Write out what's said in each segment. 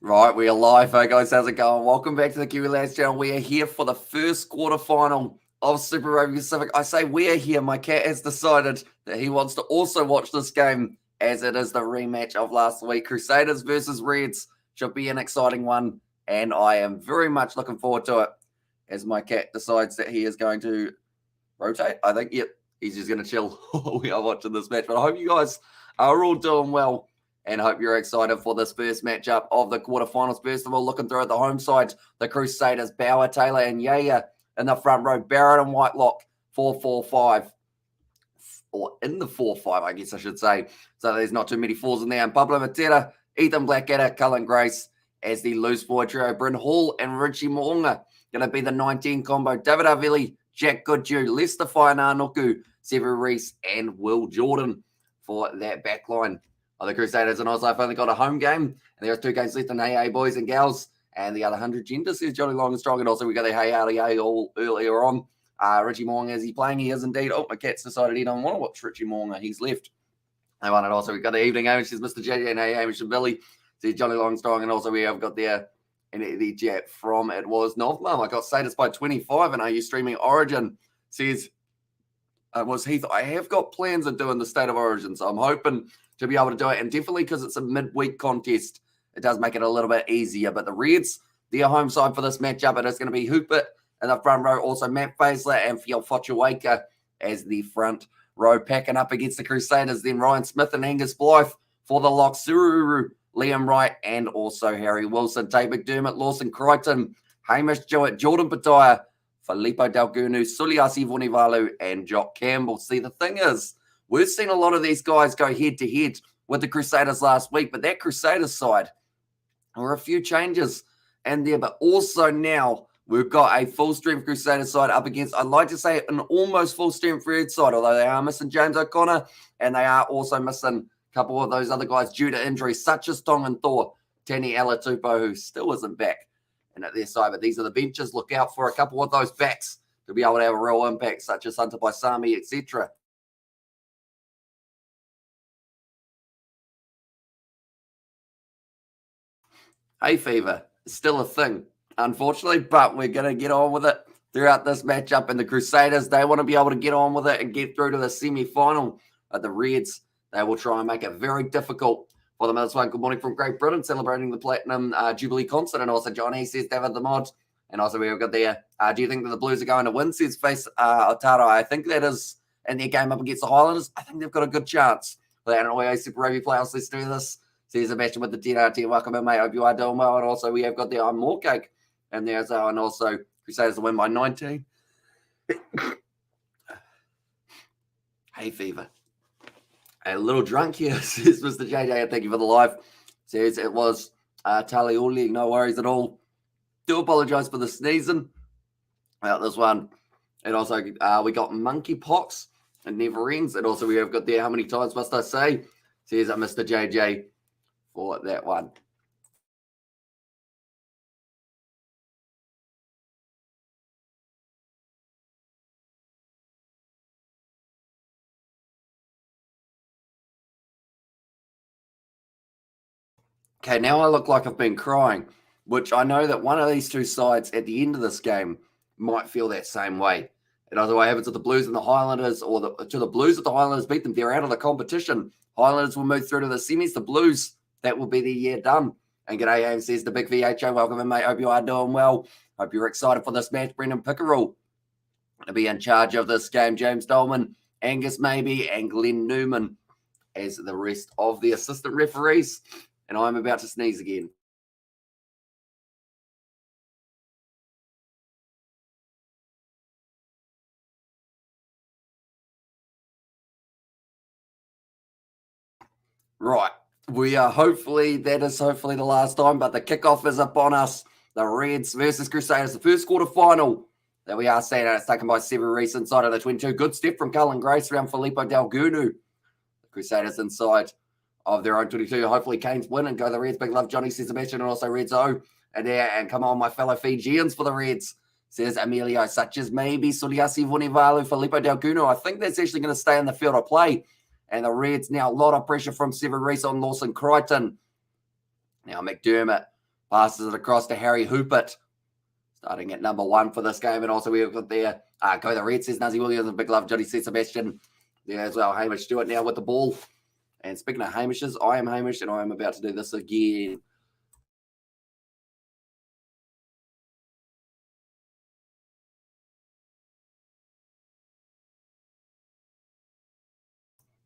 Right, we are live. Hey guys, how's it going? Welcome back to the Kiwi Lads channel. We are here for the first quarterfinal of Super Rugby Pacific. I say we are here. My cat has decided that he wants to also watch this game as it is the rematch of last week. Crusaders versus Reds should be an exciting one, and I am very much looking forward to it as my cat decides that he is going to rotate. I think, yep, he's just going to chill while we are watching this match. But I hope you guys are all doing well and hope you're excited for this first matchup of the quarterfinals. First of all, looking through at the home side, the Crusaders, Bauer, Taylor, and Yaya in the front row. Barrett and Whitelock, 4-4-5. Or in the 4-5, I guess I should say. So there's not too many fours in there. And Pablo Matera, Ethan Blackadder, Cullen Grace as the loose forward trio. Bryn Hall and Richie Mo'unga going to be the 19 combo. David Avili, Jack Goodhue, Lester Fainanuku, Sevu Reece, and Will Jordan for that back line of the Crusaders. And also, I've only got a home game, and there's 2 games left in Hey Boys and Gals, and the other 100 gender says Johnny Long and Strong. And also, we got the Hey all earlier on. Richie Mo'unga, is he playing? He is indeed. Oh, my cat's decided he don't want to watch Richie Mo'unga. He's left. They won it also. We've got the evening game, which is Mr. JJ and Hey Hamish and Billy. Says Johnny Long and Strong. And also, we have got there the chat from it was North Mum. I got status by 25, and are you streaming Origin? Says was Heath. I have got plans of doing the State of Origin, so I'm hoping to be able to do it. And definitely because it's a midweek contest, it does make it a little bit easier. But the Reds, their home side for this matchup, it is going to be Hooper in the front row. Also, Matt Faisler and Fiel Fochuwaka as the front row. Packing up against the Crusaders, then Ryan Smith and Angus Blythe for the lock. Sururu, Liam Wright, and also Harry Wilson. Tate McDermott, Lawson Crichton, Hamish Jewett, Jordan Pataia, Filippo Dalgunu, Suliasi Vunivalu, and Jock Campbell. See, the thing is, we've seen a lot of these guys go head-to-head with the Crusaders last week, but that Crusaders side, there were a few changes in there, but also now we've got a full-strength Crusaders side up against, I'd like to say, an almost full-strength Red side, although they are missing James O'Connor, and they are also missing a couple of those other guys due to injuries, such as Tongan Thor, Tani Alatupo, who still isn't back and at their side. But these are the benches. Look out for a couple of those backs to be able to have a real impact, such as Hunter Paisami, etc. Hay fever is still a thing, unfortunately, but we're going to get on with it throughout this matchup. And the Crusaders, they want to be able to get on with it and get through to the semi-final. But the Reds, they will try and make it very difficult for them. This one, good morning from Great Britain, celebrating the Platinum Jubilee concert. And also, Johnny says, David the Mod. And also, we've got there, do you think that the Blues are going to win? Says Face Otara. I think that is in their game up against the Highlanders. I think they've got a good chance for that. And always Super Rugby playoffs, let's do this. Says Sebastian with the 10RT. Welcome in, mate. Hope you are doing well. And also, we have got the more cake in there as well. And also, Crusaders to win by 19. Hay fever. A little drunk here, says Mr. JJ. Thank you for the live. Says it was Tali Uli. No worries at all. Do apologize for the sneezing about this one. And also, we got monkeypox. It never ends. And also, we have got there, how many times must I say? Says Mr. JJ for that one. Okay, now I look like I've been crying, which I know that one of these two sides at the end of this game might feel that same way. And either way happens to the Blues and the Highlanders, or to the Blues if the Highlanders beat them, they're out of the competition. Highlanders will move through to the semis. The Blues, that will be their year done. And g'day, Aim says the big VHO. Welcome in, mate. Hope you are doing well. Hope you're excited for this match. Brendan Pickerel to be in charge of this game. James Dolman, Angus Maybe, and Glenn Newman as the rest of the assistant referees. And I'm about to sneeze again. Right. That is hopefully the last time, but the kickoff is upon us. The Reds versus Crusaders, the first quarter final that we are seeing. It's taken by Sevu Reece inside of the 22. Good step from Cullen Grace around Filippo Dalgunu. The Crusaders inside of their own 22. Hopefully Canes win and go the Reds. Big love, Johnny says Sebastian, and also Reds O. And come on, my fellow Fijians for the Reds, says Emilio, such as maybe Suliasi Vunivalu, Filippo Dalgunu. I think that's actually going to stay in the field of play. And the Reds now, a lot of pressure from Sevu Reece on Lawson Crichton. Now McDermott Passes it across to Harry Hoopert, starting at number 1 for this game. And also we've got there, go the Red, says Nazi Williams, and big love, Johnny says Sebastian. There as well, Hamish Stewart now with the ball. And speaking of Hamishes, I am Hamish, and I am about to do this again.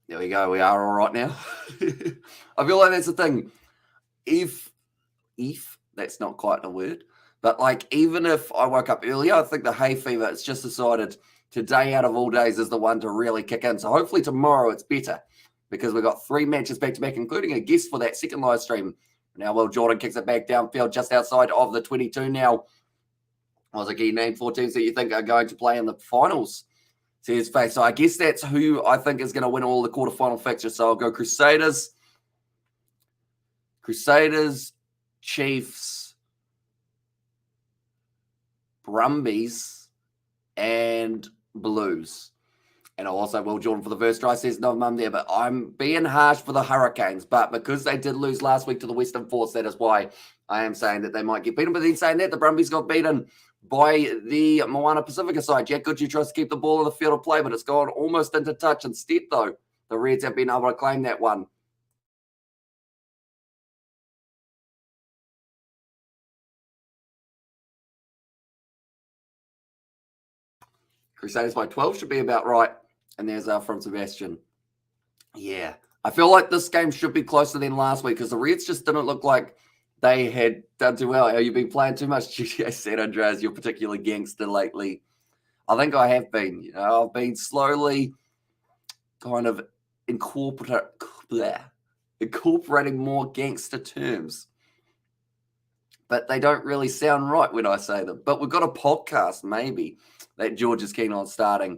There we go. We are all right now. I feel like that's the thing. If that's not quite a word, but like even if I woke up earlier, I think the hay fever, it's just decided today out of all days is the one to really kick in. So hopefully tomorrow it's better because we've got 3 matches back to back, including a guest for that second live stream. Now, Will Jordan kicks it back downfield just outside of the 22 now. Was a key name 4 teams that you think are going to play in the finals. See his face. So I guess that's who I think is going to win all the quarterfinal fixtures. So I'll go Crusaders, Chiefs, Brumbies, and Blues. And I'll also Will Jordan for the first try, says no mum there. But I'm being harsh for the Hurricanes. But because they did lose last week to the Western Force, that is why I am saying that they might get beaten. But then saying that, the Brumbies got beaten by the Moana Pacifica side. Jack Goodhue tries to keep the ball in the field of play, but it's gone almost into touch. Instead, though, the Reds have been able to claim that one. Crusaders by 12 should be about right. And there's from Sebastian. Yeah. I feel like this game should be closer than last week because the Reds just didn't look like they had done too well. You've been playing too much GTA San Andreas, you're particularly gangster lately. I think I have been. I've been slowly kind of incorporating more gangster terms. But they don't really sound right when I say them. But we've got a podcast, maybe, that George is keen on starting.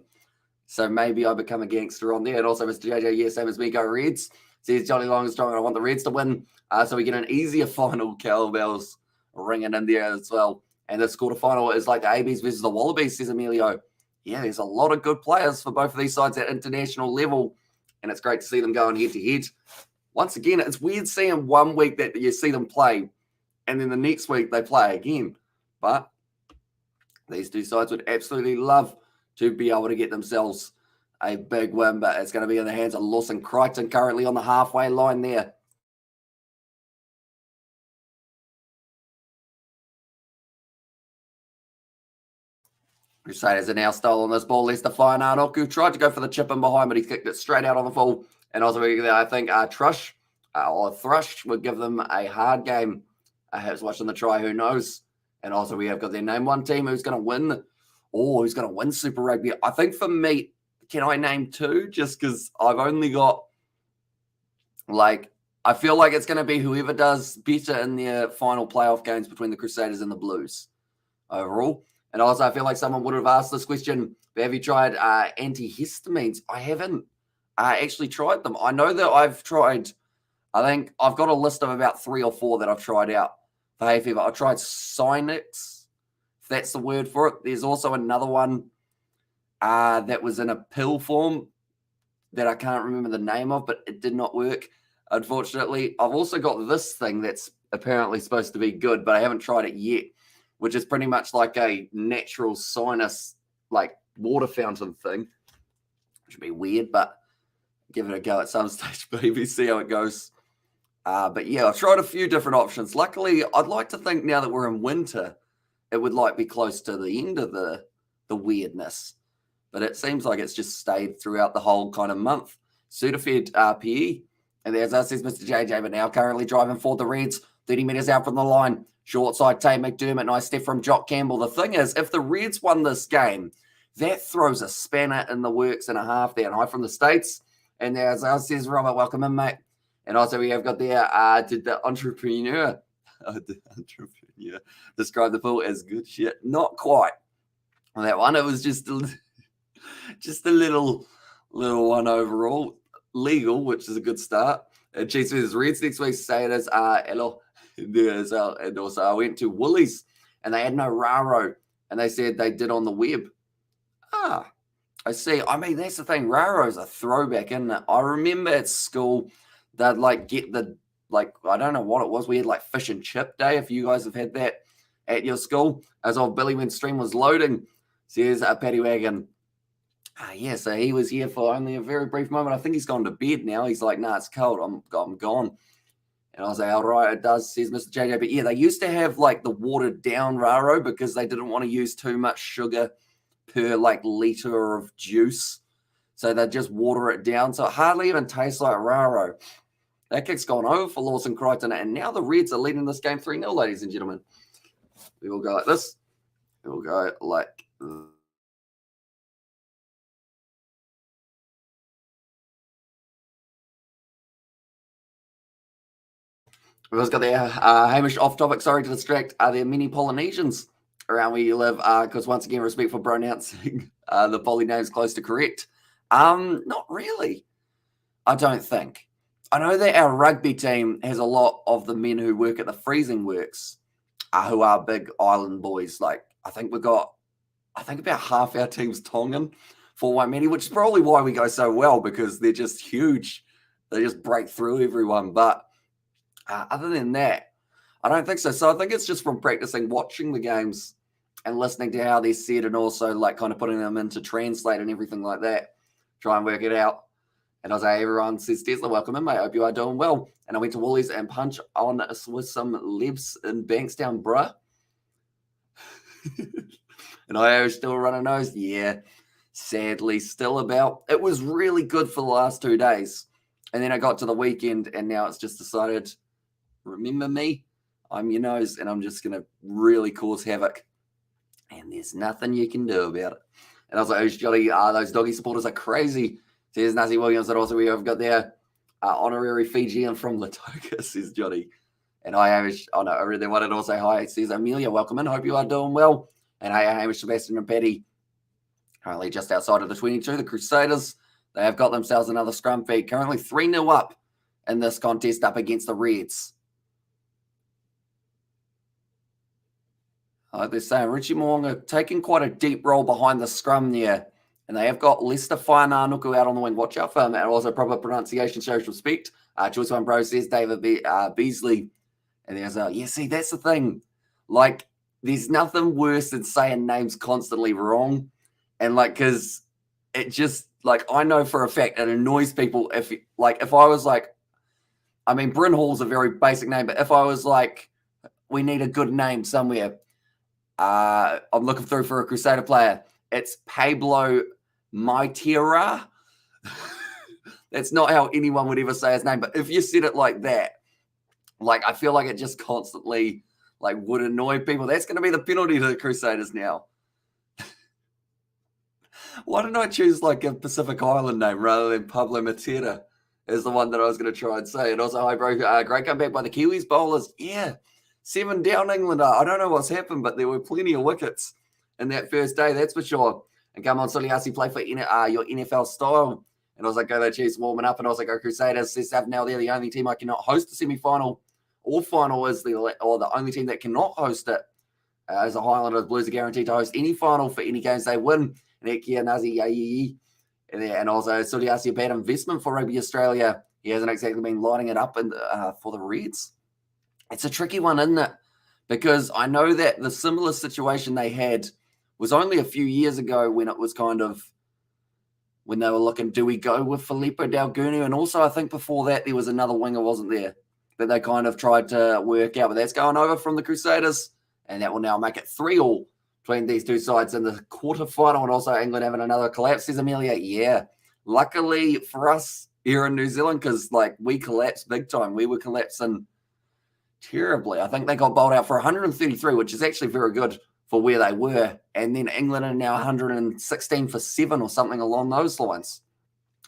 So maybe I become a gangster on there. And also, Mr. JJ, yeah, same as me, go Reds. Says Johnny Long is strong, and I want the Reds to win. So we get an easier final. Cowbells ringing in there as well. And this quarterfinal is like the ABs versus the Wallabies, says Emilio. Yeah, there's a lot of good players for both of these sides at international level. And it's great to see them going head-to-head. Once again, it's weird seeing 1 week that you see them play, and then the next week they play again. But these 2 sides would absolutely love to be able to get themselves a big win, but it's going to be in the hands of Lawson Crichton currently on the halfway line there. Crusaders are now stolen this ball. Lester Fainanoku tried to go for the chip in behind, but he kicked it straight out on the full. And also, I think Thrush would give them a hard game. Perhaps watching the try, who knows? And also, we have got their name 1 team who's going to win. Who's going to win Super Rugby? I think for me, can I name 2? Just because I've only got, I feel like it's going to be whoever does better in their final playoff games between the Crusaders and the Blues overall. And also, I feel like someone would have asked this question, have you tried antihistamines? I haven't actually tried them. I know that I've tried, I think I've got a list of about 3 or 4 that I've tried out for hay fever. I tried Sinix, if that's the word for it. There's also another one that was in a pill form that I can't remember the name of, but it did not work, unfortunately. I've also got this thing that's apparently supposed to be good, but I haven't tried it yet, which is pretty much like a natural sinus, like water fountain thing, which would be weird, but give it a go at some stage, baby, see how it goes. But yeah, I've tried a few different options. Luckily, I'd like to think now that we're in winter, it would be close to the end of the weirdness. But it seems like it's just stayed throughout the whole kind of month. Sudafed PE. And as I says, Mr. JJ, but now currently driving for the Reds, 30 metres out from the line. Short side, Tate McDermott. Nice step from Jock Campbell. The thing is, if the Reds won this game, that throws a spanner in the works and a half there. And hi from the States. And as I says, Robert, welcome in, mate. And also we have got there, did the entrepreneur describe the pool as good shit? Not quite on that one. It was just a little one overall. Legal, which is a good start. Chiefs versus Reds next week. Say it as hello. And also I went to Woolies and they had no Raro. And they said they did on the web. I see. I mean, that's the thing. Raro's a throwback, isn't it? I remember at school they'd get the like, I don't know what it was. We had like fish and chip day, if you guys have had that at your school. As of Billy when stream was loading, says Paddy Wagon. Yeah, so he was here for only a very brief moment. I think he's gone to bed now. He's like, nah, it's cold. I'm gone. And I was like, all right, it does, says Mr. JJ. But yeah, they used to have like the watered down Raro because they didn't want to use too much sugar per like liter of juice. So they'd just water it down. So it hardly even tastes like Raro. That kick's gone over for Lawson Crichton. And now the Reds are leading this game 3-0, ladies and gentlemen. We will go like this. We will go like we've also got there, Hamish off topic, sorry to distract. Are there many Polynesians around where you live? Because once again, respect for pronouncing the Poly names close to correct. Not really. I don't think. I know that our rugby team has a lot of the men who work at the freezing works, who are big island boys. Like, I think about half our team's Tongan for Waimiri, which is probably why we go so well, because they're just huge. They just break through everyone. But other than that, I don't think so. So I think it's just from practicing, watching the games and listening to how they're said, and also like kind of putting them into translate and everything like that. Try and work it out. And I was like, everyone says, Tesla, welcome in, mate. I hope you are doing well. And I went to Woolies and punch on with some libs in Bankstown, bruh. And I was still running nose. Yeah, sadly, still about. It was really good for the last 2 days. And then I got to the weekend, and now it's just decided, remember me? I'm your nose, and I'm just going to really cause havoc. And there's nothing you can do about it. And I was like, oh, Jolly, those doggy supporters are crazy. Says Nazi Williams, that also we have got there. Honorary Fijian from Latoka, says Johnny. And I Hamish, I really wanted to say hi. It says Amelia, welcome in. Hope you are doing well. And hey, Hamish, Sebastian, and Paddy. Currently just outside of the 22, the Crusaders. They have got themselves another scrum feed. Currently 3-0 up in this contest up against the Reds. They're saying Richie Mo'unga taking quite a deep role behind the scrum there. And they have got Lester Whainanuku out on the wing. Watch out for him. And also proper pronunciation shows respect. Choice One Bro says David Beasley. And there's see, that's the thing. Like, there's nothing worse than saying names constantly wrong. And like, because it just, like, I know for a fact it annoys people if I was like, I mean, Bryn Hall's a very basic name, but if I was like, we need a good name somewhere, I'm looking through for a Crusader player. It's Pablo Maitira. That's not how anyone would ever say his name. But if you said it like that, like, I feel like it just constantly like would annoy people. That's going to be the penalty to the Crusaders now. Why didn't I choose like a Pacific Island name rather than Pablo Matera is the one that I was going to try and say. And also, hi, bro. Great comeback by the Kiwis bowlers. Yeah. 7 down England. I don't know what's happened, but there were plenty of wickets in that first day, that's for sure. And come on, Suliasi, play for your NFL style. And I was like, go, the Chiefs warming up. And I was like, go, Crusaders. Says now they're the only team I cannot host the semi-final or final is the only team that cannot host it. As the Highlanders, Blues are guaranteed to host any final for any games they win. And Ekia Nazi Yayi. And also, Suliasi, a bad investment for Rugby Australia. He hasn't exactly been lighting it up for the Reds. It's a tricky one, isn't it? Because I know that the similar situation they had was only a few years ago when it was kind of, when they were looking, do we go with Filippo Dalgunu? And also I think before that there was another winger, wasn't there, that they kind of tried to work out. But that's going over from the Crusaders, and that will now make it 3-3 between these two sides in the quarterfinal. And also England having another collapse, says Amelia. Yeah, luckily for us here in New Zealand, because like we collapsed big time. We were collapsing terribly. I think they got bowled out for 133, which is actually very good for where they were. And then England are now 116 for 7 or something along those lines.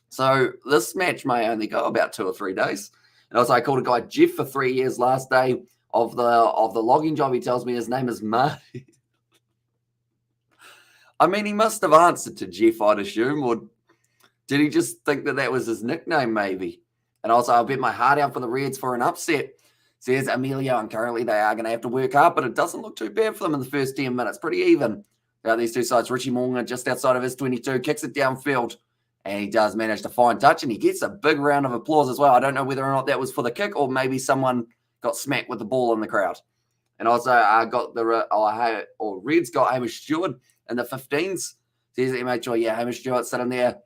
So this match may only go about 2 or 3 days. And also I called a guy Jeff for 3 years last day of the logging job. He tells me his name is Marty. I mean, he must have answered to Jeff, I'd assume, or did he just think that was his nickname maybe? And also I'll bet my heart out for the Reds for an upset. Says Amelia, and currently they are going to have to work hard, but it doesn't look too bad for them in the first 10 minutes. Pretty even. These two sides. Richie Mo'unga just outside of his 22, kicks it downfield, And he does manage to find touch, and he gets a big round of applause as well. I don't know whether or not that was for the kick or maybe someone got smacked with the ball in the crowd. And also, I got Reds got Hamish Stewart in the 15s. So he made sure, Hamish Stewart sitting there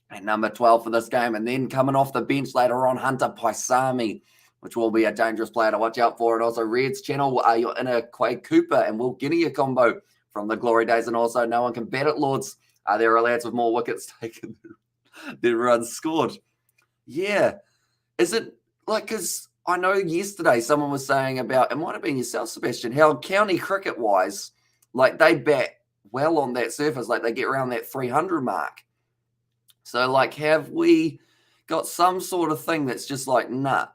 at number 12 for this game. And then coming off the bench later on, Hunter Paisami, which will be a dangerous player to watch out for. And also, Reds channel, you're in a Quade Cooper and Will Guinea combo from the glory days. And also, no one can bet it, Lords. There are lads with more wickets taken than runs scored. Yeah. Is it like, because I know yesterday someone was saying about, it might have been yourself, Sebastian, how county cricket-wise, like they bat well on that surface, like they get around that 300 mark. So, like, have we got some sort of thing that's just like, nah,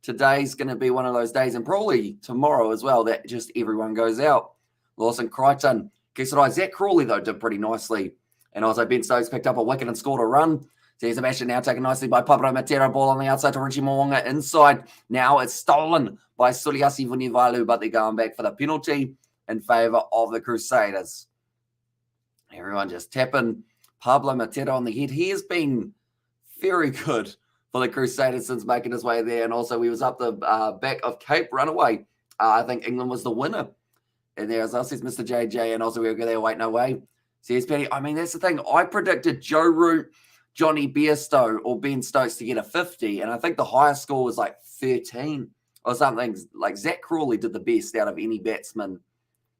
today's going to be one of those days, and probably tomorrow as well, that just everyone goes out. Lawson Crichton, Zach Crawley, though, did pretty nicely. And also Ben Stokes picked up a wicket and scored a run. So Sebastian now taken nicely by Pablo Matera. Ball on the outside to Richie Mo'unga inside. Now it's stolen by Suliasi Vunivalu, but they're going back for the penalty in favour of the Crusaders. Everyone just tapping Pablo Matera on the head. He has been very good for the Crusaders since making his way there. And also he was up the back of Cape Runaway. I think England was the winner. And there, as I says, Mr. JJ, and also we'll go there, wait, no way. Says Petty. I mean, that's the thing. I predicted Joe Root, Johnny Bairstow, or Ben Stokes to get a 50, and I think the highest score was like 13 or something. Like Zach Crawley did the best out of any batsman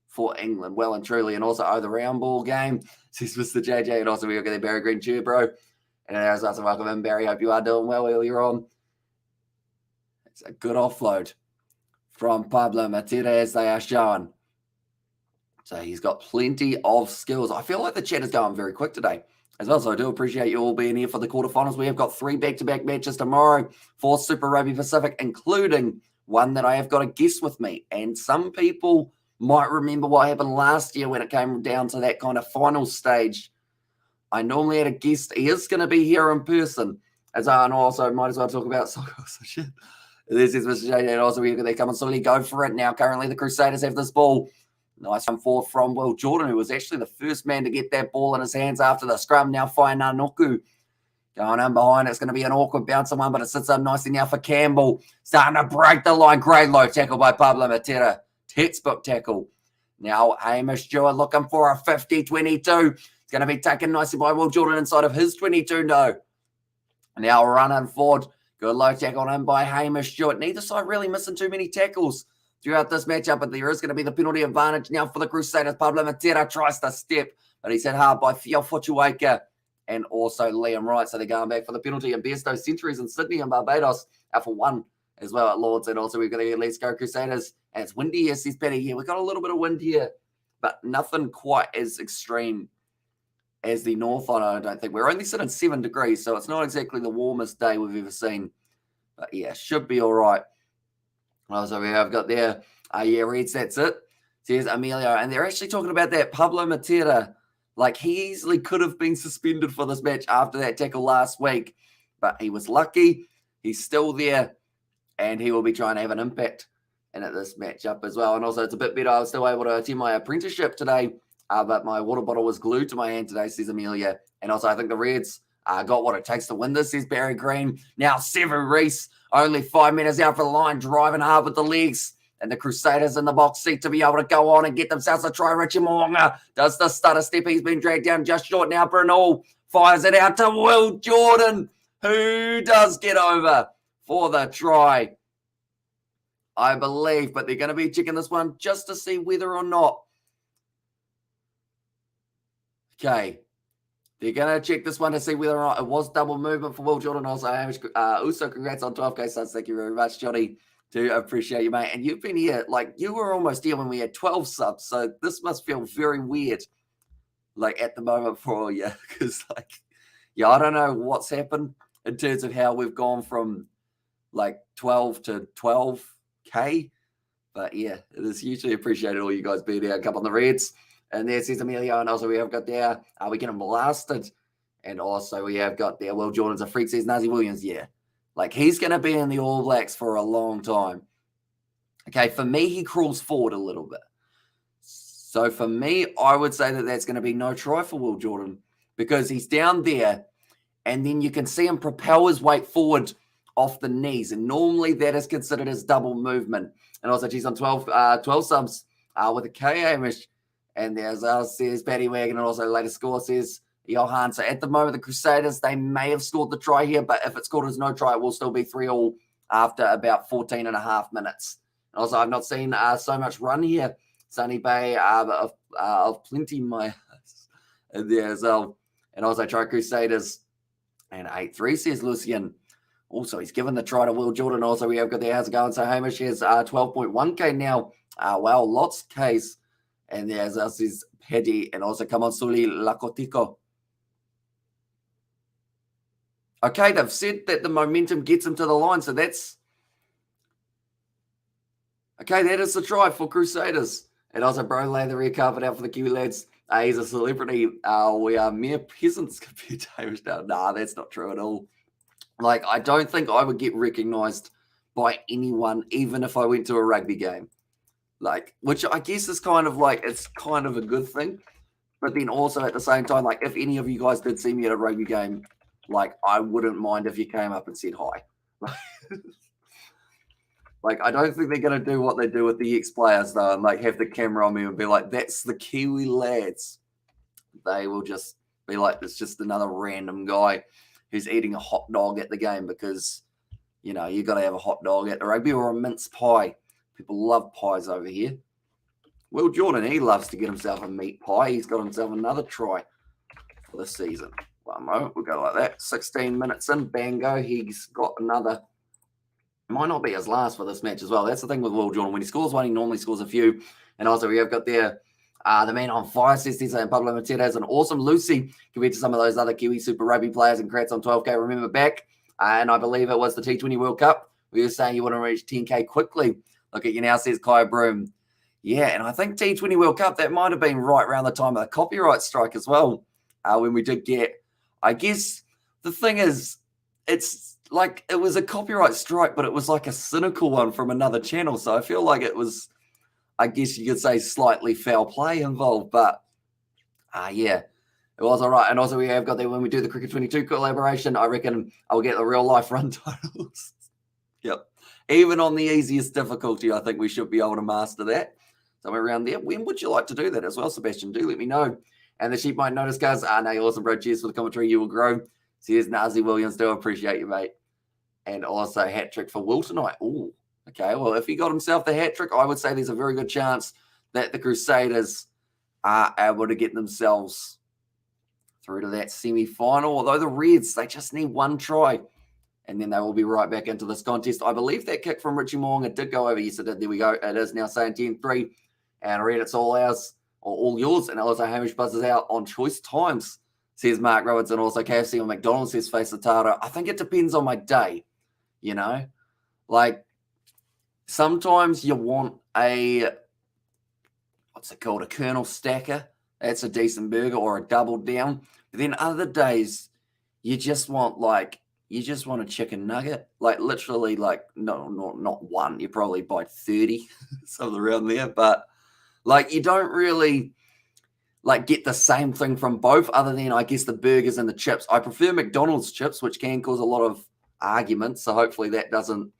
for England, well and truly. And also, the round ball game, says Mr. JJ, and also we'll get there, Barry Green, cheer, bro. And as I said, welcome in, Barry. Hope you are doing well earlier on. It's a good offload from Pablo Matera, as they are shown. So he's got plenty of skills. I feel like the chat is going very quick today as well. So I do appreciate you all being here for the quarterfinals. We have got 3 back-to-back matches tomorrow for Super Rugby Pacific, including one that I have got a guest with me. And some people might remember what happened last year when it came down to that kind of final stage. I normally had a guest. He is going to be here in person. As I also might as well talk about soccer. So shit. This is Mr. J. And also they come and slowly go for it now. Currently the Crusaders have this ball. Nice one forward from Will Jordan, who was actually the first man to get that ball in his hands after the scrum. Now Whainanoku going in behind. It's going to be an awkward bouncing one, but it sits up nicely now for Campbell. Starting to break the line. Great low tackle by Pablo Matera. Textbook tackle. Now Hamish Stewart looking for a 50-22. It's going to be taken nicely by Will Jordan inside of his 22 no. Now running forward. Good low tackle on him by Hamish Stewart. Neither side really missing too many tackles throughout this matchup, but there is going to be the penalty advantage now for the Crusaders. Pablo Matera tries to step, but he's hit hard by Fio Fuchuaika and also Liam Wright. So they're going back for the penalty. And Bairstow centuries in Sydney and Barbados are for 1 as well at Lords. And also we've got the Let's Go Crusaders. And it's windy here, says Petty. Yeah, we've got a little bit of wind here, but nothing quite as extreme as the North on, I don't think. We're only sitting 7 degrees, so it's not exactly the warmest day we've ever seen. But yeah, should be all right. So we have got there, Reds, that's it. Says Emilio. And they're actually talking about that Pablo Matera. Like, he easily could have been suspended for this match after that tackle last week. But he was lucky. He's still there. And he will be trying to have an impact in this matchup as well. And also, it's a bit better. I was still able to attend my apprenticeship today. But my water bottle was glued to my hand today, says Amelia. And also, I think the Reds got what it takes to win this, says Barry Green. Now, Sevu Reece, only 5 minutes out for the line, driving hard with the legs. And the Crusaders in the box seat to be able to go on and get themselves a try. Richie Mo'unga does the stutter step. He's been dragged down just short now. Brunel fires it out to Will Jordan, who does get over for the try, I believe. But they're going to be checking this one just to see whether or not. Okay. They're going to check this one to see whether or not it was double movement for Will Jordan. Also, Uso, congrats on 12K subs. Thank you very much, Johnny. Do appreciate you, mate. And you've been here, like, you were almost here when we had 12 subs. So this must feel very weird, like, at the moment for you. Because, like, yeah, I don't know what's happened in terms of how we've gone from, like, 12 to 12K. But, yeah, it is hugely appreciated all you guys being here. Come on the Reds. And there says Emilio, and also we have got there, we getting blasted. And also we have got there, Will Jordan's a freak, says Nazi Williams. Yeah, like he's going to be in the All Blacks for a long time. Okay, for me, he crawls forward a little bit. So for me, I would say that that's going to be no try for Will Jordan because he's down there. and then you can see him propel his weight forward off the knees. And normally that is considered as double movement. And also, he's on 12 subs with a K Hamish. And there's says Paddy Wagon, and also later score says Johan. So at the moment, the Crusaders, they may have scored the try here, but if it's scored as no try, it will still be 3-3 after about 14 and a half minutes. And also, I've not seen so much run here. Sunny Bay of plenty, my there as well. And also, try Crusaders and 8-3 says Lucian. Also, he's given the try to Will Jordan. Also, we have got there. How's it going? So Hamish has 12.1k now. Wow, lots of Ks. And there's us is Paddy, and also come on, Suli Lakotiko. Okay, they've said that the momentum gets him to the line, so that's okay. That is the try for Crusaders. And also, bro, lay the red carpet out for the Kiwi lads. He's a celebrity. We are mere peasants compared to Hamish now. Nah, that's not true at all. Like, I don't think I would get recognised by anyone, even if I went to a rugby game. Like, which I guess is kind of like, it's kind of a good thing. But then also at the same time, like, if any of you guys did see me at a rugby game, like, I wouldn't mind if you came up and said hi. Like, I don't think they're going to do what they do with the ex-players, though, and, like, have the camera on me and be like, that's the Kiwi lads. They will just be like, it's just another random guy who's eating a hot dog at the game because, you know, you got to have a hot dog at the rugby or a mince pie. People love pies over here. Will Jordan, he loves to get himself a meat pie. He's got himself another try for this season. One moment, we'll go like that. 16 minutes in, bango. He's got another. Might not be his last for this match as well. That's the thing with Will Jordan. When he scores one, he normally scores a few. And also, we have got there the man on fire, says and Pablo Matera has an awesome Lucy compared to some of those other Kiwi Super Rugby players and crats on 12K. Remember back, and I believe it was the T20 World Cup. We were saying you want to reach 10K quickly. Look at you now, says Kai Broom. Yeah, and I think T20 World Cup, that might have been right around the time of the copyright strike as well, when we did get, I guess the thing is, it's like it was a copyright strike, but it was like a cynical one from another channel. So I feel like it was, I guess you could say, slightly foul play involved. But yeah, it was all right. And also we have got there when we do the Cricket 22 collaboration, I reckon I'll get the real life run titles. Yep. Even on the easiest difficulty, I think we should be able to master that. Somewhere around there. When would you like to do that as well, Sebastian? Do let me know. And the sheep might notice, guys. No, you're awesome, bro. Cheers for the commentary. You will grow. Cheers, Nazi Williams. Do appreciate you, mate. And also hat trick for Will tonight. Ooh, okay. Well, if he got himself the hat trick, I would say there's a very good chance that the Crusaders are able to get themselves through to that semi-final. Although the Reds, they just need one try. And then they will be right back into this contest. I believe that kick from Richie Mo'unga did go over. Yes, it did. There we go. It is now saying 10-3. And Red, it's all ours, or all yours. And also Hamish buzzes out on choice times, says Mark Robertson. Also KFC or McDonald's says face the Tata. I think it depends on my day, you know. Like, sometimes you want a, what's it called, a Colonel Stacker. That's a decent burger, or a double down. But then other days, you just want, like, you just want a chicken nugget, like literally, like no, not one. You probably buy 30, something around there. But like, you don't really like get the same thing from both, other than I guess the burgers and the chips. I prefer McDonald's chips, which can cause a lot of arguments. So hopefully that doesn't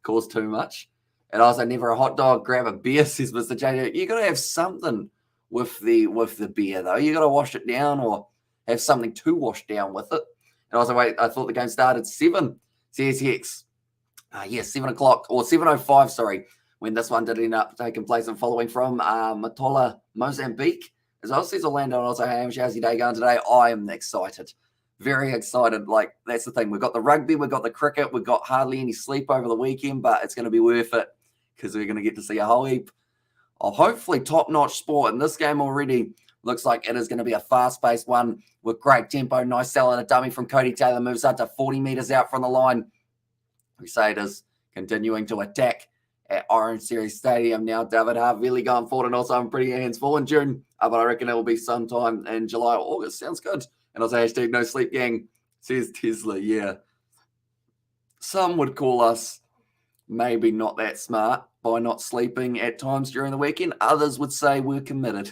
cause too much. And also, never a hot dog, grab a beer, says Mr. J. You got to have something with the beer though. You got to wash it down or have something to wash down with it. And also, wait, I thought the game started 7, says Hex. Yes, 7 o'clock, or 7:05, sorry, when this one did end up taking place and following from Matola, Mozambique. As well, says Orlando, and also, hey, how's your day going today? I am excited. Very excited. Like, that's the thing. We've got the rugby, we've got the cricket, we've got hardly any sleep over the weekend, but it's going to be worth it because we're going to get to see a whole heap of hopefully top-notch sport. In this game already, looks like it is going to be a fast-paced one with great tempo. Nice sell and a dummy from Cody Taylor. Moves up to 40 metres out from the line. Crusaders continuing to attack at OrangeTheory Stadium now. David Harvey going forward, and also I'm pretty hands full in June, but I reckon it will be sometime in July or August. Sounds good. And also hashtag no sleep gang, says Tesla. Yeah. Some would call us maybe not that smart by not sleeping at times during the weekend. Others would say we're committed.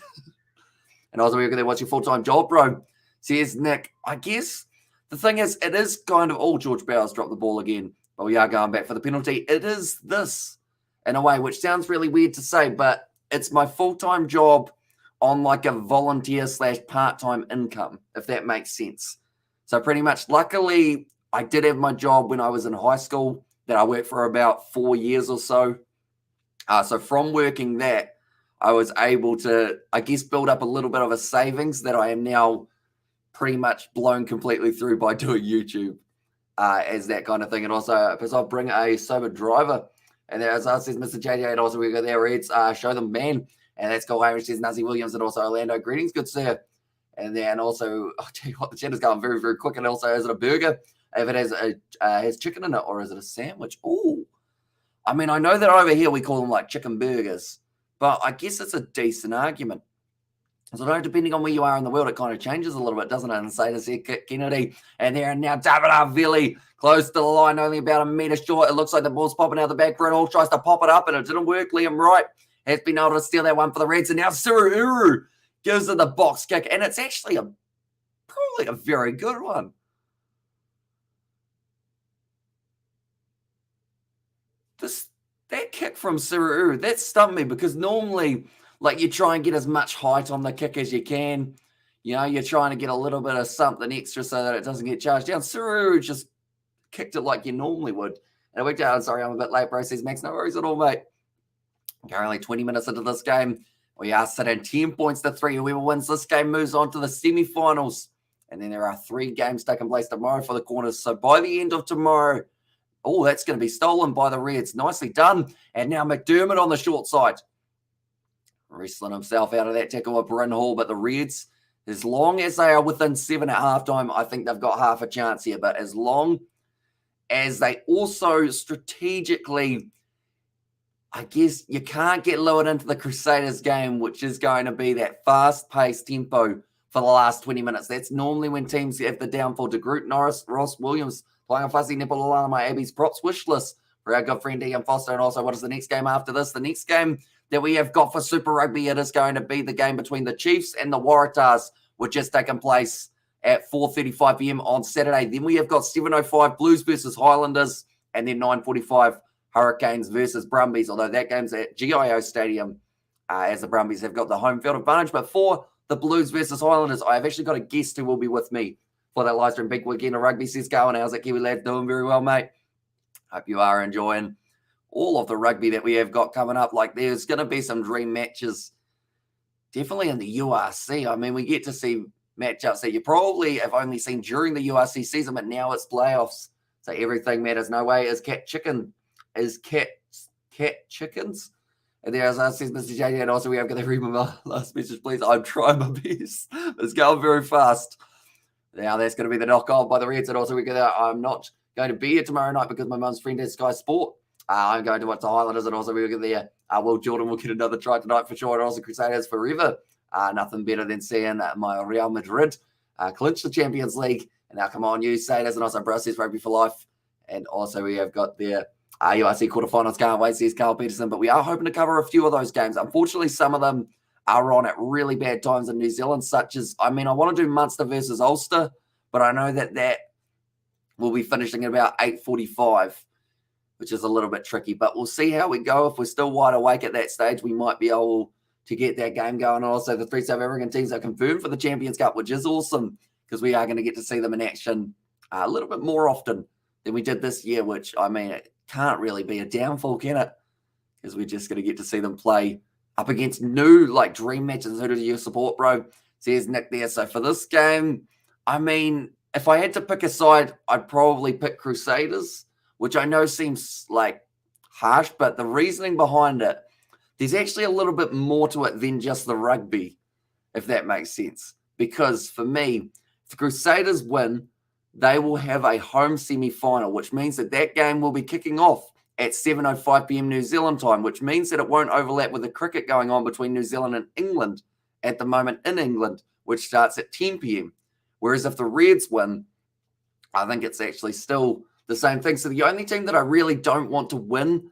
And also, we're going to watch your full-time job, bro, says Nick. I guess the thing is, it is kind of, George Bowers dropped the ball again, but we are going back for the penalty. It is this, in a way, which sounds really weird to say, but it's my full-time job on like a volunteer/part-time income, if that makes sense. So pretty much, luckily, I did have my job when I was in high school that I worked for about 4 years or so. So from working that, I was able to, I guess, build up a little bit of a savings that I am now pretty much blown completely through by doing YouTube as that kind of thing. And also, because I'll bring a sober driver. And there, as I says, Mr. JJ, and also we got there, Reds, show them man. And that's Cole Hamish, says Nazi Williams, and also Orlando. Greetings, good sir. And then also, I'll tell you what, the chat is going very, very quick. And also, is it a burger? If it has chicken in it, or is it a sandwich? Ooh. I mean, I know that over here we call them like chicken burgers, but I guess it's a decent argument. So depending on where you are in the world, it kind of changes a little bit, doesn't it? And say this here, Kennedy, and there, and now David Arvilli, close to the line, only about a metre short. It looks like the ball's popping out the back. Brent Hall tries to pop it up, and it didn't work. Liam Wright has been able to steal that one for the Reds, and now Sevu gives it the box kick, and it's actually probably a very good one. That kick from Sevu, that stumped me, because normally, like, you try and get as much height on the kick as you can. You know, you're trying to get a little bit of something extra so that it doesn't get charged down. Sevu just kicked it like you normally would. And I went down, sorry, I'm a bit late, bro, says Max. No worries at all, mate. Currently 20 minutes into this game. We are sitting 10 points to 3. Whoever wins this game moves on to the semi-finals. And then there are 3 games taking place tomorrow for the corners. So by the end of tomorrow, that's going to be stolen by the Reds. Nicely done. And now McDermott on the short side, wrestling himself out of that tackle with Bryn Hall. But the Reds, as long as they are within 7 at halftime, I think they've got half a chance here. But as long as they also strategically, I guess, you can't get lured into the Crusaders game, which is going to be that fast-paced tempo for the last 20 minutes. That's normally when teams have the downfall. De Groot, Norris, Ross, Williams, playing a fuzzy nipple along my Abby's props wish list for our good friend Ian Foster. And also, what is the next game after this? The next game that we have got for Super Rugby, it is going to be the game between the Chiefs and the Waratahs, which has taken place at 4:35 p.m. on Saturday. Then we have got 7:05 Blues versus Highlanders, and then 9:45 Hurricanes versus Brumbies, although that game's at GIO Stadium, as the Brumbies have got the home field advantage. But for the Blues versus Highlanders, I have actually got a guest who will be with me for that live stream. Big weekend of rugby, says Cohen. How's that, Kiwi lad? Doing very well, mate. Hope you are enjoying all of the rugby that we have got coming up. Like, there's going to be some dream matches, definitely in the URC. I mean, we get to see matchups that you probably have only seen during the URC season, but now it's playoffs, so everything matters. No way is cat chickens. And there, as I says, Mr. JD, and also we have got to read my last message, please. I'm trying my best. It's going very fast. Now that's going to be the knock-off by the Reds. And also we got I'm not going to be here tomorrow night because my mum's friend has Sky Sport. I'm going to watch the Highlanders, and also we get there. Will Jordan will get another try tonight for sure. And also Crusaders forever. Nothing better than seeing my Real Madrid clinch the Champions League. And now come on, you Satyrs, and also Brussels Rugby for Life. And also we have got their URC quarterfinals. Can't wait, says Carl Peterson. But we are hoping to cover a few of those games. Unfortunately, some of them are on at really bad times in New Zealand, such as, I want to do Munster versus Ulster, but I know that will be finishing at about 8:45, which is a little bit tricky. But we'll see how we go. If we're still wide awake at that stage, we might be able to get that game going. Also, the 3 South African teams are confirmed for the Champions Cup, which is awesome, because we are going to get to see them in action a little bit more often than we did this year, which, it can't really be a downfall, can it? Because we're just going to get to see them play up against new, dream matches. Who do you support, bro? Says Nick there. So for this game, if I had to pick a side, I'd probably pick Crusaders, which I know seems harsh, but the reasoning behind it, there's actually a little bit more to it than just the rugby, if that makes sense. Because for me, if the Crusaders win, they will have a home semi-final, which means that game will be kicking off at 7:05 p.m. New Zealand time, which means that it won't overlap with the cricket going on between New Zealand and England at the moment in England, which starts at 10 p.m. Whereas if the Reds win, I think it's actually still the same thing. So the only team that I really don't want to win,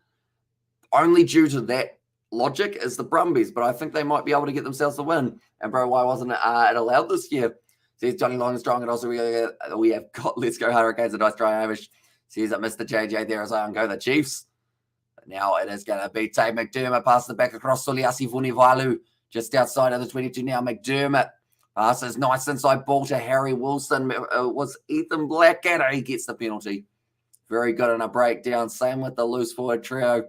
only due to that logic, is the Brumbies, but I think they might be able to get themselves a win. And bro, why wasn't it allowed this year? Says Johnny Longstrong, and also we have got Let's Go Hurricanes, a nice try, Hamish. Says that Mr. JJ there as I go the Chiefs. But now it is going to be Tate McDermott, pass the back across Suliasi Vunivalu, just outside of the 22 now. McDermott passes nice inside ball to Harry Wilson. Was Ethan Blackadder. He gets the penalty. Very good on a breakdown. Same with the loose forward trio.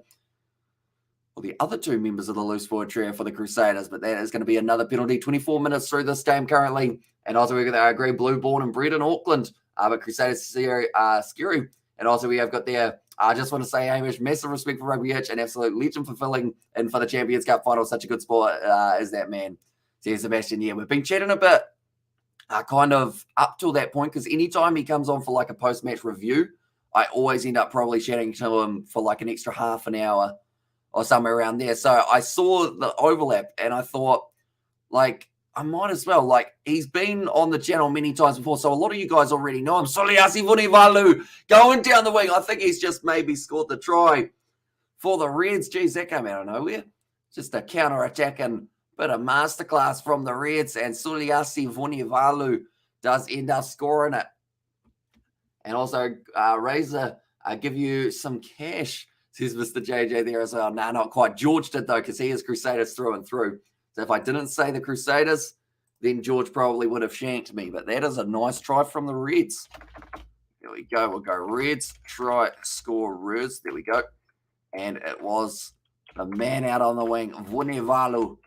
Well, the other two members of the loose forward trio for the Crusaders, but that is going to be another penalty. 24 minutes through this game currently. And also we've got Greg Blueborn and Bred in Auckland. But Crusaders Skiri. And also we have got there, I just want to say, Hamish, massive respect for Rugby Hitch, an absolute legend for filling in for the Champions Cup final. Such a good sport is that man. See, Sebastian, yeah, we've been chatting a bit kind of up till that point, because anytime he comes on for like a post-match review, I always end up probably chatting to him for like an extra half an hour or somewhere around there. So I saw the overlap and I thought, like, I might as well. Like, he's been on the channel many times before, so a lot of you guys already know him. Soliasi Vunivalu going down the wing. I think he's just maybe scored the try for the Reds. Geez, that came out of nowhere. Just a counter-attack and bit of masterclass from the Reds, and Soliasi Vunivalu does end up scoring it. And also, Razor, give you some cash, says Mr. JJ there as well. Nah, not quite. George did, though, because he is Crusaders through and through. So if I didn't say the Crusaders, then George probably would have shanked me. But that is a nice try from the Reds. There we go. We'll go Reds, try, score, Reds. There we go. And it was the man out on the wing, Vunivalu,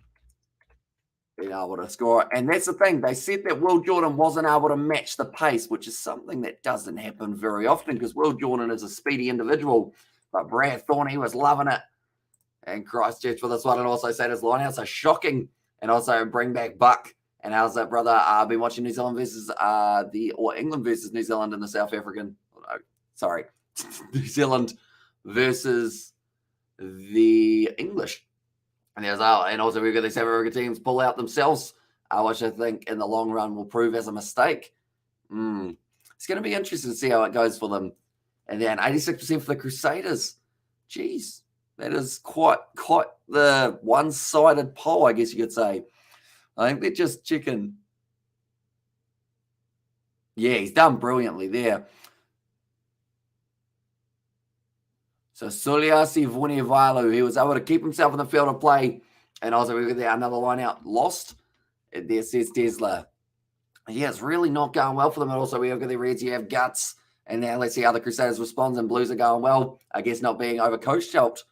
being able to score. And that's the thing. They said that Will Jordan wasn't able to match the pace, which is something that doesn't happen very often because Will Jordan is a speedy individual. But Brad Thorney was loving it. And Christchurch for this one, and also set his line out. So shocking. And also bring back Buck. And how's that, brother? I've been watching New Zealand versus England versus New Zealand in the South African. Oh, sorry. New Zealand versus the English. And also we've got these South African teams pull out themselves, which I think in the long run will prove as a mistake. It's going to be interesting to see how it goes for them. And then 86% for the Crusaders. Jeez. That is quite the one-sided poll, I guess you could say. I think they're just chicken. Yeah, he's done brilliantly there. So Soliasi Vunivalu, he was able to keep himself in the field of play. And also we've got there another line out lost. And there says Tesla. Yeah, it's really not going well for them. And also we have got the Reds, you have Guts. And now let's see how the Crusaders respond. And Blues are going well. I guess not being overcoached helped,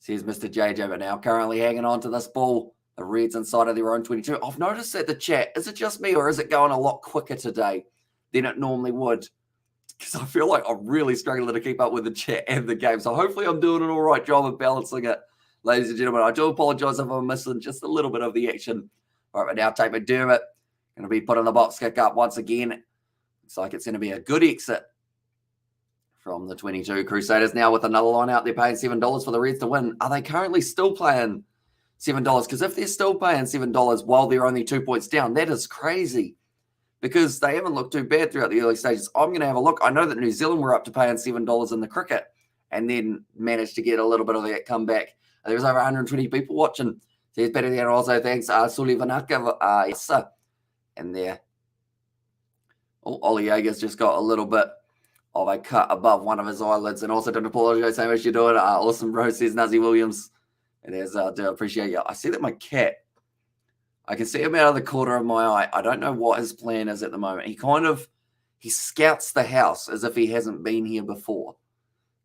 says Mr. JJ, but now currently hanging on to this ball. The Reds inside of their own 22. I've noticed that the chat, is it just me or is it going a lot quicker today than it normally would? Because I feel like I'm really struggling to keep up with the chat and the game. So hopefully I'm doing an all right job of balancing it, ladies and gentlemen. I do apologize if I'm missing just a little bit of the action. All right, but now Tate McDermott going to be put in the box kick up once again. Looks like it's going to be a good exit from the 22. Crusaders now with another line out. They're paying $7 for the Reds to win. Are they currently still paying $7? Because if they're still paying $7 while they're only 2 points down, that is crazy. Because they haven't looked too bad throughout the early stages. I'm going to have a look. I know that New Zealand were up to paying $7 in the cricket and then managed to get a little bit of that comeback. There was over 120 people watching. So he's better there. Also, thanks, Suli Vanaka. Yes, sir. And there. Oh, Ollie Yeager's just got a little bit of a cut above one of his eyelids. And also, don't apologize so much you're doing. Awesome, bro, says Nazi Williams. And there's, I do appreciate you. I see that my cat, I can see him out of the corner of my eye. I don't know what his plan is at the moment. He scouts the house as if he hasn't been here before.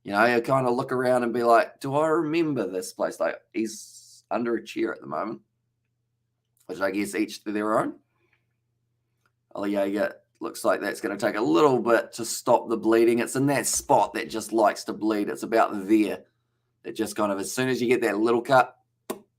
You know, he'll kind of look around and be like, do I remember this place? Like, he's under a chair at the moment, which I guess each to their own. Ollie Yeager, looks like that's going to take a little bit to stop the bleeding. It's in that spot that just likes to bleed. It's about there. It just kind of, as soon as you get that little cut,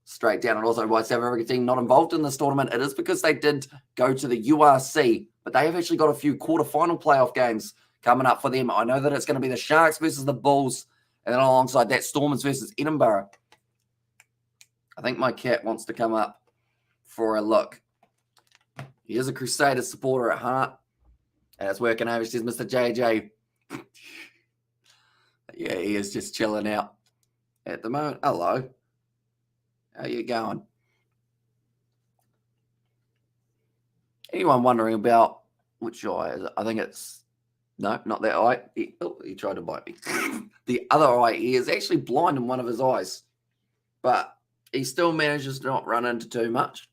straight down. And also why South African team not involved in this tournament, it is because they did go to the URC, but they have actually got a few quarterfinal playoff games coming up for them. I know that it's going to be the Sharks versus the Bulls, and then alongside that, Stormers versus Edinburgh. I think my cat wants to come up for a look. He is a Crusaders supporter at heart, and it's working over. Says Mr. JJ. Yeah, he is just chilling out at the moment. Hello. How you going? Anyone wondering about which eye is it? I think it's, no, not that eye. He tried to bite me. The other eye, he is actually blind in one of his eyes, but he still manages to not run into too much,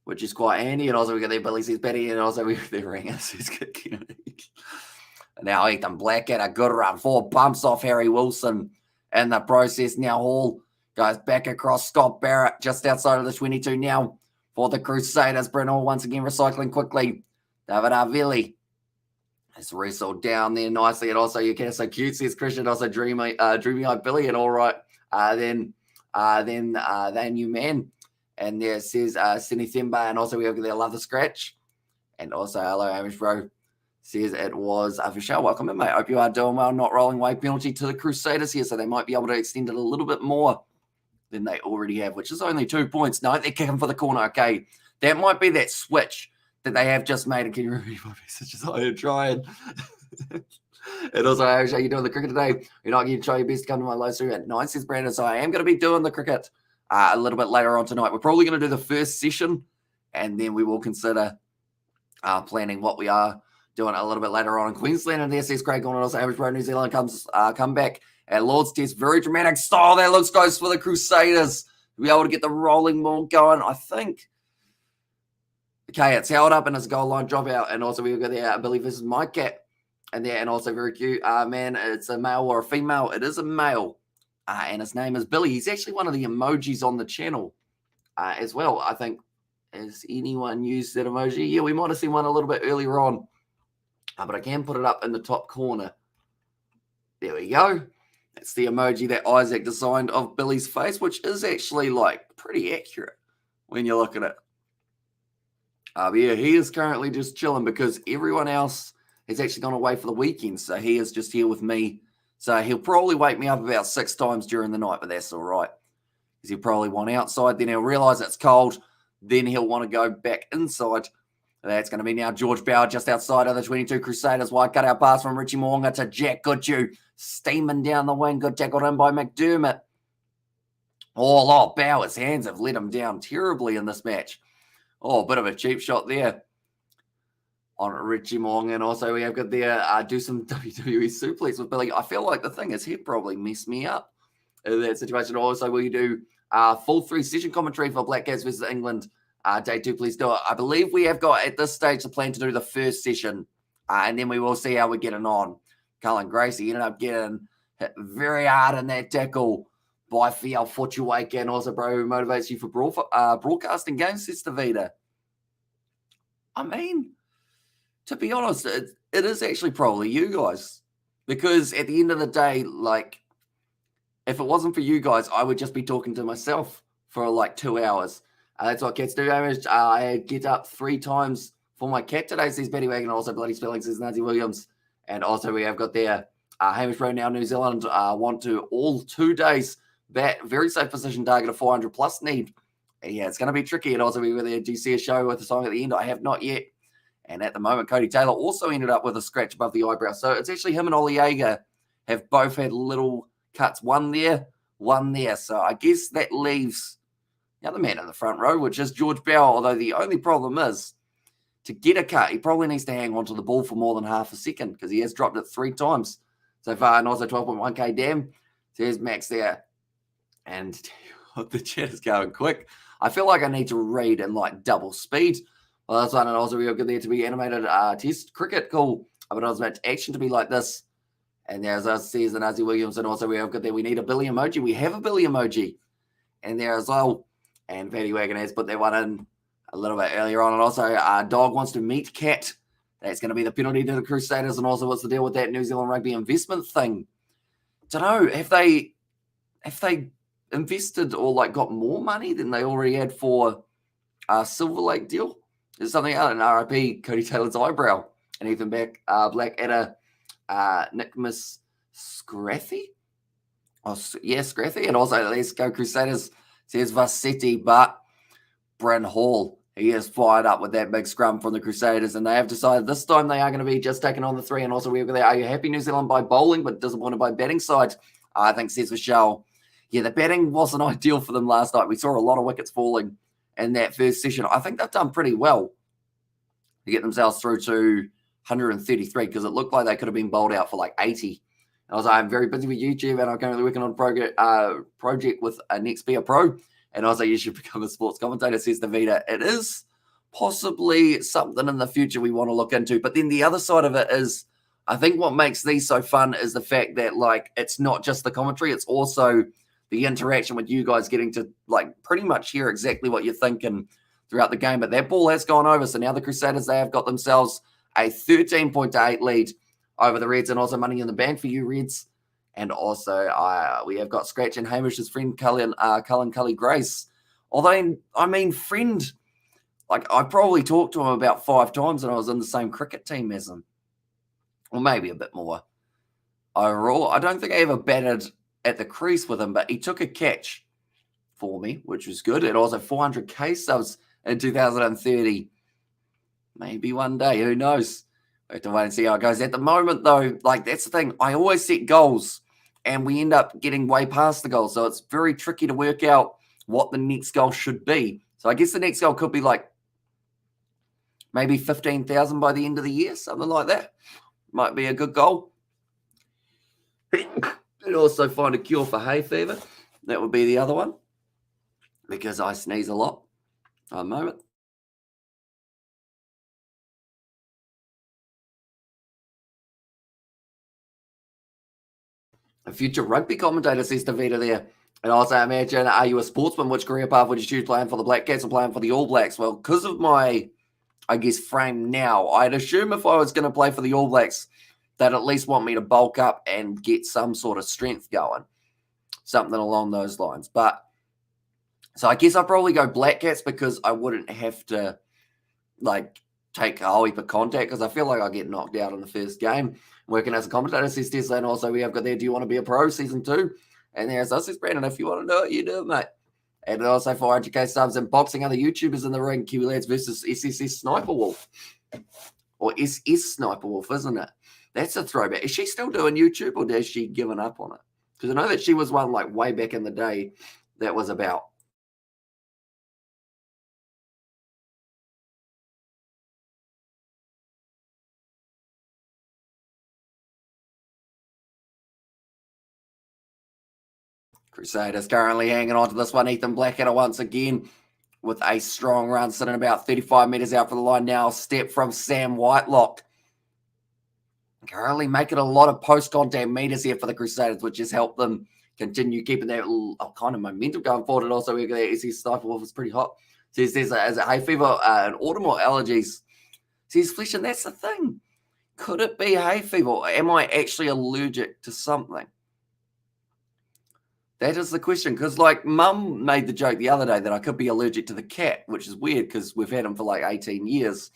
which is quite handy. And also we got there Billy says Betty, and also we got there Ringer says kicking. Now Ethan Blackadder, good run, 4 bumps off Harry Wilson in the process. Now Hall goes back across Scott Barrett just outside of the 22 now for the Crusaders. Brent Hall once again recycling quickly. David Arvili has wrestled down there nicely. And also you can so cute says Christian, also dreamy like Billy, and all right. Then you man. And there says Sydney Thimba, and also we have there Love the Scratch. And also hello Amish Bro. Says it was Vishal. Welcome in, mate. Hope you are doing well. Not rolling away penalty to the Crusaders here, so they might be able to extend it a little bit more than they already have, which is only 2 points. No, they're kicking for the corner. Okay, that might be that switch that they have just made. And can you read my messages? I'm trying. And also, how are you doing the cricket today? You're not going to try your best to come to my live stream at 9, says Brandon. So I am going to be doing the cricket a little bit later on tonight. We're probably going to do the first session, and then we will consider planning what we are doing a little bit later on in Queensland. And there says Craig Gordon, also Average Pro New Zealand come back at Lord's Test. Very dramatic style that looks close for the Crusaders to be able to get the rolling ball going. I think. Okay, it's held up and it's a goal line dropout. And also we've got there, I believe this is my cat. And there, and also very cute. Man, it's a male or a female. It is a male. And his name is Billy. He's actually one of the emojis on the channel as well. I think, has anyone used that emoji? Yeah, we might have seen one a little bit earlier on. But I can put it up in the top corner. There we go. That's the emoji that Isaac designed of Billy's face, which is actually like pretty accurate when you look at it. But yeah, he is currently just chilling because everyone else has actually gone away for the weekend. So he is just here with me. So he'll probably wake me up about 6 times during the night, but that's all right. Because he'll probably want outside. Then he'll realize it's cold. Then he'll want to go back inside. That's going to be now George Bauer just outside of the 22 Crusaders. Wide cutout pass from Richie Mo'unga to Jack Goodhue. Steaming down the wing. Good tackled in by McDermott. Oh, Bauer's hands have let him down terribly in this match. Oh, a bit of a cheap shot there on Richie Mo'unga. And also we have got there do some WWE suplex with Billy. I feel like the thing is he'd probably mess me up in that situation. Also, will you do full 3-session commentary for Blackadder versus England? Day 2, please do it. I believe we have got at this stage the plan to do the first session, and then we will see how we're getting on. Cullen Gracie ended up getting hit very hard in that tackle by Fiel Fortuwake, and also bro who motivates you for broadcasting games, says Davida. I mean, to be honest, it is actually probably you guys, because at the end of the day, like, if it wasn't for you guys, I would just be talking to myself for like 2 hours. That's what cats do. I get up 3 times for my cat today, says Betty Wagon. Also, Bloody Spelling, says Nancy Williams. And also, we have got there Hamish Rowe now, New Zealand want to all 2 days bat. Very safe position target of 400 plus need. And yeah, it's going to be tricky. And also, we were there. Do you see a show with a song at the end? I have not yet. And at the moment, Cody Taylor also ended up with a scratch above the eyebrow. So it's actually him and Ollie Yeager have both had little cuts. One there, one there. So I guess that leaves the other man in the front row, which is George Bauer, although the only problem is to get a cut, he probably needs to hang on to the ball for more than half a second because he has dropped it 3 times so far. And also 12.1k damn. So here's Max there. And the chat is going quick. I feel like I need to read in like double speed. Well, that's one. And also we are good there to be animated test cricket. Cool. But I was about action to be like this. And there's us, says the Nazi Williams. And also we have good there. We need a Billy emoji. We have a Billy emoji. And there as well. And Paddy Wagon has put that one in a little bit earlier on. And also, Dog wants to meet Cat. That's going to be the penalty to the Crusaders. And also, what's the deal with that New Zealand rugby investment thing? Don't know. Have they invested or like got more money than they already had for Silver Lake deal? There's something out in RIP, Cody Taylor's eyebrow. And Ethan Blackadder, Nicholas Scrathy. Oh, yeah, Scrathy. And also, let's go Crusaders. Says Vassetti, but Bryn Hall, he is fired up with that big scrum from the Crusaders, and they have decided this time they are going to be just taking on the 3. And also, we're there. Are you happy New Zealand by bowling, but disappointed by batting side? I think says Michelle. Yeah, the batting wasn't ideal for them last night. We saw a lot of wickets falling in that first session. I think they've done pretty well to get themselves through to 133 because it looked like they could have been bowled out for like 80. And I was like, I'm very busy with YouTube and I'm currently working on a project with a Next Be a Pro. And I was like, you should become a sports commentator, says Davida. It is possibly something in the future we want to look into. But then the other side of it is, I think what makes these so fun is the fact that, like, it's not just the commentary, it's also the interaction with you guys getting to, like, pretty much hear exactly what you're thinking throughout the game. But that ball has gone over. So now the Crusaders, they have got themselves a 13.8 lead over the Reds, and also money in the bank for you, Reds. And also, we have got Scratch and Hamish's friend, Cullen Cully Grace. Although, I mean, friend, like, I probably talked to him about 5 times and I was in the same cricket team as him. Or maybe a bit more. Overall, I don't think I ever batted at the crease with him, but he took a catch for me, which was good. And also 400k subs in 2030. Maybe one day, who knows? We have to wait and see how it goes. At the moment, though, like, that's the thing. I always set goals, and we end up getting way past the goal. So it's very tricky to work out what the next goal should be. So I guess the next goal could be like maybe 15,000 by the end of the year, something like that. Might be a good goal. And also find a cure for hay fever. That would be the other one, because I sneeze a lot at the moment. A future rugby commentator, says Davida there. And also, imagine, are you a sportsman? Which career path would you choose, playing for the Black Cats or playing for the All Blacks? Well, because of my, I guess, frame now, I'd assume if I was going to play for the All Blacks, they'd at least want me to bulk up and get some sort of strength going. Something along those lines. But, so I guess I'd probably go Black Cats because I wouldn't have to, like, take a whole heap of contact because I feel like I'll get knocked out in the first game. Working as a commentator, says Tesla, and also we have got there, do you want to be a pro, season 2? And there's us, says Brandon, if you want to do it, you do it, mate. And also 400k subs and boxing, other YouTubers in the ring, Kiwi Lads versus SSS Sniper Wolf. Or SS Sniper Wolf, isn't it? That's a throwback. Is she still doing YouTube or has she given up on it? Because I know that she was one like way back in the day that was about. Crusaders currently hanging on to this one. Ethan Blackadder once again with a strong run, sitting about 35 metres out for the line now. Step from Sam Whitelock. Currently making a lot of post-contact meters here for the Crusaders, which has helped them continue keeping that kind of momentum going forward. And also, we've got that SC Sniper Wolf is pretty hot. Says there's a hay fever and autumn or allergies. Says Flesh, and that's the thing. Could it be hay fever? Am I actually allergic to something? That is the question, because, like, Mum made the joke the other day that I could be allergic to the cat, which is weird because we've had him for like 18 years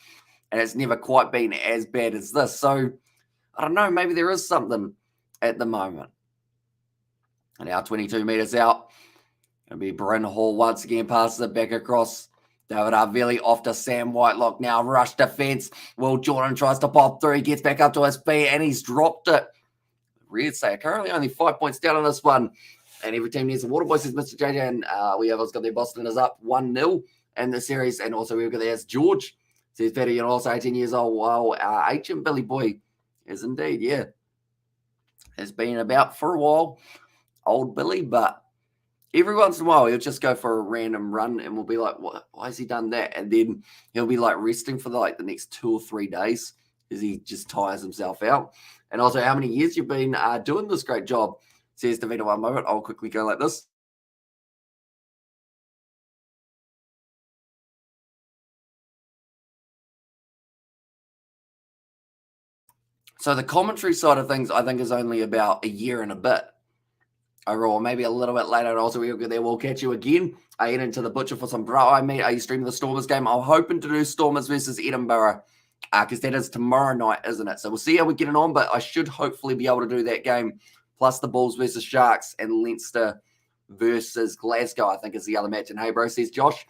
and it's never quite been as bad as this. So, I don't know, maybe there is something at the moment. And now 22 metres out. Going to be Bryn Hall once again, passes it back across. David Arveli off to Sam Whitelock now. Rush defence. Will Jordan tries to pop through. He gets back up to his feet and he's dropped it. Reds say currently only 5 points down on this one. And every team needs a water boy, says Mr. JJ. And we have got their Boston is up 1-0 in the series. And also we've got there's George, says Betty, and also 18 years old. Wow, H&M Billy Boy is indeed, yeah. Has been about for a while, old Billy, but every once in a while he'll just go for a random run and we'll be like, why has he done that? And then he'll be like resting for the next 2 or 3 days as he just tires himself out. And also how many years you've been doing this great job, says Davina. One moment, I'll quickly go like this. So the commentary side of things, I think, is only about a year and a bit overall, maybe a little bit later. And also, we'll catch you again. I head into the butcher for some bro. I mean, are you streaming the Stormers game? I'm hoping to do Stormers versus Edinburgh because that is tomorrow night, isn't it? So we'll see how we're getting on, but I should hopefully be able to do that game. Plus the Bulls versus Sharks and Leinster versus Glasgow, I think is the other match. And hey, bro, says Josh,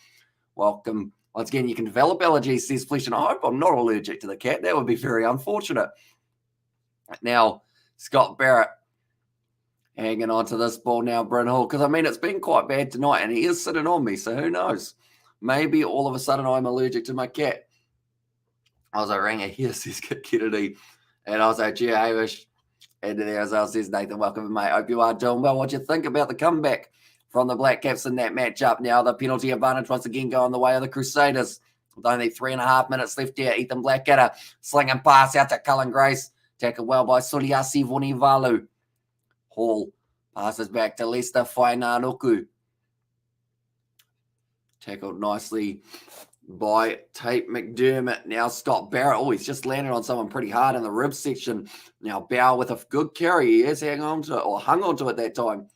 welcome. Once again, you can develop allergies, says Flesh, and I hope I'm not allergic to the cat. That would be very unfortunate. Now, Scott Barrett hanging on to this ball now, Bryn Hall, because, I mean, it's been quite bad tonight, and he is sitting on me, so who knows? Maybe all of a sudden I'm allergic to my cat. I was like, Ranga here, says Kennedy. And I was like, gee, Hamish. And there as well says Nathan, welcome, mate. Hope you are doing well. What do you think about the comeback from the Black Caps in that matchup? Now, the penalty advantage once again going the way of the Crusaders. With only 3.5 minutes left here, Ethan Blackadder slinging pass out to Cullen Grace. Tackled well by Suliasi Vunivalu. Hall passes back to Lester Fainanuku. Tackled nicely by Tate McDermott. Now Scott Barrett. Oh, he's just landed on someone pretty hard in the rib section. Now Bow with a good carry. He has hung on to it that time.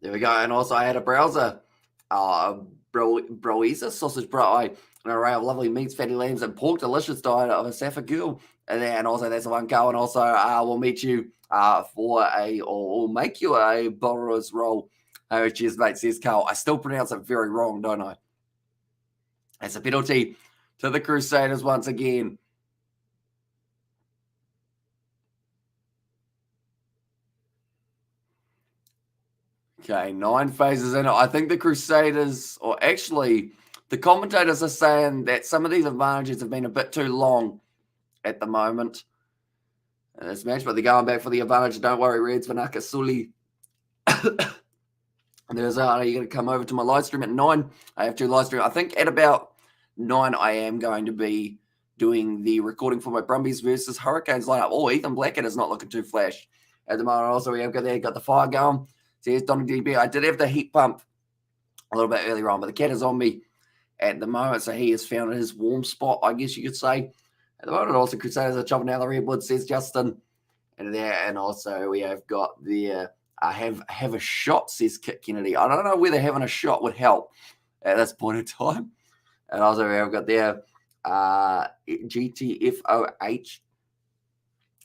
There we go. And also I had a browser. Broisa, sausage bro, an array of lovely meats, fatty lambs, and pork delicious diet of a Safa girl. And also that's the one go. And also we'll meet you for or make you a borrower's roll. Oh, cheers, mate, says Carl. I still pronounce it very wrong, don't I? It's a penalty to the Crusaders once again. Okay, 9 phases in it. I think the Crusaders, or actually, the commentators are saying that some of these advantages have been a bit too long at the moment in this match, but they're going back for the advantage. Don't worry, Reds, Vanaka Sully. There's are you going to come over to my live stream at 9? I have 2 live stream. I think at about 9 I am going to be doing the recording for my Brumbies versus Hurricanes lineup. Oh, Ethan Blackett is not looking too flash at the moment. Also, we have got the fire going. So here's Donny DB. I did have the heat pump a little bit earlier on, but the cat is on me at the moment, so he has found his warm spot, I guess you could say. At the moment, also Crusaders are chopping out the redwood, says Justin. And also we have got the have a shot, says Kit Kennedy. I don't know whether having a shot would help at this point in time. And also we have got there GTFOH.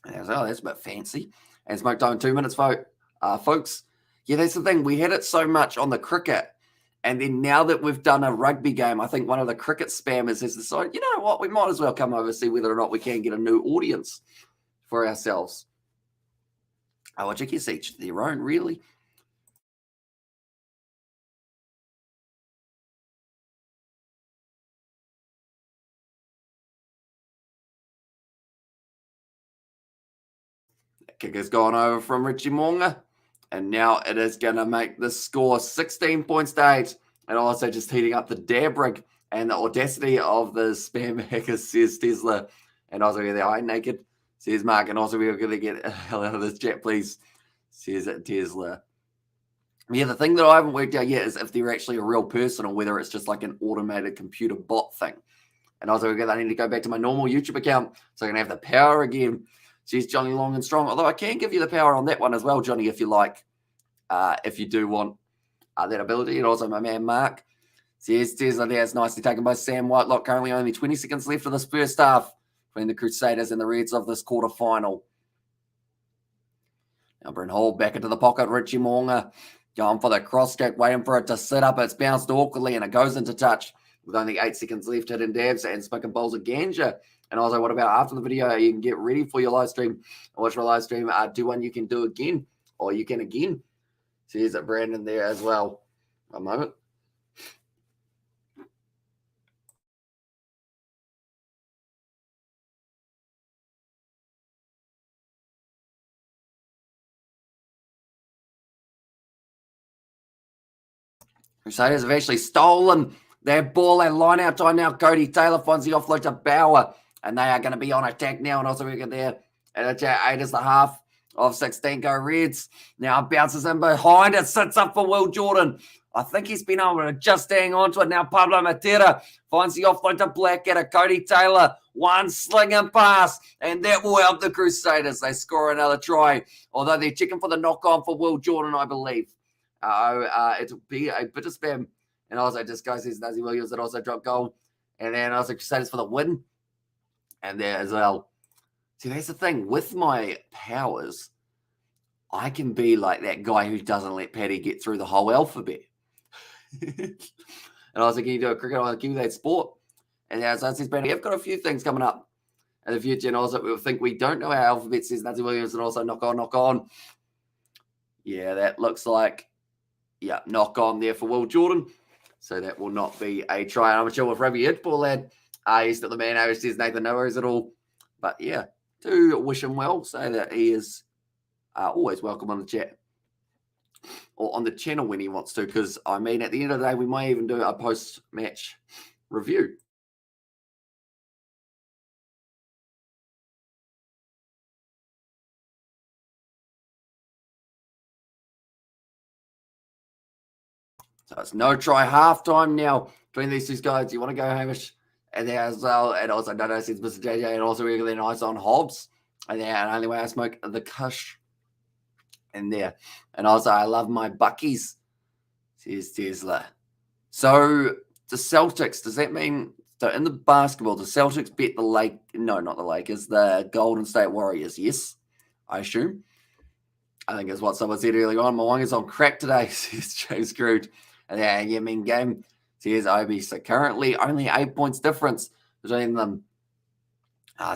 And that's a bit fancy. And smoke time 2 minutes, folks. Yeah, that's the thing. We had it so much on the cricket. And then now that we've done a rugby game, I think one of the cricket spammers has decided, you know what, we might as well come over and see whether or not we can get a new audience for ourselves. I guess each their own, really. That kick has gone over from Richie Mo'unga. And now it is going to make the score 16 points to 8. And also just heating up the dab rig and the audacity of the spam hacker, says Tesla. And also the eye naked, says Mark. And also we're going to get the hell out of this chat, please, says Tesla. Yeah, the thing that I haven't worked out yet is if they're actually a real person or whether it's just like an automated computer bot thing. And also I need to go back to my normal YouTube account so I can have the power again. She's Johnny Long and Strong. Although I can give you the power on that one as well, Johnny, if you like, if you do want that ability. And also my man Mark says Tesla there is nicely taken by Sam Whitelock. Currently only 20 seconds left of this first half between the Crusaders and the Reds of this quarterfinal. Now Bryn Hall back into the pocket. Richie Mo'unga going for the cross kick, waiting for it to sit up. It's bounced awkwardly and it goes into touch with only 8 seconds left. Hidden dabs and Spick bowls a Ganja. And also, what about after the video? You can get ready for your live stream. Watch my live stream. Do one you can do again, or you can again. So here's Brandon there as well. A moment. Crusaders have actually stolen their ball and line out time now. Cody Taylor finds the offload to Bauer, and they are going to be on attack now. And also we get there at 8 is the half of 16 go Reds. Now bounces in behind it, sits up for Will Jordan. I think he's been able to just hang on to it. Now Pablo Matera finds the offload to Blackadder. Cody Taylor, one slinging pass, and that will help the Crusaders. They score another try, although they're checking for the knock-on for Will Jordan, I believe. It'll be a bit of spam. And also just goes says Nazi Williams that also dropped goal. And then also Crusaders for the win. And there as well. See, that's the thing. With my powers, I can be like that guy who doesn't let Paddy get through the whole alphabet. And also, can you do a cricket on a Kiwi sport? And as I said, I've got a few things coming up in the future. And also, we think we don't know our alphabet, says Nathan Williams, and also knock on, knock on. Yeah, that looks like, yeah, knock on there for Will Jordan. So that will not be a try. I'm sure with Rugby Hitball lad, he's not the man who says Nathan no worries at all. But yeah, do wish him well. Say that he is always welcome on the chat or on the channel when he wants to, because I mean, at the end of the day, we might even do a post-match review. So it's no try halftime now between these two guys. You want to go, Hamish? And there as well. And also, no, since Mr. JJ, and also really nice on Hobbs. And there, and only way I smoke the Kush in there. And also, I love my Buckies, says Tesla. So the Celtics, does that mean, so in the basketball, the Celtics bet not the Lakers, the Golden State Warriors? Yes, I assume. I think that's what someone said earlier on. Mo'unga's on crack today, says James Crude. And then Yemen game, says Obi. So currently only 8 points difference between them.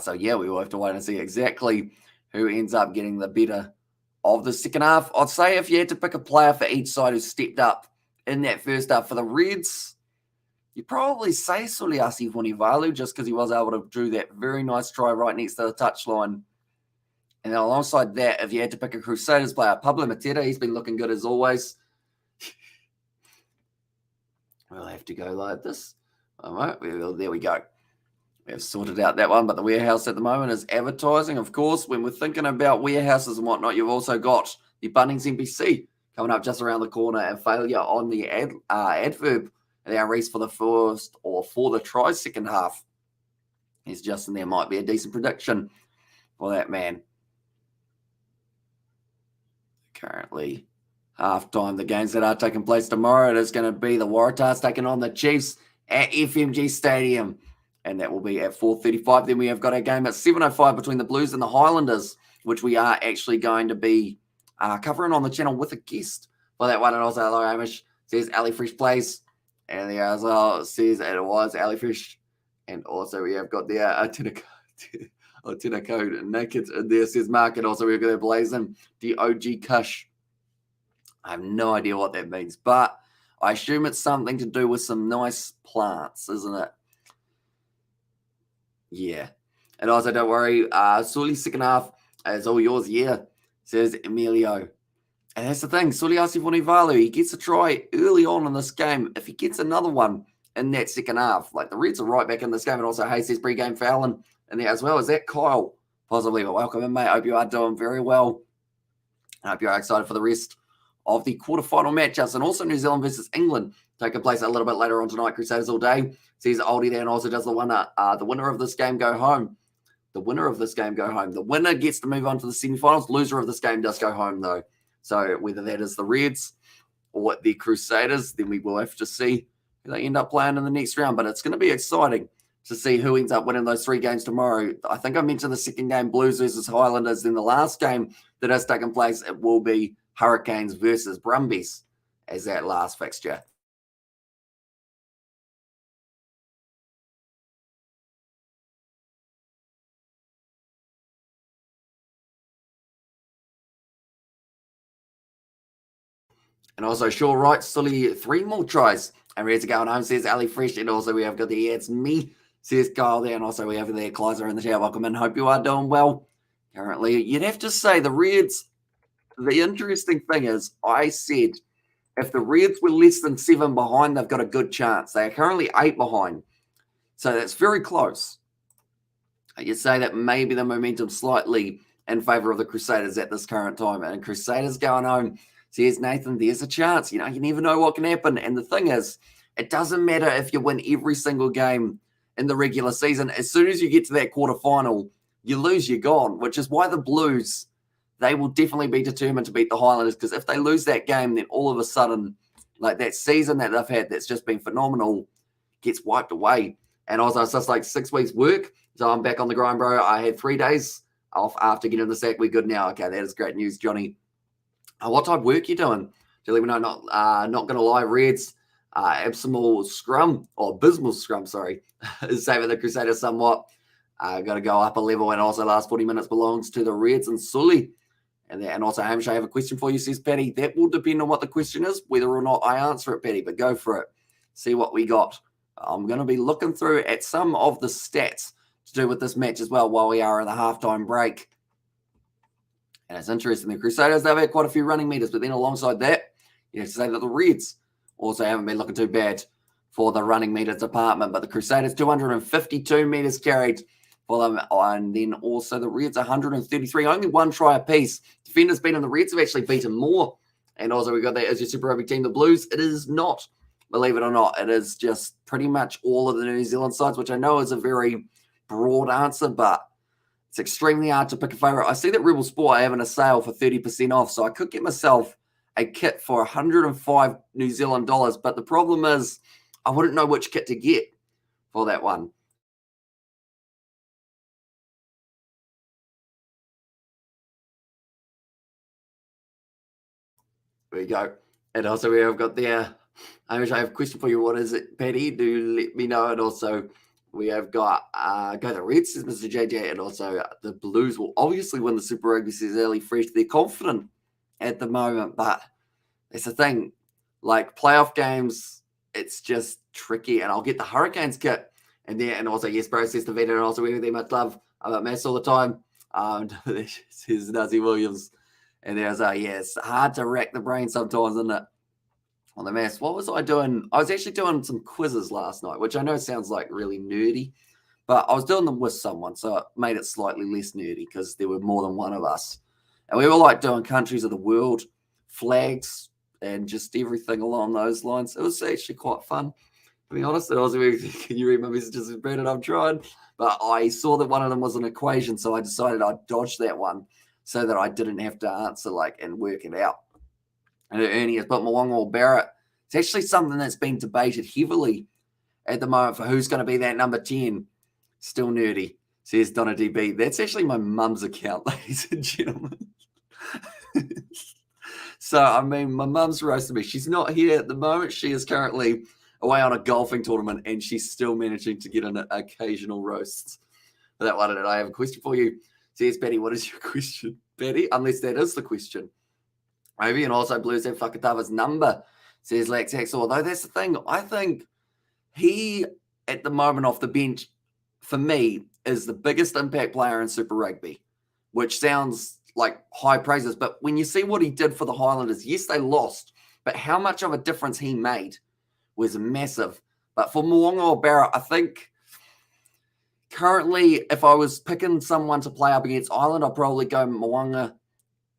So yeah, we will have to wait and see exactly who ends up getting the better of the second half. I'd say if you had to pick a player for each side who stepped up in that first half for the Reds, you'd probably say Suliasi Vunivalu, just because he was able to do that very nice try right next to the touchline. And then alongside that, if you had to pick a Crusaders player, Pablo Matera, he's been looking good as always. We'll have to go like this. All right, there we go. We've sorted out that one, but the warehouse at the moment is advertising. Of course, when we're thinking about warehouses and whatnot, you've also got the Bunnings NPC coming up just around the corner, and failure on the adverb. And our race for the first or for the try second half is just in there. Might be a decent prediction for that man. Currently halftime, the games that are taking place tomorrow, it is going to be the Waratahs taking on the Chiefs at FMG Stadium, and that will be at 4:35. Then we have got a game at 7:05 between the Blues and the Highlanders, which we are actually going to be covering on the channel with a guest for that one. And also, hello, Hamish, says Ali Fresh plays, and there as well says it was Ali Fresh, and also we have got the Code Naked in there, says Mark, and also we've got Blazing, the OG Kush. I have no idea what that means, but I assume it's something to do with some nice plants, isn't it? Yeah. And also, don't worry, Suli's second half is all yours, yeah, says Emilio. And that's the thing, Suliasi Vunivalu, he gets a try early on in this game. If he gets another one in that second half, like the Reds are right back in this game, and also Hayes says pre-game fouling in there as well. Is that Kyle? Possibly, but welcome in, mate. I hope you are doing very well. I hope you're excited for the rest of the quarterfinal matchups, and also New Zealand versus England taking place a little bit later on tonight. Crusaders all day. Sees Oldie there, and also does the winner of this game go home. The winner of this game go home. The winner gets to move on to the semifinals. Loser of this game does go home, though. So whether that is the Reds or the Crusaders, then we will have to see who they end up playing in the next round. But it's going to be exciting to see who ends up winning those 3 games tomorrow. I think I mentioned the second game, Blues versus Highlanders. Then the last game that has taken place, it will be Hurricanes versus Brumbies as that last fixture. And also, Shaw Wright, Sully, 3 more tries. And ready to go home, says Ali Fresh. And also, we have got the It's Me, says Kyle there. And also, we have the Kleiser in the chat. Welcome in. Hope you are doing well. Currently, you'd have to say the Reds, the interesting thing is, I said if the Reds were less than 7 behind, they've got a good chance. They are currently 8 behind. So that's very close. You'd say that maybe the momentum slightly in favour of the Crusaders at this current time. And Crusaders going home, says Nathan, there's a chance. You know, you never know what can happen. And the thing is, it doesn't matter if you win every single game in the regular season. As soon as you get to that quarterfinal, you lose, you're gone, which is why the Blues, they will definitely be determined to beat the Highlanders, because if they lose that game, then all of a sudden, like that season that they've had that's just been phenomenal gets wiped away. And also, it's just like 6 weeks work. So I'm back on the grind, bro. I had 3 days off after getting the sack. We're good now. Okay, that is great news, Johnny. What type of work you doing? Do let me know. Not going to lie, Reds. Abysmal Scrum, or Abysmal Scrum, sorry, is saving the Crusaders somewhat. Got to go up a level, and also last 40 minutes belongs to the Reds and Sully. And also, Hamish, I have a question for you, says Paddy. That will depend on what the question is, whether or not I answer it, Paddy, but go for it. See what we got. I'm going to be looking through at some of the stats to do with this match as well while we are in the halftime break. And it's interesting. The Crusaders, they've had quite a few running meters, but then alongside that, you have to say that the Reds also haven't been looking too bad for the running meters department. But the Crusaders, 252 meters carried for them. And then also the Reds, 133. Only one try apiece. Defenders beaten. The Reds have actually beaten more. And also we got that as your Super Rugby team. The Blues, it is not, believe it or not, it is just pretty much all of the New Zealand sides, which I know is a very broad answer, but it's extremely hard to pick a favourite. I see that Rebel Sport are having a sale for 30% off, so I could get myself a kit for 105 New Zealand dollars, but the problem is I wouldn't know which kit to get for that one. There we go. And also we have got there, I have a question for you. What is it, Paddy? Do let me know. And also we have got go the Reds, says Mr. JJ, and also the Blues will obviously win the Super Rugby, says Early Fresh. They're confident at the moment, but it's the thing. Like playoff games, it's just tricky. And I'll get the Hurricanes kit. And also, yes, bro, says the vet, and also we have much love about Mass all the time. Says Nazi Williams. And there's it's hard to rack the brain sometimes, isn't it? On the Mass. What was I doing? I was actually doing some quizzes last night, which I know sounds like really nerdy, but I was doing them with someone, so it made it slightly less nerdy because there were more than one of us. And we were like doing countries of the world, flags, and just everything along those lines. It was actually quite fun, to be honest. And also, can you read my messages, Brandon? I'm trying. But I saw that one of them was an equation, so I decided I'd dodge that one so that I didn't have to answer and work it out. And Ernie has put Mo'unga or Barrett. It's actually something that's been debated heavily at the moment for who's going to be that number 10. Still nerdy, says Donna DB. That's actually my mum's account, ladies and gentlemen. So, I mean, my mum's roasted me. She's not here at the moment. She is currently away on a golfing tournament, and she's still managing to get an occasional roast. For that one, and I have a question for you. Says Betty, what is your question, Betty? Unless that is the question. Maybe, and also Blues have Fakatava's number, says Laxax. Although that's the thing, I think he, at the moment off the bench, for me, is the biggest impact player in Super Rugby, which sounds like high praises. But when you see what he did for the Highlanders, yes, they lost, but how much of a difference he made was massive. But for Mo'unga or Barrett, I think currently, if I was picking someone to play up against Ireland, I'd probably go Mo'unga.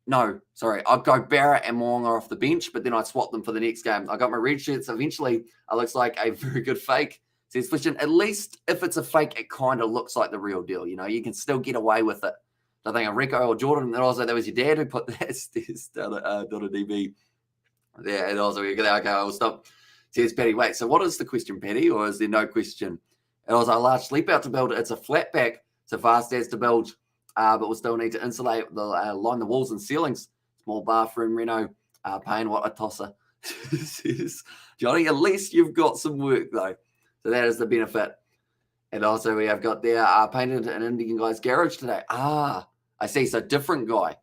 No, sorry. I'd go Barrett and Mo'unga off the bench, but then I'd swap them for the next game. I got my red shirts. Eventually, it looks like a very good fake. Says Fishing. At least if it's a fake, it kind of looks like the real deal. You know, you can still get away with it. I think Rico or Jordan, and also that was your dad who put that. Donna DB. Yeah, and also we go, okay, I'll stop. Says Patty, wait, so what is the question, Patty, or is there no question? It was a large sleep out to build. It's a flat pack, so fast as to build, but we'll still need to insulate, line the walls and ceilings. Small bathroom, Reno, paying what a tosser. Says Johnny, at least you've got some work, though. So that is the benefit. And also we have got there, painted an Indian guy's garage today. I see, so different guy.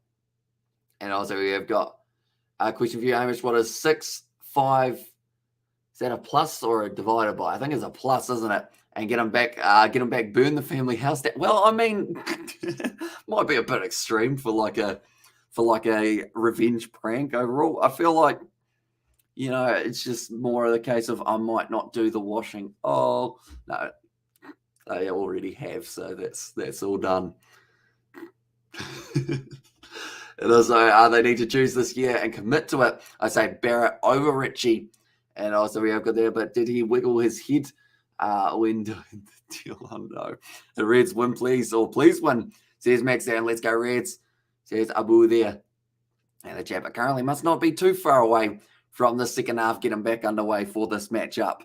And also we have got a question for you, Hamish. What is 6'5"? Is that a plus or a divided by? I think it's a plus, isn't it? And get him back, burn the family house down. Well, I mean, might be a bit extreme for like a revenge prank overall. I feel like, you know, it's just more of the case of I might not do the washing. Oh, no, they already have, so that's all done. And also, they need to choose this year and commit to it. I say Barrett over Richie. And also we have got there, but did he wiggle his head when doing the deal? Oh, no. The Reds win, please, or please win, says Max down. Let's go, Reds, says Abu there. And the chat, but currently must not be too far away from the second half getting back underway for this matchup.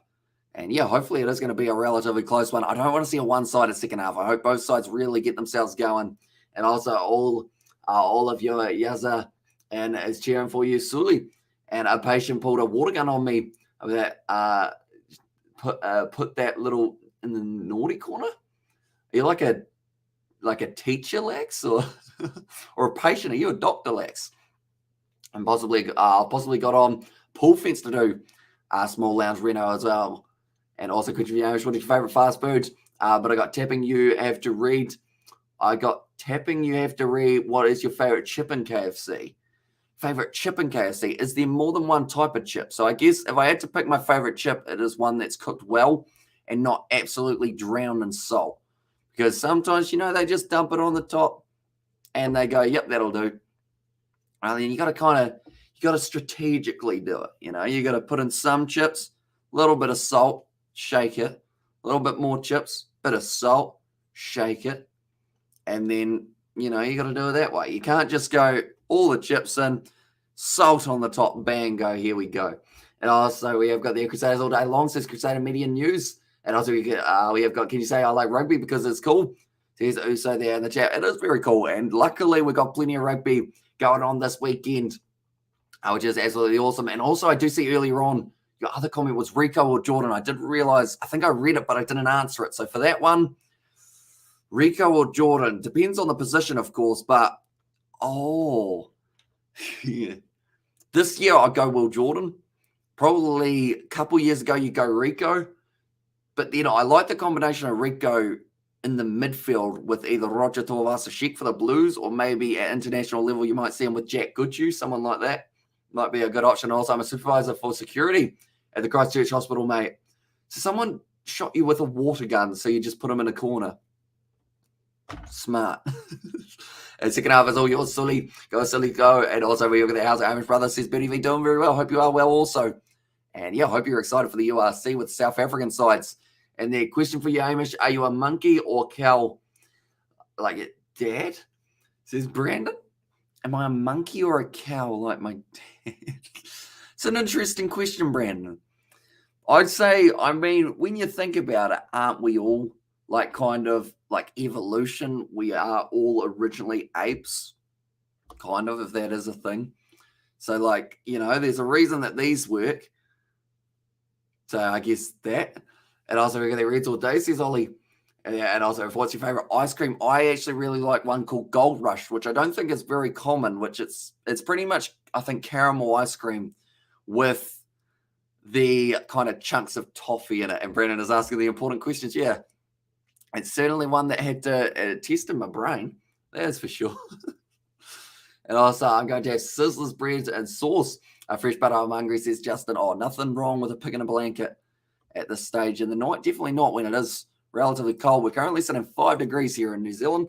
And yeah, hopefully it is going to be a relatively close one. I don't want to see a one-sided second half. I hope both sides really get themselves going. And also all of your Yaza and is cheering for you, Sully. And a patient pulled a water gun on me that put that little in the naughty corner. Are you like a like a teacher, Lex, or or a patient? Are you a doctor, Lex? And possibly got on pool fence to do small lounge reno as well. And also, could you what is your favorite fast food? But I got tapping you have to read. What is your favorite chip in KFC? Favorite chip in KFC? Is there more than one type of chip? So I guess if I had to pick my favorite chip, it is one that's cooked well and not absolutely drowned in salt. Because sometimes, they just dump it on the top and they go, yep, that'll do. And then you got to strategically do it. You got to put in some chips, a little bit of salt, shake it, a little bit more chips, bit of salt, shake it. And then, you got to do it that way. You can't just go all the chips in, salt on the top, bang, go, here we go. And also we have got the Crusaders all day long, says Crusader Media News. And also we have got, can you say I like rugby because it's cool? There's Uso there in the chat. It is very cool. And luckily we've got plenty of rugby going on this weekend, which is absolutely awesome. And also I do see earlier on, your other comment was Rico or Jordan. I didn't realize, I think I read it, but I didn't answer it. So for that one, Rico or Jordan, depends on the position, of course, but yeah. This year I'll go Will Jordan. Probably a couple years ago you go Rico. But then I like the combination of Rico in the midfield with either Roger Tuivasa-Sheck for the Blues, or maybe at international level you might see him with Jack Goodhue, someone like that. Might be a good option. Also, I'm a supervisor for security at the Christchurch Hospital, mate. So someone shot you with a water gun, so you just put him in a corner. Smart. And second half is all yours, Sully. Go, Sully, go. And also, we look at the house. Amish brother says, Betty V doing very well. Hope you are well also. And yeah, hope you're excited for the URC with South African sides. And the question for you, Amish, are you a monkey or cow? Like it, Dad? Says Brandon. Am I a monkey or a cow like my dad? It's an interesting question, Brandon. I'd say, when you think about it, aren't we all like kind of like evolution? We are all originally apes, kind of, if that is a thing. So like, there's a reason that these work. So I guess that. And also we got the Reds all day, says Ollie. And also, what's your favorite ice cream? I actually really like one called Gold Rush, which I don't think is very common, which it's pretty much, I think, caramel ice cream with the kind of chunks of toffee in it. And Brandon is asking the important questions. Yeah, it's certainly one that had to test in my brain. That's for sure. And also, I'm going to have Sizzler's bread and sauce. Fresh butter, I'm hungry, says Justin. Oh, nothing wrong with a pig in a blanket at this stage in the night. Definitely not when it is relatively cold. We're currently sitting 5 degrees here in New Zealand.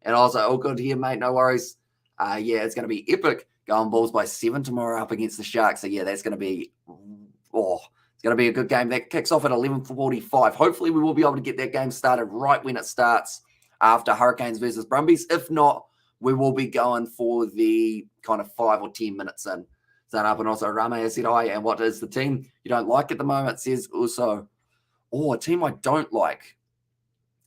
And also, all good here, mate. No worries. Yeah, it's going to be epic. Going Bulls by 7 tomorrow up against the Sharks. So, yeah, that's going to be, it's going to be a good game. That kicks off at 11:45. Hopefully, we will be able to get that game started right when it starts after Hurricanes versus Brumbies. If not, we will be going for the kind of 5 or 10 minutes in. Stand up. And also, Rame has said, hi, and what is the team you don't like at the moment? Says also, a team I don't like.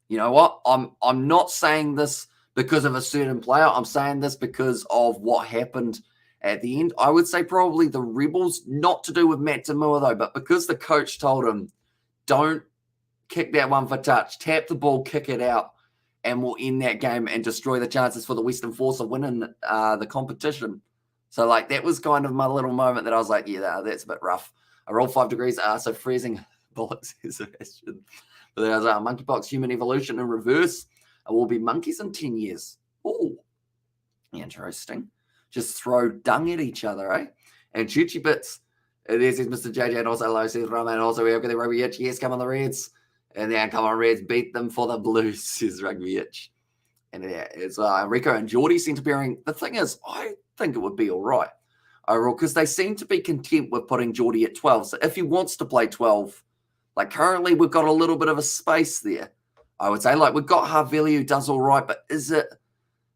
You know what? I'm not saying this because of a certain player. I'm saying this because of what happened at the end. I would say probably the Rebels, not to do with Matt Tamua though, but because the coach told him, don't kick that one for touch, tap the ball, kick it out, and we'll end that game and destroy the chances for the Western Force of winning the competition. So like that was kind of my little moment that I was like, yeah, that's a bit rough. I rolled 5 degrees, so freezing bullets, Sebastian. But there's monkeypox, human evolution in reverse. We'll be monkeys in 10 years. Oh, interesting. Just throw dung at each other, eh? And Chuchi Bits. There's Mr. JJ, and also hello, says Roman. And also we have got the Rugby Itch. Yes, come on the Reds. And then come on Reds, beat them for the Blues, says Rugby Itch. And yeah, it's Rico and Geordie centre pairing. The thing is, I think it would be all right overall because they seem to be content with putting Geordie at 12. So if he wants to play 12, like currently we've got a little bit of a space there. I would say like we've got Havili who does all right, but is it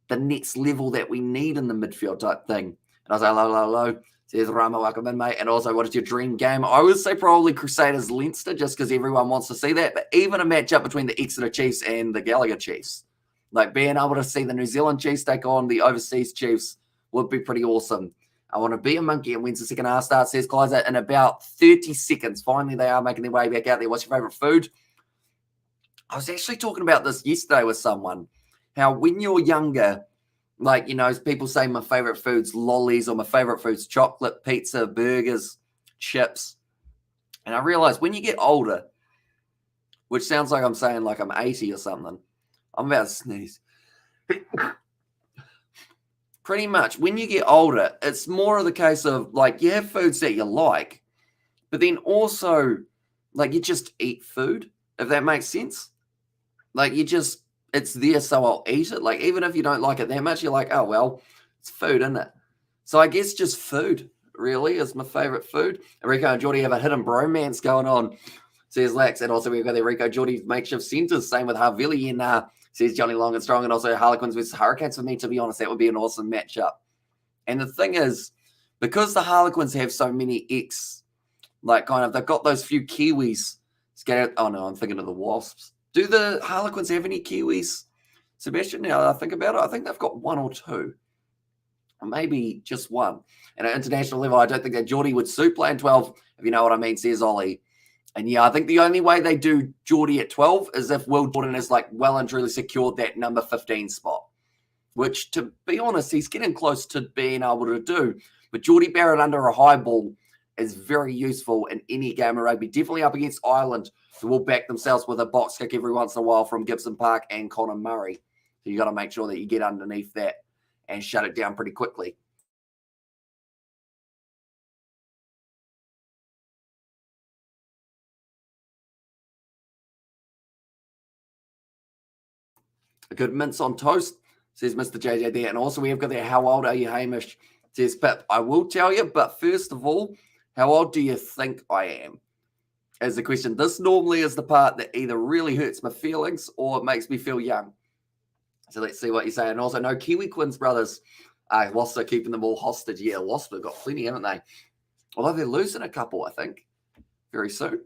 the next level that we need in the midfield type thing? And I was like, hello, says Rama, welcome in, mate. And also, what is your dream game? I would say probably Crusaders Leinster, just because everyone wants to see that. But even a matchup between the Exeter Chiefs and the Gallagher Chiefs, like being able to see the New Zealand Chiefs take on the overseas Chiefs would be pretty awesome. I want to be a monkey and when's the second half start, says Kaiser, in about 30 seconds. Finally, they are making their way back out there. What's your favourite food? I was actually talking about this yesterday with someone, how when you're younger, like, you know, people say my favorite food's lollies or my favorite food's chocolate, pizza, burgers, chips. And I realized when you get older, which sounds like I'm saying like I'm 80 or something. I'm about to sneeze. Pretty much when you get older, it's more of the case of like you have foods that you like, but then also like you just eat food, if that makes sense. Like it's there, so I'll eat it. Like even if you don't like it that much, you're like, oh, well, it's food, isn't it? So I guess just food really is my favorite food. And Rico and Geordie have a hidden bromance going on, says Lex. And also we've got the Rico Geordie makeshift centres. Same with Havili and says Johnny Long and Strong. And also Harlequins versus Hurricanes. For me, to be honest, that would be an awesome matchup. And the thing is, because the Harlequins have so many they've got those few Kiwis scattered. Oh no, I'm thinking of the Wasps. Do the Harlequins have any Kiwis, Sebastian? Now I think about it, I think they've got one or two, or maybe just one. And at international level, I don't think that Geordie would suit playing 12, if you know what I mean, says Ollie. And yeah, I think the only way they do Geordie at 12 is if Will Jordan has like well and truly secured that number 15 spot, which, to be honest, he's getting close to being able to do. But Geordie Barrett under a high ball is very useful in any game of rugby, definitely up against Ireland, who will back themselves with a box kick every once in a while from Gibson Park and Connor Murray. So you got to make sure that you get underneath that and shut it down pretty quickly. A good mince on toast, says Mr. JJ there. And also we have got there, how old are you, Hamish? Says Pip. I will tell you, but first of all, how old do you think I am? As the question. This normally is the part that either really hurts my feelings or it makes me feel young. So let's see what you say. And also, no, Kiwi Quins brothers. Wasps are keeping them all hostage. Yeah, Wasps have got plenty, haven't they? Although they're losing a couple, I think, very soon.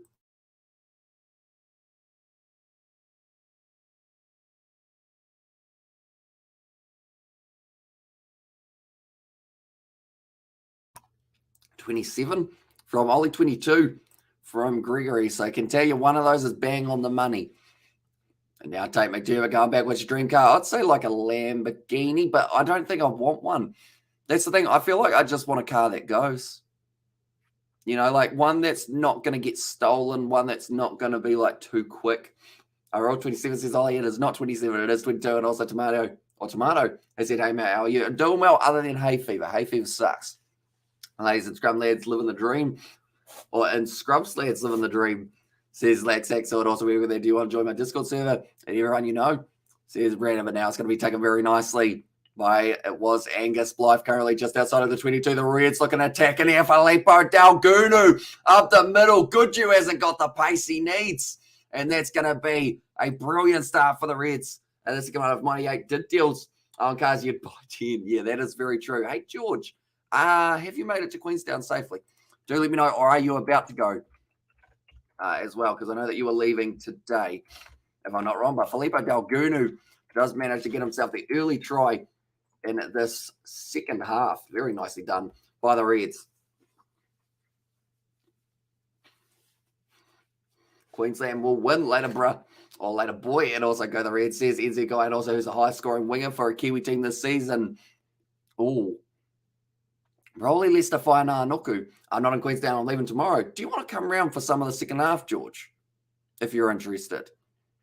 $27 from Ollie, 22 from Gregory. So I can tell you one of those is bang on the money. And now Tate McDermott going back, what's your dream car? I'd say like a Lamborghini, but I don't think I want one. That's the thing. I feel like I just want a car that goes. You know, like one that's not going to get stolen, one that's not going to be like too quick. I rolled 27, says Ollie. It is not 27, it is 22. And also Tomato has said, hey, mate, how are you? I'm doing well other than hay fever. Hay fever sucks. Ladies and Scrum lads living the dream. And Scrum lads living the dream, says Laxax. So also we were there. Do you want to join my Discord server? And everyone you know, says Brandon. But now it's going to be taken very nicely by, it was Angus Blythe, currently just outside of the 22. The Reds looking at attacking here. Filippo Dalgunu up the middle. Goodhue hasn't got the pace he needs. And that's going to be a brilliant start for the Reds. And this is coming out of Mighty 8 did deals on cars you'd buy 10. Yeah, that is very true. Hey, George, have you made it to Queenstown safely? Do let me know, or are you about to go as well? Because I know that you were leaving today, if I'm not wrong. But Filippo Dalgunu does manage to get himself the early try in this second half. Very nicely done by the Reds. Queensland will win later, bruh. Or later, boy. And also go the Reds, says NZ guy, and also who's a high-scoring winger for a Kiwi team this season. Ooh. Rolly Leicester Whainanoku. I'm not in Queenstown. I'm leaving tomorrow. Do you want to come around for some of the second half, George? If you're interested.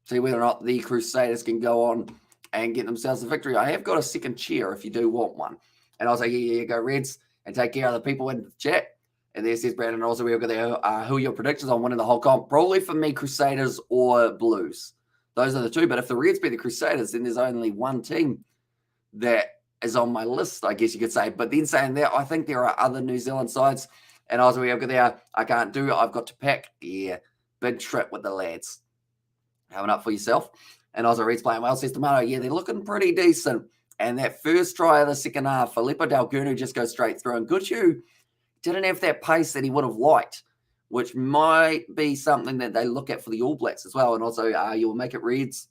See whether or not the Crusaders can go on and get themselves a victory. I have got a second chair if you do want one. And I'll say, yeah, go Reds. And take care of the people in the chat. And there says Brandon. Also, we've got there, who are your predictions on winning the whole comp? Probably for me, Crusaders or Blues. Those are the two. But if the Reds beat the Crusaders, then there's only one team that is on my list, I guess you could say. But then saying that, I think there are other New Zealand sides. And also, we've got there, I can't do it. I've got to pack. Yeah, big trip with the lads. Having up for yourself. And also, Reds playing well, says Tomato. Yeah, they're looking pretty decent. And that first try of the second half, Filippo Dalgunu just goes straight through. And Goodhue didn't have that pace that he would have liked, which might be something that they look at for the All Blacks as well. And also, you'll make it Reds.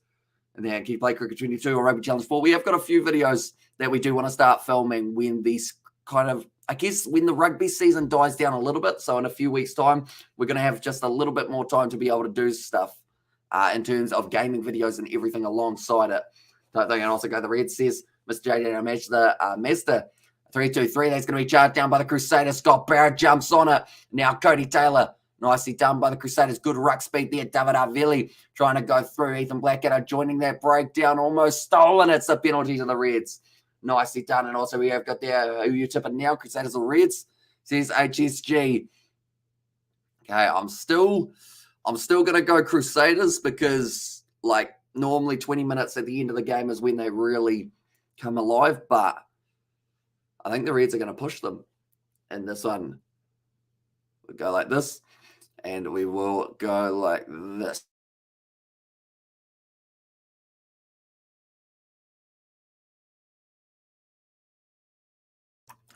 And then can you play Cricket 22 or Rugby Challenge 4? We have got a few videos that we do want to start filming when these kind of, I guess, when the rugby season dies down a little bit. So in a few weeks' time, we're going to have just a little bit more time to be able to do stuff in terms of gaming videos and everything alongside it. type thing. And also go the Reds, says Mr. JJ. I match the Mazda 3-2-3. That's going to be charged down by the Crusaders. Scott Barrett jumps on it. Now Cody Taylor. Nicely done by the Crusaders. Good ruck speed there. David Arvili trying to go through. Ethan Blackadder joining that breakdown. Almost stolen. It's a penalty to the Reds. Nicely done. And also we have got there, who you tipping now, Crusaders or Reds? Says HSG. Okay, I'm still going to go Crusaders because, like, normally 20 minutes at the end of the game is when they really come alive. But I think the Reds are going to push them in this one. We'll go like this, and we will go like this.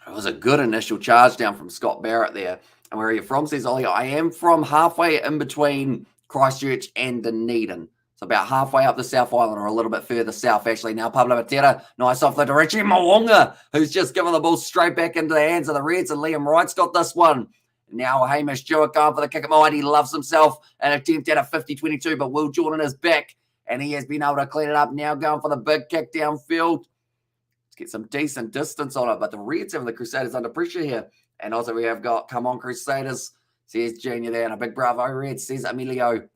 It was a good initial charge down from Scott Barrett there. And where are you from, says Ollie? I am from halfway in between Christchurch and Dunedin. So about halfway up the South Island, or a little bit further south, actually. Now Pablo Matera, nice off the Richie Mo'unga, who's just given the ball straight back into the hands of the Reds, and Liam Wright's got this one. Now Hamish Jewett going for the kick. He loves himself. An attempt at a 50-22, but Will Jordan is back, and he has been able to clean it up. Now going for the big kick downfield. Get some decent distance on it, but the Reds have the Crusaders under pressure here. And also we have got, come on Crusaders, says Junior there, and a big bravo Reds, says Emilio.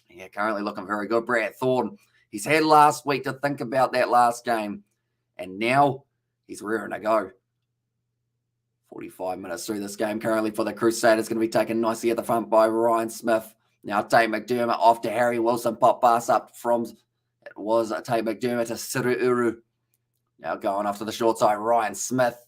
Yeah, currently looking very good. Brad Thorne, he's had last week to think about that last game, and now he's rearing to go. 45 minutes through this game currently for the Crusaders, going to be taken nicely at the front by Ryan Smith. Now Tate McDermott off to Harry Wilson, pop pass up from, it was Tate McDermott to Sevu Reece. Now going off to the short side, Ryan Smith.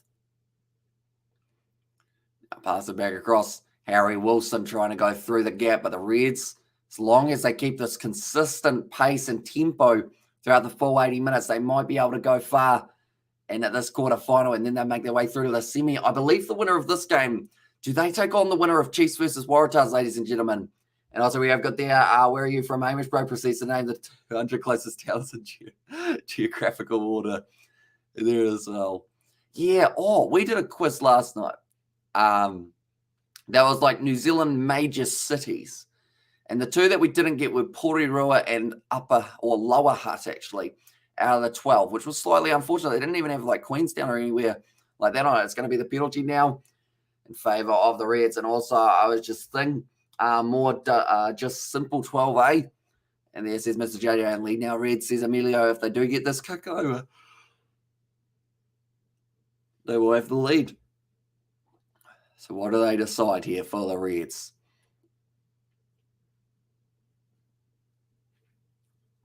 Now pass it back across. Harry Wilson trying to go through the gap, but the Reds, as long as they keep this consistent pace and tempo throughout the full 80 minutes, they might be able to go far. And at this quarterfinal, and then they make their way through to the semi. I believe the winner of this game, do they take on the winner of Chiefs versus Waratahs, ladies and gentlemen? And also we have got there, where are you from? Hamish Bro proceeds to name the 200 closest towns in geographical order. There as well. Yeah. Oh, we did a quiz last night. That was like New Zealand major cities. And the two that we didn't get were Porirua and Upper or Lower Hutt, actually, out of the 12, which was slightly unfortunate. They didn't even have like Queenstown or anywhere like that on it. It's going to be the penalty now in favour of the Reds. And also, I was just thinking just simple 12A. And there says Mr. JJ and Lee. Now, Red says Emilio, if they do get this kick over, they will have the lead. So what do they decide here for the Reds?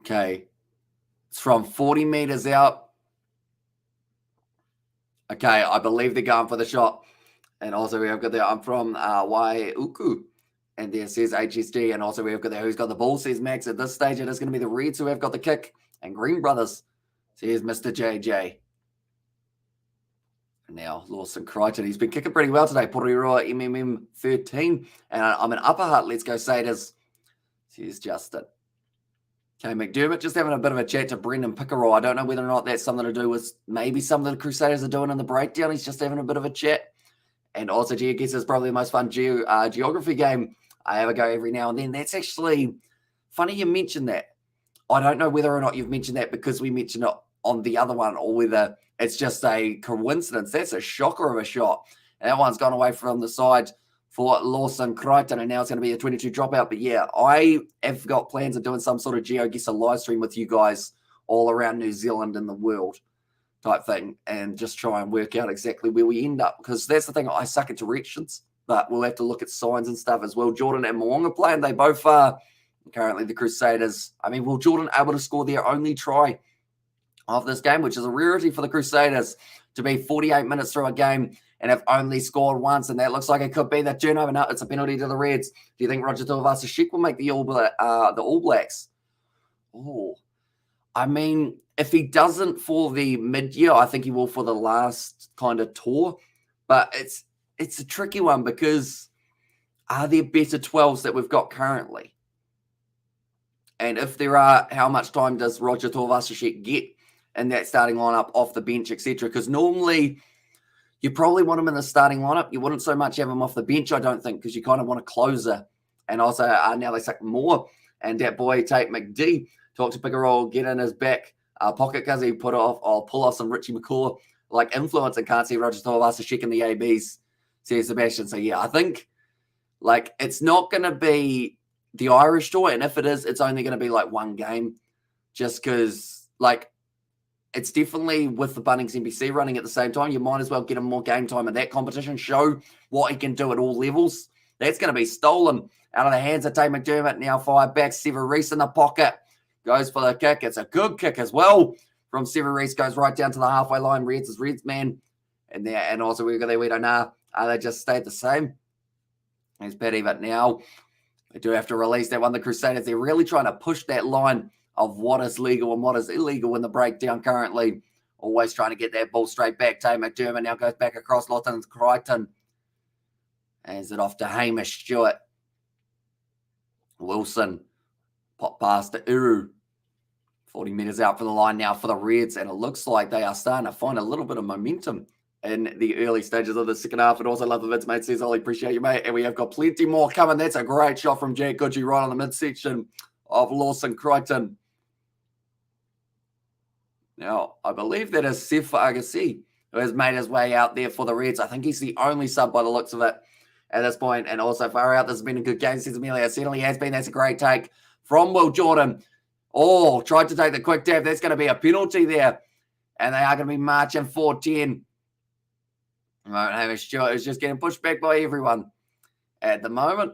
Okay. It's from 40 metres out. Okay, I believe they're going for the shot. And also we have got there, I'm from Waiuku. And there says HSG. And also we have got there, who's got the ball, says Max. At this stage, it is going to be the Reds who have got the kick. And Green Brothers, says Mr. JJ. Now, Lawson Crichton, he's been kicking pretty well today. Porirua, MMM 13. And I'm an Upper Hutt. Let's go, Crusaders. Here's Justin. Okay, McDermott just having a bit of a chat to Brendan Pickero. I don't know whether or not that's something to do with maybe something the Crusaders are doing in the breakdown. He's just having a bit of a chat. And also, GeoGuess is probably the most fun geography game I ever go every now and then. That's actually funny you mentioned that. I don't know whether or not you've mentioned that because we mentioned it on the other one or whether it's just a coincidence. That's a shocker of a shot. And that one's gone away from the side for Lawson Crichton, and now it's going to be a 22 dropout. But yeah, I have got plans of doing some sort of GeoGuessr live stream with you guys all around New Zealand and the world type thing, and just try and work out exactly where we end up. Because that's the thing, I suck at directions, but we'll have to look at signs and stuff as well. Jordan and Mo'unga playing, they both are currently the Crusaders. I mean, will Jordan able to score their only try of this game, which is a rarity for the Crusaders to be 48 minutes through a game and have only scored once, and that looks like it could be the turnover. No, it's a penalty to the Reds. Do you think Roger Tuivasa-Sheck will make the All Blacks? Oh, I mean, if he doesn't for the mid-year, I think he will for the last kind of tour. But it's a tricky one because are there better 12s that we've got currently? And if there are, how much time does Roger Tuivasa-Sheck get in that starting lineup, off the bench, etc.? Because normally you probably want him in the starting lineup. You wouldn't so much have him off the bench, I don't think, because you kind of want a closer. And also now they suck more. And that boy, Tate McD, talk to Pickero, get in his back pocket because he put off, I'll pull off some Richie Mo'unga like influence and can't see Roger Tuivasa shaking the ABs, says Sebastian. So yeah, I think like it's not going to be the Irish tour, and if it is, it's only going to be like one game, just because like it's definitely with the Bunnings NBC running at the same time. You might as well get him more game time in that competition, show what he can do at all levels. That's going to be stolen out of the hands of Tate McDermott. Now 5 back, Sevu Reece in the pocket. Goes for the kick. It's a good kick as well from Sevu Reece. Goes right down to the halfway line. Reds is Reds man. And also we don't know. They just stayed the same. There's Petty, but now they do have to release that one. The Crusaders, they're really trying to push that line of what is legal and what is illegal in the breakdown currently. Always trying to get that ball straight back. Tate McDermott now goes back across Lawton Crichton. Hands it off to Hamish Stewart. Wilson. Pop past to Uru. 40 metres out from the line now for the Reds. And it looks like they are starting to find a little bit of momentum in the early stages of the second half. And also love the vids, mate. Says, Ollie, appreciate you, mate. And we have got plenty more coming. That's a great shot from Jack Goodgie right on the midsection of Lawson Crichton. Now, I believe that is Sevu Reece, who has made his way out there for the Reds. I think he's the only sub by the looks of it at this point. And also far out, this has been a good game, says Amelia. It certainly has been. That's a great take from Will Jordan. Oh, tried to take the quick tap. That's going to be a penalty there. And they are going to be marching 4-10. Hamish Stewart is just getting pushed back by everyone at the moment.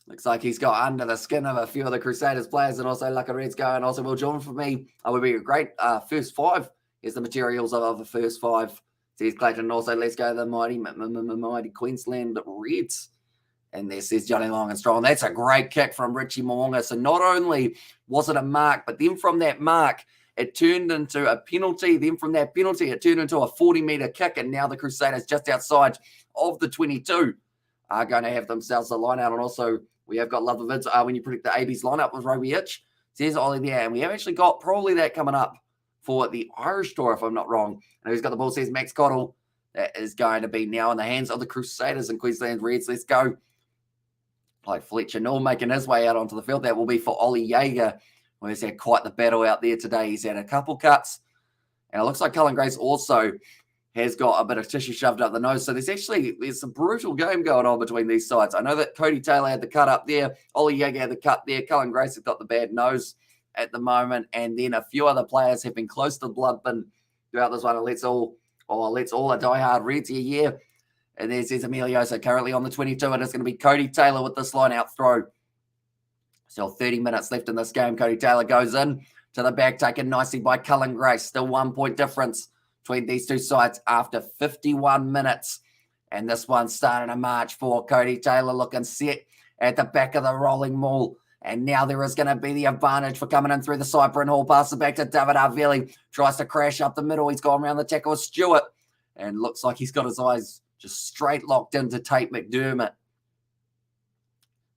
Looks like he's got under the skin of a few of the Crusaders players, and also Lucky Reds go, and also Will Jordan for me. Would be a great first 5. Here's the materials of the first 5. Says Clayton, and also let's go the mighty Queensland Reds. And there says Johnny Long and Strong. That's a great kick from Richie Mo'unga. So not only was it a mark, but then from that mark, it turned into a penalty. Then from that penalty, it turned into a 40-metre kick. And now the Crusaders just outside of the 22 are going to have themselves a line out. And also, we have got love the vids when you predict the AB's lineup with Roby Itch. Says Ollie there. And we have actually got probably that coming up for the Irish tour, if I'm not wrong. And who's got the ball, says Max Cottle. That is going to be now in the hands of the Crusaders and Queensland Reds. Let's go. Like Fletcher Null making his way out onto the field. That will be for Ollie Jaeger, who has had quite the battle out there today. He's had a couple cuts. And it looks like Cullen Grace also has got a bit of tissue shoved up the nose. So there's some brutal game going on between these sides. I know that Cody Taylor had the cut up there. Ollie Jaeger had the cut there. Cullen Grace has got the bad nose at the moment. And then a few other players have been close to the blood bin throughout this one. And let's all a diehard Reds here. And there's Emilio. So currently on the 22, it is going to be Cody Taylor with this line out throw. Still 30 minutes left in this game. Cody Taylor goes in to the back, taken nicely by Cullen Grace. Still 1 point difference between these two sides after 51 minutes. And this one's starting a march for Cody Taylor, looking set at the back of the rolling maul. And now there is going to be the advantage for coming in through the Cyprian Hall. Pass it back to David Arvelli. Tries to crash up the middle. He's gone around the tackle with Stewart. And looks like he's got his eyes just straight locked into Tate McDermott.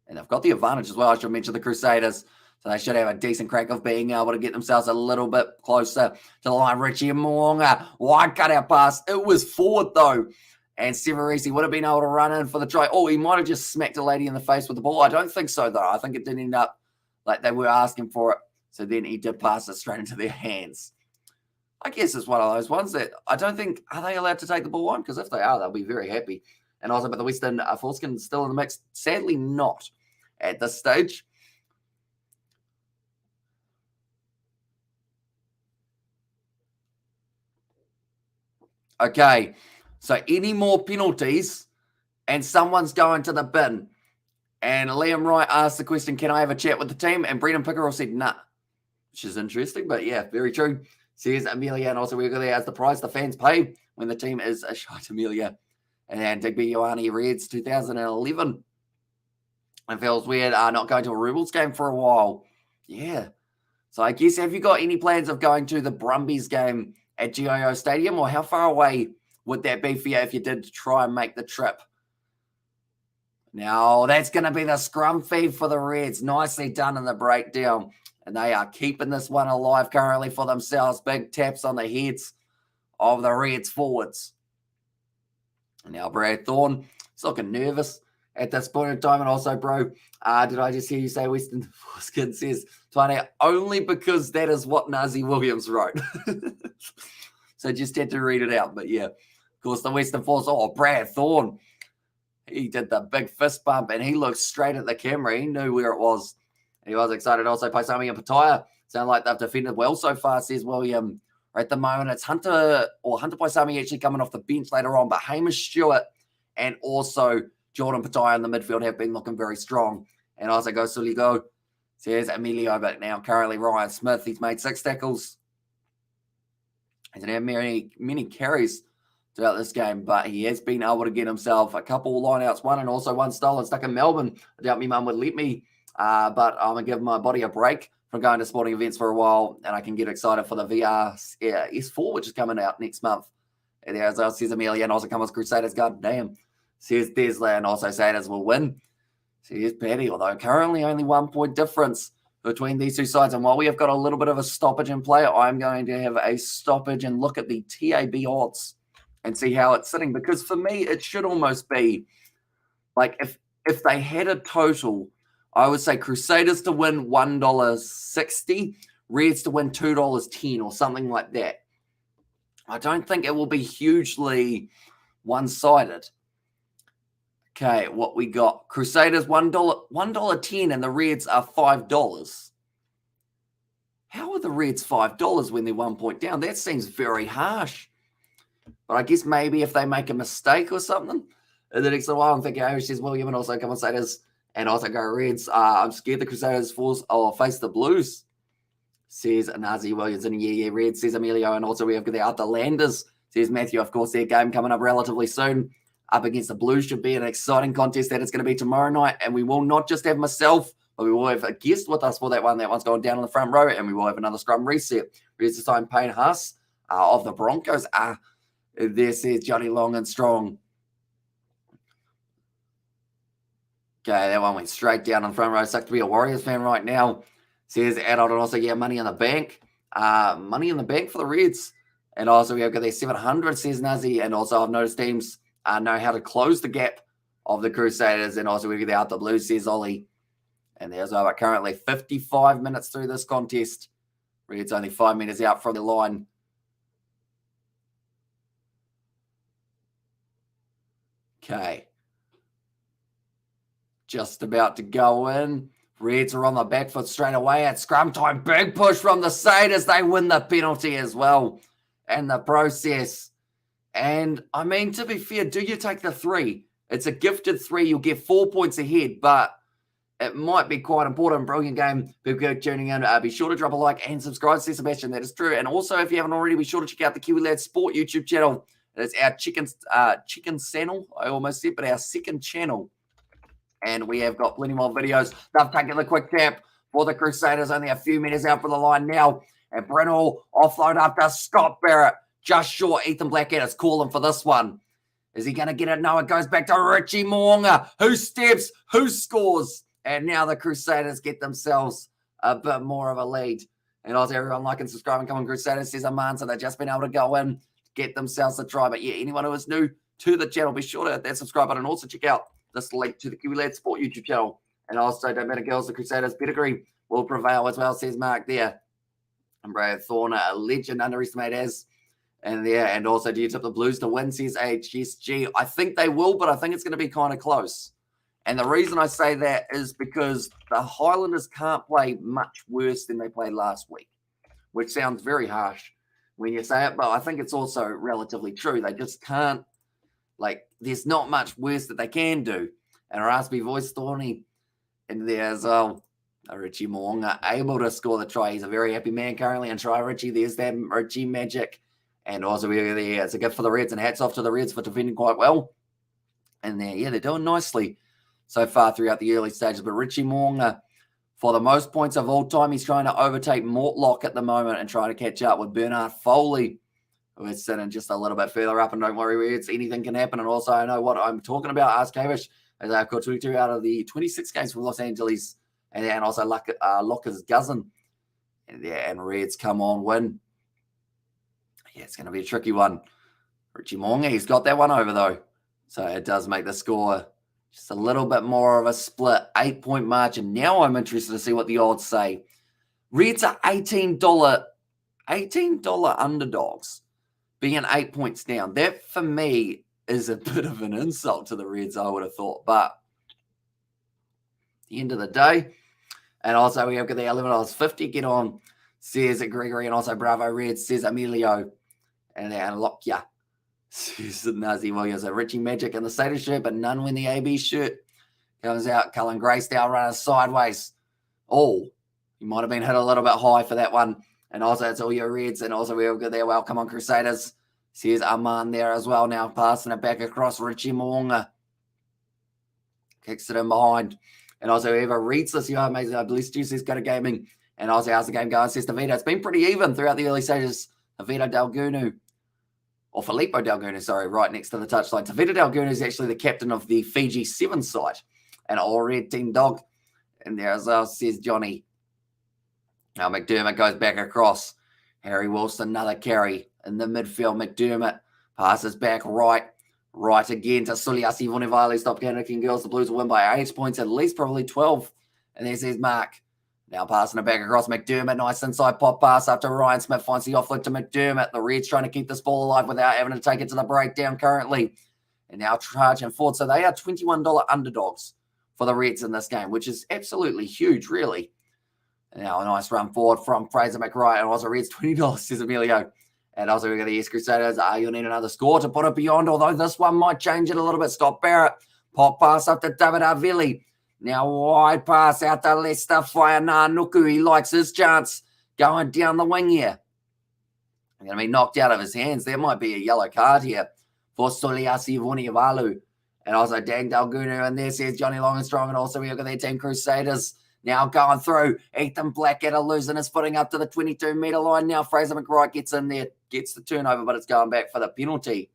And they've got the advantage as well. I should mention the Crusaders. So they should have a decent crack of being able to get themselves a little bit closer to the line. Richie Mo'unga, wide cutout pass. It was forward though. And Sevu Reece would have been able to run in for the try. Oh, he might have just smacked a lady in the face with the ball. I don't think so though. I think it did end up like they were asking for it. So then he did pass it straight into their hands. I guess it's one of those ones that I don't think, are they allowed to take the ball on? Because if they are, they'll be very happy. And also, but the Western Foreskin still in the mix. Sadly not at this stage. Okay, so any more penalties and someone's going to the bin. And Liam Wright asked the question, can I have a chat with the team? And Brendan Pickerel said, nah, which is interesting, but yeah, very true. Says Amelia, and also we're going to as the price the fans pay when the team is a shite Amelia. And Digby Ioane Reds 2011. It feels weird not going to a Rebels game for a while. Yeah. So I guess, have you got any plans of going to the Brumbies game at GIO Stadium, or how far away would that be for you if you did try and make the trip? Now, that's going to be the scrum feed for the Reds. Nicely done in the breakdown. And they are keeping this one alive currently for themselves. Big taps on the heads of the Reds forwards. And now Brad Thorne is looking nervous. at this point in time. And also, bro, did I just hear you say Western Foreskin says, Twane, only because that is what Nazi Williams wrote. So just had to read it out. But yeah, of course, the Western Force, Brad Thorne, he did the big fist bump and he looked straight at the camera. He knew where it was. He was excited. Also, Paisami and Pattaya sound like they've defended well so far, says William. At the moment, it's Hunter Paisami actually coming off the bench later on, but Hamish Stewart and also Jordan Pattaya in the midfield have been looking very strong. And also go Suligo, says Emilio, but now currently Ryan Smith. He's made 6 tackles. He didn't have many carries throughout this game, but he has been able to get himself a couple lineouts, one and also one stolen. Stuck in Melbourne. I doubt me mum would let me, but I'm going to give my body a break from going to sporting events for a while, and I can get excited for the VR S4, which is coming out next month. And as I says Amelia, and also comes Crusaders, god damn, says Desla, and also Satyrs will win. Says Paddy, although currently only 1 point difference between these two sides. And while we have got a little bit of a stoppage in play, I'm going to have a stoppage and look at the TAB odds and see how it's sitting. Because for me, it should almost be like if they had a total, I would say Crusaders to win $1.60, Reds to win $2.10 or something like that. I don't think it will be hugely one-sided. Okay, what we got? Crusaders $1.10 and the Reds are $5. How are the Reds $5 when they're 1 point down? That seems very harsh. But I guess maybe if they make a mistake or something. And the next while I'm thinking, Irish says William and also Crusaders and also go Reds. I'm scared the Crusaders face the Blues, says Nazi Williams. And yeah, Reds, says Emilio. And also we have the Outlanders, says Matthew. Of course, their game coming up relatively soon. Up against the Blues should be an exciting contest that it's going to be tomorrow night. And we will not just have myself, but we will have a guest with us for that one. That one's going down on the front row. And we will have another scrum reset. Here's the time Payne Haas of the Broncos. There says Johnny Long and Strong. Okay, that one went straight down on the front row. Sucks to be a Warriors fan right now. Says Adult and also, yeah, money in the bank. Money in the bank for the Reds. And also we have got their 700, says Nazi. And also I've noticed teams know how to close the gap of the Crusaders. And also we get out the Blues, says Ollie. And there's over currently 55 minutes through this contest. Reds only 5 minutes out from the line. Okay. Just about to go in. Reds are on the back foot straight away at scrum time. Big push from the Satyrs. They win the penalty as well. And the process. And, I mean, to be fair, do you take the 3? It's a gifted 3. You'll get 4 points ahead, but it might be quite important. Brilliant game. People tuning in. Be sure to drop a like and subscribe, says Sebastian. That is true. And also, if you haven't already, be sure to check out the Kiwi Lads Sport YouTube channel. It's our chicken channel, I almost said, but our second channel. And we have got plenty more videos. They've taken the quick tap for the Crusaders. Only a few minutes out for the line now. And Brynall offload up to Scott Barrett. Just short. Ethan Blackadder's calling for this one. Is he going to get it? No, it goes back to Richie Mo'unga. Who steps? Who scores? And now the Crusaders get themselves a bit more of a lead. And also everyone like and subscribe and come on Crusaders, says Aman. So they've just been able to go in, get themselves a try. But yeah, anyone who is new to the channel, be sure to hit that subscribe button. Also check out this link to the Kiwi Lads Sport YouTube channel. And also, don't matter, girls, the Crusaders pedigree will prevail as well, says Mark there. And Brad Thorne, a legend, underestimated as. And yeah, and also, do you tip the Blues to win, says HSG? I think they will, but I think it's going to be kind of close. And the reason I say that is because the Highlanders can't play much worse than they played last week, which sounds very harsh when you say it, but I think it's also relatively true. They just can't. Like, there's not much worse that they can do. And Raspy Voice Thorny in there as well. Richie Mo'unga able to score the try. He's a very happy man currently. And try Richie. There's that Richie magic. And also, it's a gift for the Reds. And hats off to the Reds for defending quite well. And they're doing nicely so far throughout the early stages. But Richie Mo'unga, for the most points of all time, he's trying to overtake Mortlock at the moment and trying to catch up with Bernard Foley, who is sitting just a little bit further up. And don't worry, Reds, anything can happen. And also, I know what I'm talking about. Ask Kavish, as I've got 22 out of the 26 games from Los Angeles. And also Locker's Cousin. And Reds come on, win. Yeah, it's going to be a tricky one. Richie Mo'unga, he's got that one over, though. So it does make the score Just a little bit more of a split, 8-point margin. Now I'm interested to see what the odds say. Reds are $18 underdogs, being 8 points down. That, for me, is a bit of an insult to the Reds, I would have thought. But at the end of the day, and also we have got the $11.50 get on, says Gregory, and also Bravo Reds, says Emilio, and Lockya, says Nazi Williams. Richie Magic in the Seder shirt, but none when the AB shirt comes out. Cullen Greystale running sideways. Oh, he might have been hit a little bit high for that one. And also it's all your Reds, and also we have got there. Welcome on Crusaders. Says Arman there as well now, passing it back across. Richie Mo'unga kicks it in behind. And also whoever reads this, you are amazing. I believe Stu says go to gaming. And also how's the game going? Says Davida. It's been pretty even throughout the early stages. Davida Delgunu, or Filippo Delgunu, sorry, right next to the touchline. Davida Delgunu is actually the captain of the Fiji 7 side. And all red team dog. And there as well, says Johnny. Now McDermott goes back across. Harry Wilson, another carry in the midfield. McDermott passes back right again to Suliasi Vunivalu. Stop panicking, girls. The Blues will win by 8 points, at least probably 12. And there's his mark. Now passing it back across McDermott. Nice inside pop pass after Ryan Smith finds the offload to McDermott. The Reds trying to keep this ball alive without having to take it to the breakdown currently. And now charging forward. So they are $21 underdogs for the Reds in this game, which is absolutely huge, really. And now a nice run forward from Fraser McWright. And also Reds $20, says Emilio. And also we've got the Crusaders. You'll need another score to put it beyond, although this one might change it a little bit. Scott Barrett. Pop pass up to David Arvili. Now wide pass out to Leicester. Whaiana Nuku. He likes his chance going down the wing here. Going to be knocked out of his hands. There might be a yellow card here for Suliasi Vunivalu. And also Dan Delgunu. And there says Johnny Long and Strong. And also we've got their team Crusaders. Now going through. Ethan Blackadder losing his footing up to the 22-metre line. Now Fraser McWright gets in there, gets the turnover, but it's going back for the penalty.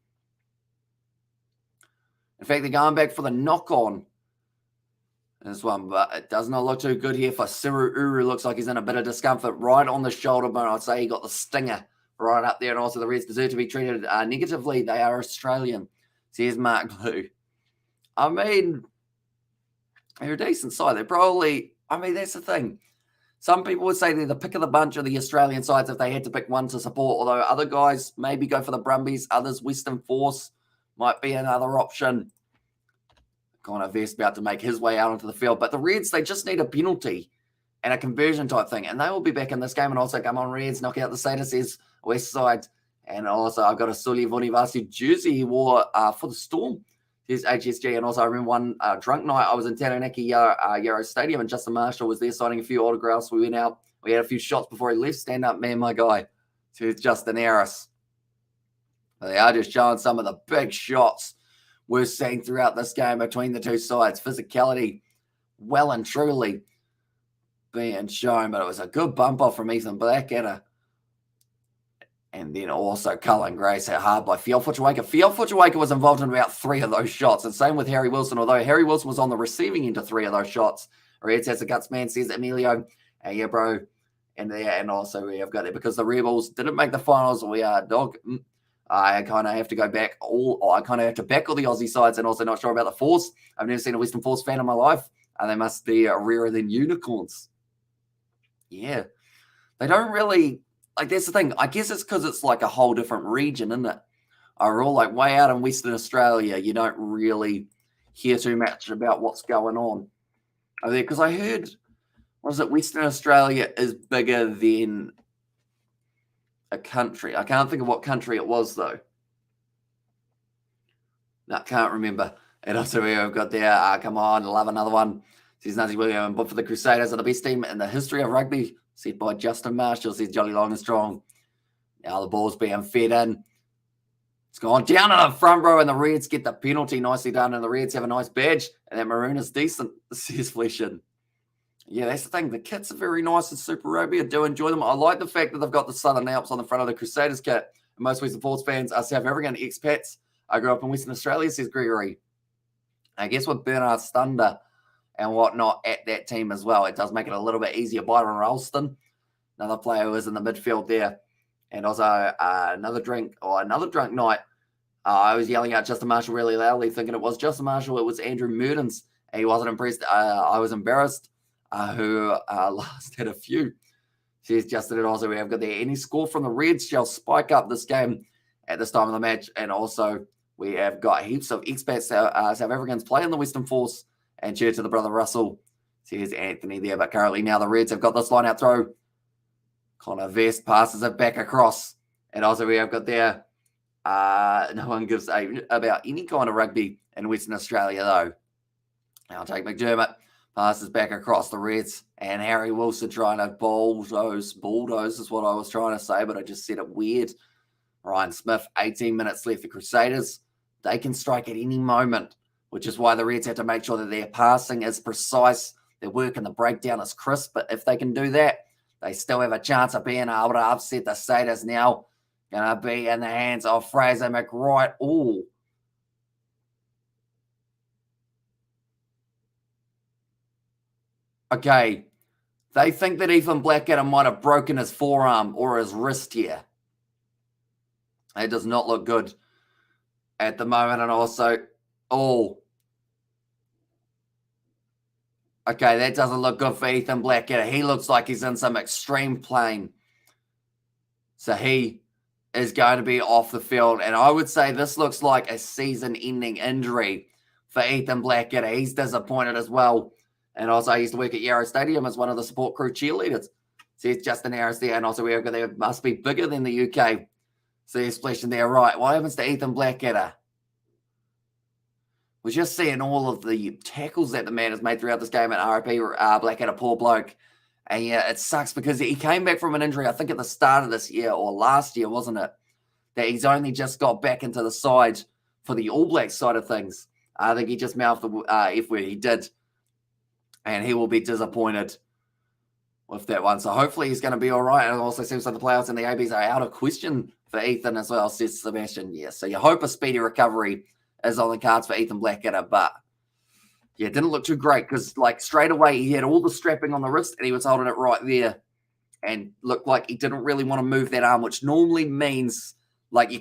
In fact, they're going back for the knock-on. This one, but it does not look too good here for Sevu Reece. Looks like he's in a bit of discomfort right on the shoulder bone. I'd say he got the stinger right up there. And also the Reds deserve to be treated negatively. They are Australian. So here's Mark Blue. I mean, they're a decent side. They're probably... I mean, that's the thing. Some people would say they're the pick of the bunch of the Australian sides if they had to pick one to support, although other guys maybe go for the Brumbies. Others, Western Force might be another option. Connor Vest about to make his way out onto the field. But the Reds, they just need a penalty and a conversion type thing, and they will be back in this game. And also, come on, Reds, knock out the status, says West Side. And also, I've got a Suli Vunivalu jersey he wore for the Storm. Here's HSG, and also I remember one drunk night. I was in Taranaki Yarrow Stadium, and Justin Marshall was there signing a few autographs. We went out. We had a few shots before he left. Stand up, man, my guy. To Justin Harris. They are just showing some of the big shots we're seeing throughout this game between the two sides. Physicality, well and truly being shown, but it was a good bump off from Ethan Blackadder. And then also Cullen Grace hit hard by Fiel Futuwaka. Fiel Futuwaka was involved in about 3 of those shots. And same with Harry Wilson, although Harry Wilson was on the receiving end of 3 of those shots. Reds has the guts, man, says Emilio. Yeah, bro. And also we have got it because the Rebels didn't make the finals. We are dog. I kind of have to go back I kind of have to back all the Aussie sides, and also not sure about the Force. I've never seen a Western Force fan in my life. They must be rarer than unicorns. Yeah. They don't really... Like, that's the thing. I guess it's because it's like a whole different region, isn't it? We're all like way out in Western Australia. You don't really hear too much about what's going on. Because I heard, was it Western Australia is bigger than a country? I can't think of what country it was, though. No, can't remember. And also we've got there, come on, love another one. Says Nazi William, but for the Crusaders are the best team in the history of rugby. Said by Justin Marshall, says Jolly Long and Strong. Now the ball's being fed in. It's gone down in the front row, and the Reds get the penalty. Nicely done, and the Reds have a nice badge, and that maroon is decent, says Fleshin. Yeah, that's the thing. The kits are very nice in Super Rugby. I do enjoy them. I like the fact that they've got the Southern Alps on the front of the Crusaders kit. And most Western Force fans are South African expats. I grew up in Western Australia, says Gregory. I guess with Bernard Stunder and whatnot at that team as well, it does make it a little bit easier. Byron Ralston, another player who is in the midfield there. And also another drunk night I was yelling out Justin Marshall really loudly, thinking it was Justin Marshall. It was Andrew Murdens. He wasn't impressed. I was embarrassed. Who last had a few. Says Justin, and also we have got there. Any score from the Reds shall spike up this game at this time of the match. And also we have got heaps of expats, South Africans playing the Western Force, and cheer to the brother Russell. Says Anthony there, but currently now the Reds have got this line out throw. Connor Vest passes it back across. And also we have got there, no one gives about any kind of rugby in Western Australia, though. Now take McDermott, passes back across the Reds, and Harry Wilson trying to bulldoze is what I was trying to say, but I just said it weird. Ryan Smith, 18 minutes left. The Crusaders, they can strike at any moment, which is why the Reds have to make sure that their passing is precise, their work and the breakdown is crisp, but if they can do that, they still have a chance of being able to upset the Crusaders. Now going to be in the hands of Fraser McWright. Ooh. Okay. They think that Ethan Blackadder might have broken his forearm or his wrist here. It does not look good at the moment. And also, okay, that doesn't look good for Ethan Blackadder. He looks like he's in some extreme pain. So he is going to be off the field. And I would say this looks like a season-ending injury for Ethan Blackadder. He's disappointed as well. And also, I used to work at Yarrow Stadium as one of the support crew cheerleaders. Says Justin Harris there. And also, we have got there must be bigger than the UK. So he's splashing there. Right, what happens to Ethan Blackadder? We're just seeing all of the tackles that the man has made throughout this game at RIP. Blackadder, poor bloke. And yeah, it sucks because he came back from an injury, I think at the start of this year or last year, wasn't it? That he's only just got back into the side for the All Blacks side of things. I think he just mouthed the F word. He did. And he will be disappointed with that one. So hopefully he's going to be all right. And it also seems like the players and the ABs are out of question for Ethan as well, says Sebastian. Yeah, so you hope a speedy recovery is on the cards for Ethan Blackadder. But yeah, it didn't look too great because like straight away he had all the strapping on the wrist and he was holding it right there and looked like he didn't really want to move that arm, which normally means like you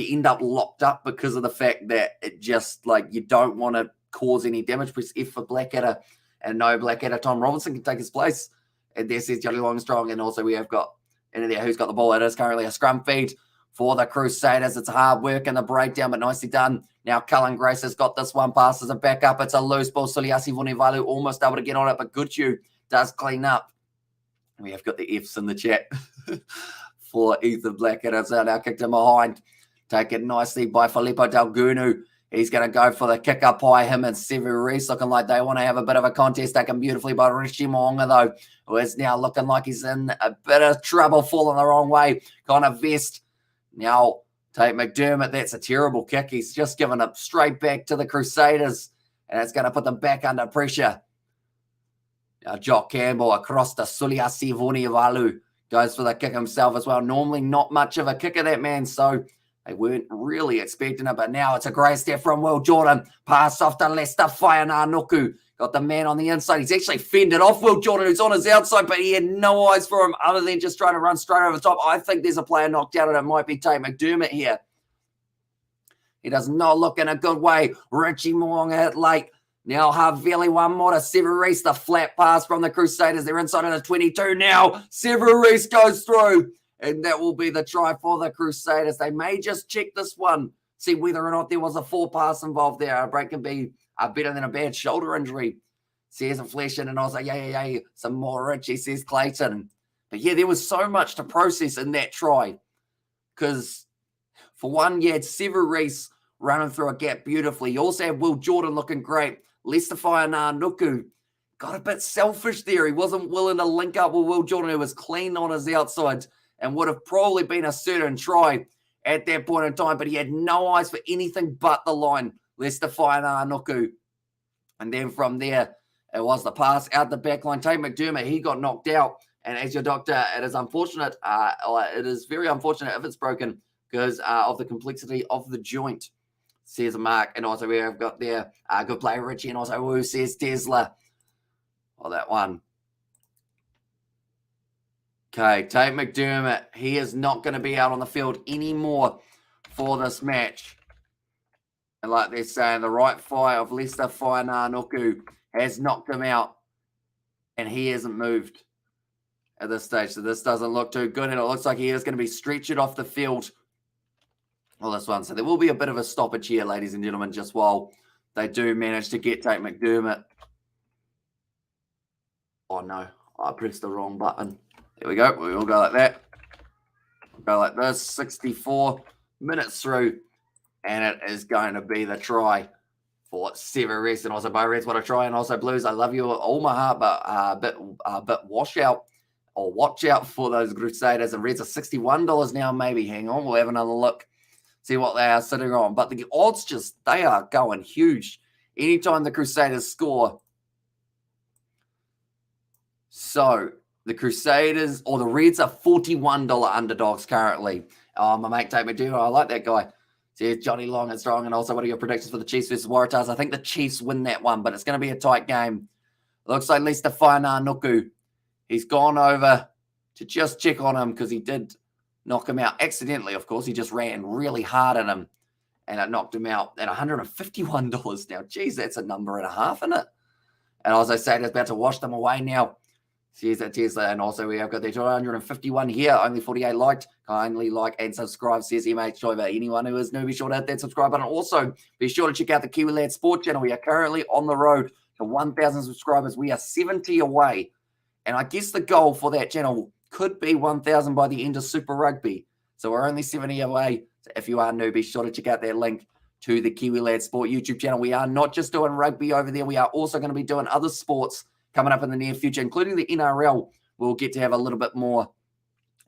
end up locked up because of the fact that it just like you don't want to cause any damage. Press F for Blackadder. And no Blackadder. Tom Robinson can take his place. And there says Johnny Longstrong. And also we have got in there who's got the ball. It is currently a scrum feed for the Crusaders. It's hard work in the breakdown, but nicely done. Now Cullen Grace has got this one, passes it back up. It's a loose ball. Suliasi Vunivalu almost able to get on it, but Gutu does clean up. We have got the Fs in the chat for Ethan Blackadder. So now kicked him behind. Taken nicely by Filippo Delgunu. He's going to go for the kick up high. Him and Sevu Reece looking like they want to have a bit of a contest. Taken beautifully by Richie Mo'unga, though, who is now looking like he's in a bit of trouble, falling the wrong way. Connor Vest. Now, take McDermott. That's a terrible kick. He's just given it straight back to the Crusaders, and it's going to put them back under pressure. Now, Jock Campbell across to Suliasi Vunivalu. Goes for the kick himself as well. Normally not much of a kicker, that man, so they weren't really expecting it, but now it's a great step from Will Jordan. Pass off to Lester Whaiananuku. Got the man on the inside. He's actually fended off Will Jordan, who's on his outside, but he had no eyes for him other than just trying to run straight over the top. I think there's a player knocked out, and it might be Tate McDermott here. He does not look in a good way. Richie Mo'unga hit late. Now Havili one more to Sevu Reece. The flat pass from the Crusaders. They're inside of the 22 now. Sevu Reece goes through. And that will be the try for the Crusaders. They may just check this one, see whether or not there was a full pass involved there. A break can be better than a bad shoulder injury, says Flesh. And I was like, yeah. Some more Richie, says Clayton. But yeah, there was so much to process in that try. Because for one, you had Sevu Reece running through a gap beautifully. You also had Will Jordan looking great. Lester Whaiananuku got a bit selfish there. He wasn't willing to link up with Will Jordan, who was clean on his outside and would have probably been a certain try at that point in time, but he had no eyes for anything but the line. Lester Whaiananuku. And then from there, it was the pass out the back line. Tate McDermott, he got knocked out. And as your doctor, it is unfortunate. It is very unfortunate if it's broken because of the complexity of the joint, says Mark. And also we have got there good player Richie, and also who says Tesla. Oh, that one. Okay, Tate McDermott, he is not going to be out on the field anymore for this match. And like they're saying, the right fire of Leicester Nuku has knocked him out, and he hasn't moved at this stage. So this doesn't look too good, and it looks like he is going to be stretched off the field. Well, this one. So there will be a bit of a stoppage here, ladies and gentlemen, just while they do manage to get Tate McDermott. Oh, no. I pressed the wrong button. There we go. We will go like that. Go like this. 64 minutes through. And it is going to be the try for Sevu Reece. And also by Reds, what a try. And also Blues, I love you all my heart, but a bit washout or watch out for those Crusaders. And Reds are $61 now, maybe. Hang on. We'll have another look. See what they are sitting on. But the odds they are going huge. Anytime the Crusaders score. So the Crusaders or the Reds are $41 underdogs currently. My mate Tate McDermott, I like that guy. See, Johnny Long and Strong. And also, what are your predictions for the Chiefs versus Waratahs? I think the Chiefs win that one, but it's going to be a tight game. Looks like Leicester Nuku. He's gone over to just check on him because he did knock him out accidentally, of course. He just ran really hard at him, and it knocked him out at $151 now. Geez, that's a number and a half, isn't it? And as I say, it's about to wash them away now. Here's that Tesla, and also we have got the 251 here. Only 48 liked. Kindly like and subscribe, says MH Driver. Anyone who is new, be sure to hit that subscribe button. Also, be sure to check out the Kiwi Lad Sport channel. We are currently on the road to 1,000 subscribers. We are 70 away, and I guess the goal for that channel could be 1,000 by the end of Super Rugby. So we're only 70 away. So if you are new, be sure to check out that link to the Kiwi Lad Sport YouTube channel. We are not just doing rugby over there. We are also going to be doing other sports coming up in the near future, including the NRL. We'll get to have a little bit more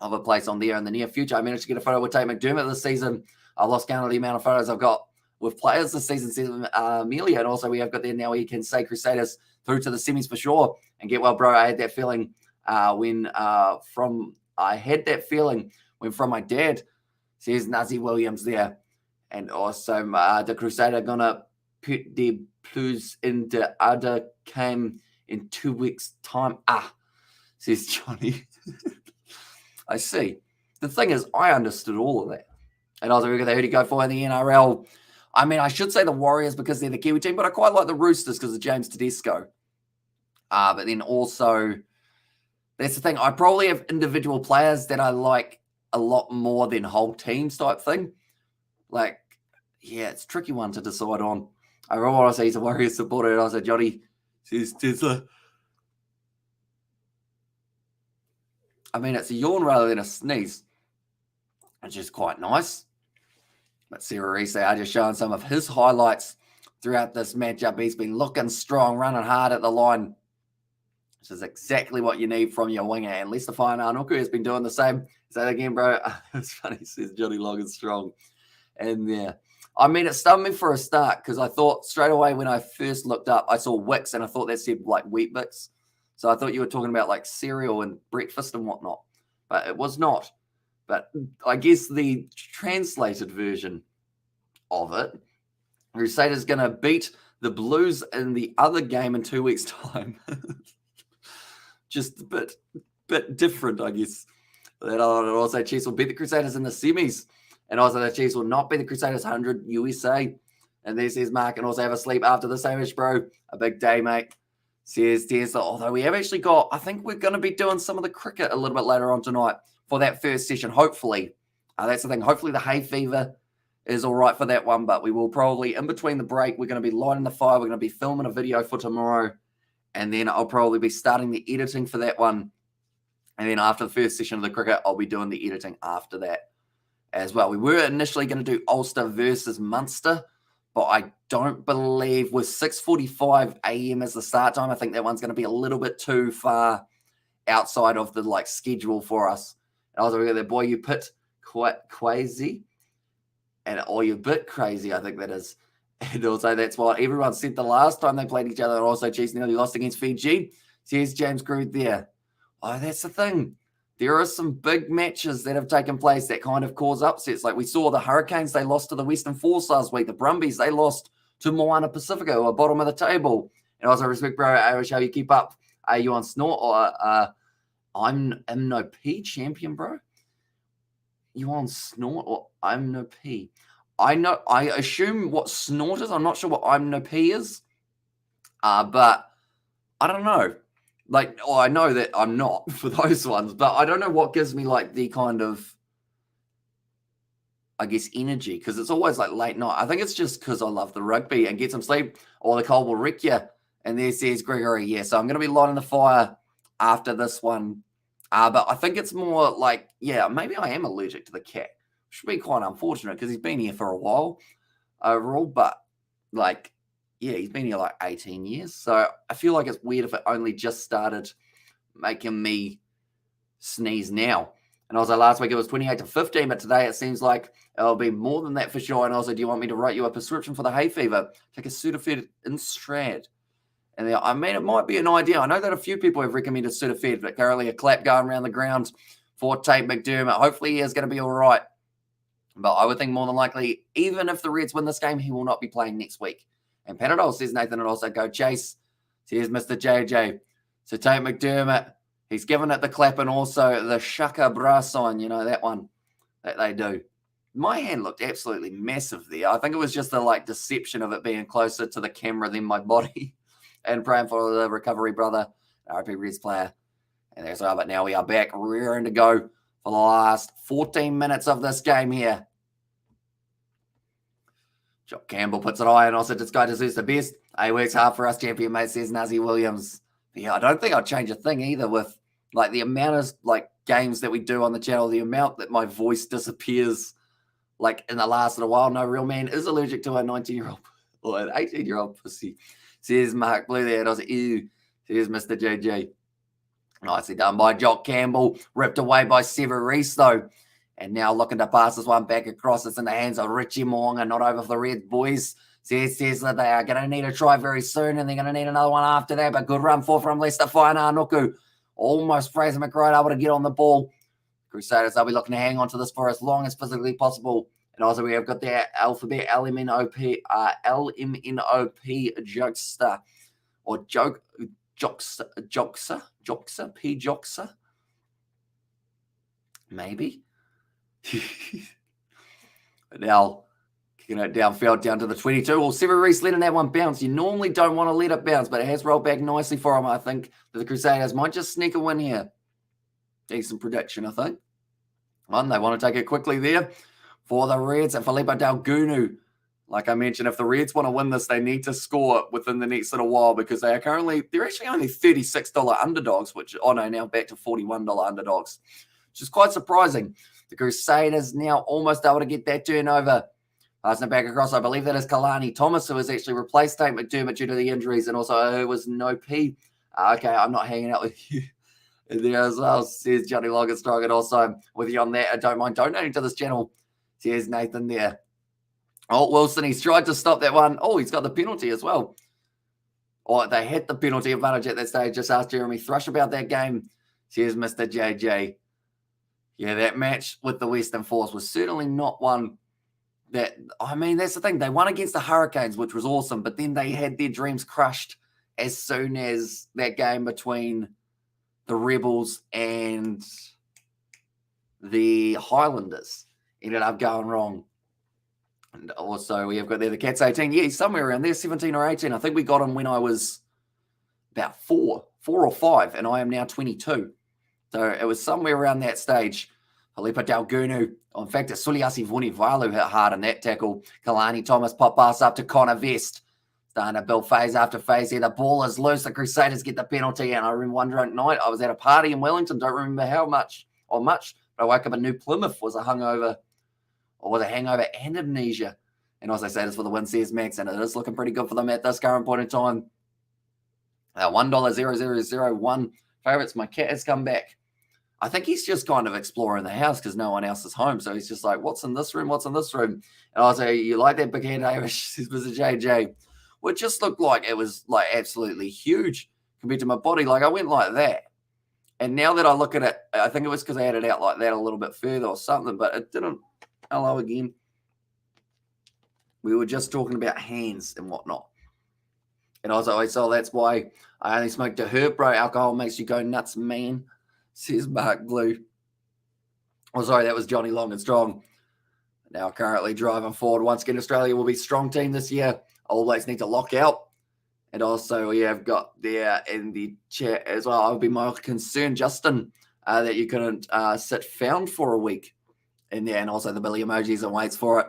of a place on there in the near future. I managed to get a photo with Tate McDermott this season. I lost count of the amount of photos I've got with players this season, says Amelia. And also we have got there now where you can say Crusaders through to the semis for sure. And get well, bro. I had that feeling from my dad, says Nazi Williams there. And also the Crusader gonna put the Blues in the other game in 2 weeks' time. Says Johnny. I see. The thing is, I understood all of that. And I was like, who do you go for in the NRL? I mean, I should say the Warriors because they're the Kiwi team, but I quite like the Roosters because of James Tedesco. But then also, that's the thing. I probably have individual players that I like a lot more than whole teams type thing. Like, yeah, it's a tricky one to decide on. I really want to say he's a Warriors supporter, and I said, Johnny says Tesla. I mean, it's a yawn rather than a sneeze, which is quite nice. But Sevu Reece, they are just showing some of his highlights throughout this matchup. He's been looking strong, running hard at the line, which is exactly what you need from your winger. And Leicester Nuku has been doing the same. Say that again, bro. It's funny, he says Johnny Long is strong. And yeah, I mean, it stunned me for a start because I thought straight away when I first looked up, I saw Wix and I thought that said like Wheat Bix. So I thought you were talking about like cereal and breakfast and whatnot, but it was not. But I guess the translated version of it, Crusaders going to beat the Blues in the other game in 2 weeks' time. Just a bit different, I guess. Then also Chiefs will beat the Crusaders in the semis. And also the Chiefs will not beat the Crusaders 100 USA. And there says Mark, and also have a sleep after the sandwich, bro. A big day, mate. Says Tesla. Although we have actually got, I think we're going to be doing some of the cricket a little bit later on tonight for that first session, hopefully. That's the thing. Hopefully the hay fever is all right for that one. But we will probably, in between the break, we're going to be lighting the fire. We're going to be filming a video for tomorrow. And then I'll probably be starting the editing for that one. And then after the first session of the cricket, I'll be doing the editing after that as well. We were initially going to do Ulster versus Munster, but I don't believe with 6:45 a.m. as the start time, I think that one's going to be a little bit too far outside of the schedule for us. And I was like, boy, you pit crazy, or you're a bit crazy, I think that is. And also that's what everyone said the last time they played each other. And also Chiefs nearly lost against Fiji. So here's James Groot there. Oh, that's the thing. There are some big matches that have taken place that kind of cause upsets. Like we saw the Hurricanes, they lost to the Western Force last week. The Brumbies, they lost to Moana Pacifico, who are bottom of the table. And also respect, bro, Irish, how you keep up. Are you on Snort or I'm no P champion, bro? You on Snort or I'm no P? I assume what snort is. I'm not sure what omnopy is. But I don't know. Like, I know that I'm not for those ones, but I don't know what gives me like the kind of, I guess, energy, because it's always like late night. I think it's just because I love the rugby and get some sleep, or the cold will wreck you. And there says Gregory, yeah. So I'm going to be lighting the fire after this one. But I think it's more like, yeah, maybe I am allergic to the cat. Should be quite unfortunate because he's been here for a while overall. But like, yeah, he's been here like 18 years. So I feel like it's weird if it only just started making me sneeze now. And also last week it was 28 to 15, but today it seems like it'll be more than that for sure. And also, do you want me to write you a prescription for the hay fever? Take a Sudafed Instrad. And I mean, it might be an idea. I know that a few people have recommended Sudafed, but currently a clap going around the ground for Tate McDermott. Hopefully he is going to be all right. But I would think more than likely, even if the Reds win this game, he will not be playing next week. And Panadol says, Nathan, and also go Chase. Here's Mr. JJ. So Tate McDermott, he's given it the clap and also the Shaka Bra sign, you know, that one that they do. My hand looked absolutely massive there. I think it was just the like deception of it being closer to the camera than my body. And praying for the recovery, brother, RP Reds player. And that's all. But now we are back, rearing to go for the last 14 minutes of this game here. Jock Campbell puts it high, and also this guy deserves the best. He works hard for us, champion mate, says Nazi Williams. But yeah, I don't think I'll change a thing either with like the amount of like games that we do on the channel, the amount that my voice disappears like in the last little while. No real man is allergic to a 19-year-old or an 18-year-old pussy. Says Mark Blue there. And I was like, ew. Says Mr. JJ. Nicely done by Jock Campbell. Ripped away by Sevu Reece, though. And now looking to pass this one back across. It's in the hands of Richie Mo'unga. Not over for the Reds, boys. Says that they are going to need a try very soon, and they're going to need another one after that. But good run from Leicester Whainā Nuku. Almost Fraser McRae able to get on the ball. Crusaders, they'll be looking to hang on to this for as long as physically possible. And also we have got the alphabet LMNOP Jokester or Joxer, maybe. Now kicking it downfield down to the 22. Well, Sevu Reece letting that one bounce. You normally don't want to let it bounce, but it has rolled back nicely for him. I think that the Crusaders might just sneak a win here. Decent prediction, I think. They want to take it quickly there for the Reds and Filipa Daugunu. Like I mentioned, if the Reds want to win this, they need to score within the next little while because they're actually only $36 underdogs, which, now back to $41 underdogs, which is quite surprising. The Crusaders now almost able to get that turnover. Passing it back across, I believe that is Kalani Thomas, who has actually replaced Tate McDermott due to the injuries, and also it was no P. Okay, I'm not hanging out with you there as well, says Johnny Longenstrong, and also with you on that. I don't mind donating to this channel, says Nathan there. Oh, Wilson, he's tried to stop that one. Oh, he's got the penalty as well. Oh, they had the penalty advantage at that stage. Just asked Jeremy Thrush about that game, says Mr. JJ. Yeah, that match with the Western Force was certainly not one that, that's the thing. They won against the Hurricanes, which was awesome, but then they had their dreams crushed as soon as that game between the Rebels and the Highlanders ended up going wrong. And also we have got there the Cats 18. Yeah, he's somewhere around there, 17 or 18. I think we got him when I was about 4 or 5, and I am now 22. So it was somewhere around that stage. Filipa Daugunu. In fact, it's Suliasi Vunivalu hit hard on that tackle. Kalani Thomas pop pass up to Connor Vest. Starting to build phase after phase here. The ball is loose. The Crusaders get the penalty. And I remember one drunk night, I was at a party in Wellington. Don't remember how much, but I woke up in New Plymouth. Was a hangover and amnesia. And as I say, this for the win, says Max. And it is looking pretty good for them at this current point in time. $1.0001 favorites. My cat has come back. I think he's just kind of exploring the house because no one else is home. So he's just like, what's in this room? What's in this room? And I'll say, you like that big hand, Irish? Says Mr. JJ. Well, it just looked like it was like absolutely huge compared to my body. Like I went like that. And now that I look at it, I think it was because I had it out like that a little bit further or something, but it didn't. Hello again. We were just talking about hands and whatnot. And also, so that's why I only smoked a herb, bro. Alcohol makes you go nuts, man, says Mark Blue. Oh, sorry, that was Johnny Long and Strong. Now currently driving forward. Once again, Australia will be strong team this year. All Blacks need to lock out. And also we have got there in the chat as well. I would be more concerned, Justin, that you couldn't sit found for a week in there. And also the Billy emojis and waits for it.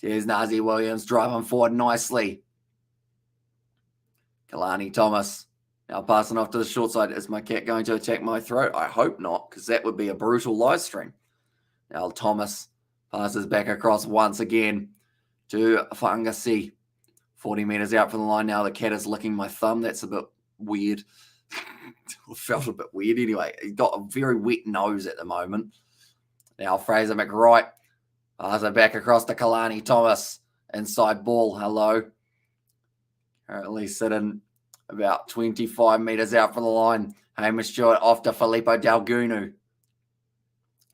Here's Nazi Williams driving forward nicely. Kalani Thomas now passing off to the short side. Is my cat going to attack my throat? I hope not, because that would be a brutal live stream. Now Thomas passes back across once again to Fangasi. 40 metres out from the line now. The cat is licking my thumb. That's a bit weird. It felt a bit weird anyway. He's got a very wet nose at the moment. Now Fraser McWright passes back across to Kalani Thomas. Inside ball. Hello. Currently sitting about 25 metres out from the line. Hamish Stewart off to Filippo Dalgunu.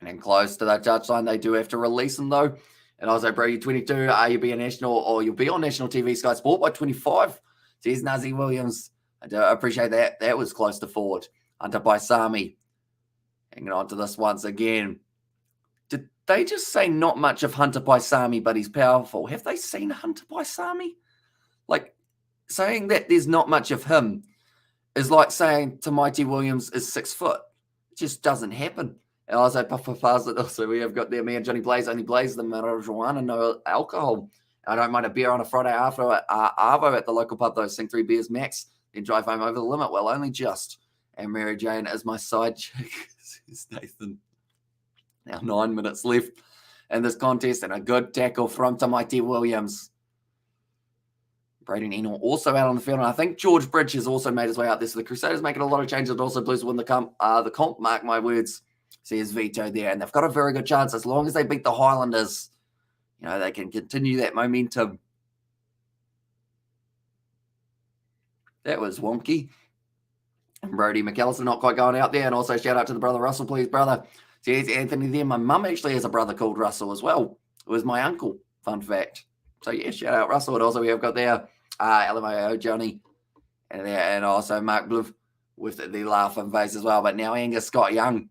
And then close to that touchline. They do have to release him though. And also, Brady 22, you'll be a national, or you'll be on national TV Sky Sport by 25. There's Nazi Williams. I do appreciate that. That was close to forward. Hunter Paisami hanging on to this once again. Did they just say not much of Hunter Paisami, but he's powerful? Have they seen Hunter Paisami? Like, saying that there's not much of him is like saying Tamaiti Williams is 6 foot. It just doesn't happen. And also, also we have got there, me and Johnny Blaze, only Blaze the marijuana, no alcohol. I don't mind a beer on a Friday after Arvo at the local pub, though. Sing 3 beers max, then drive home over the limit. Well, only just. And Mary Jane is my side chick. Says Nathan. Now 9 minutes left in this contest, and a good tackle from Tamaiti Williams. Braden Eno also out on the field, and I think George Bridge has also made his way out there. So the Crusaders making a lot of changes, and also Blues win the comp, mark my words. Says Vito there, and they've got a very good chance as long as they beat the Highlanders. You know, they can continue that momentum. That was wonky. And Brody McAllister not quite going out there, and also shout out to the brother Russell, please, brother. Says Anthony there. My mum actually has a brother called Russell as well. It was my uncle, fun fact. So yeah, shout out Russell. And also we have got there LMAO Johnny, and also Mark Bluff with the laughing face as well. But now Angus Scott Young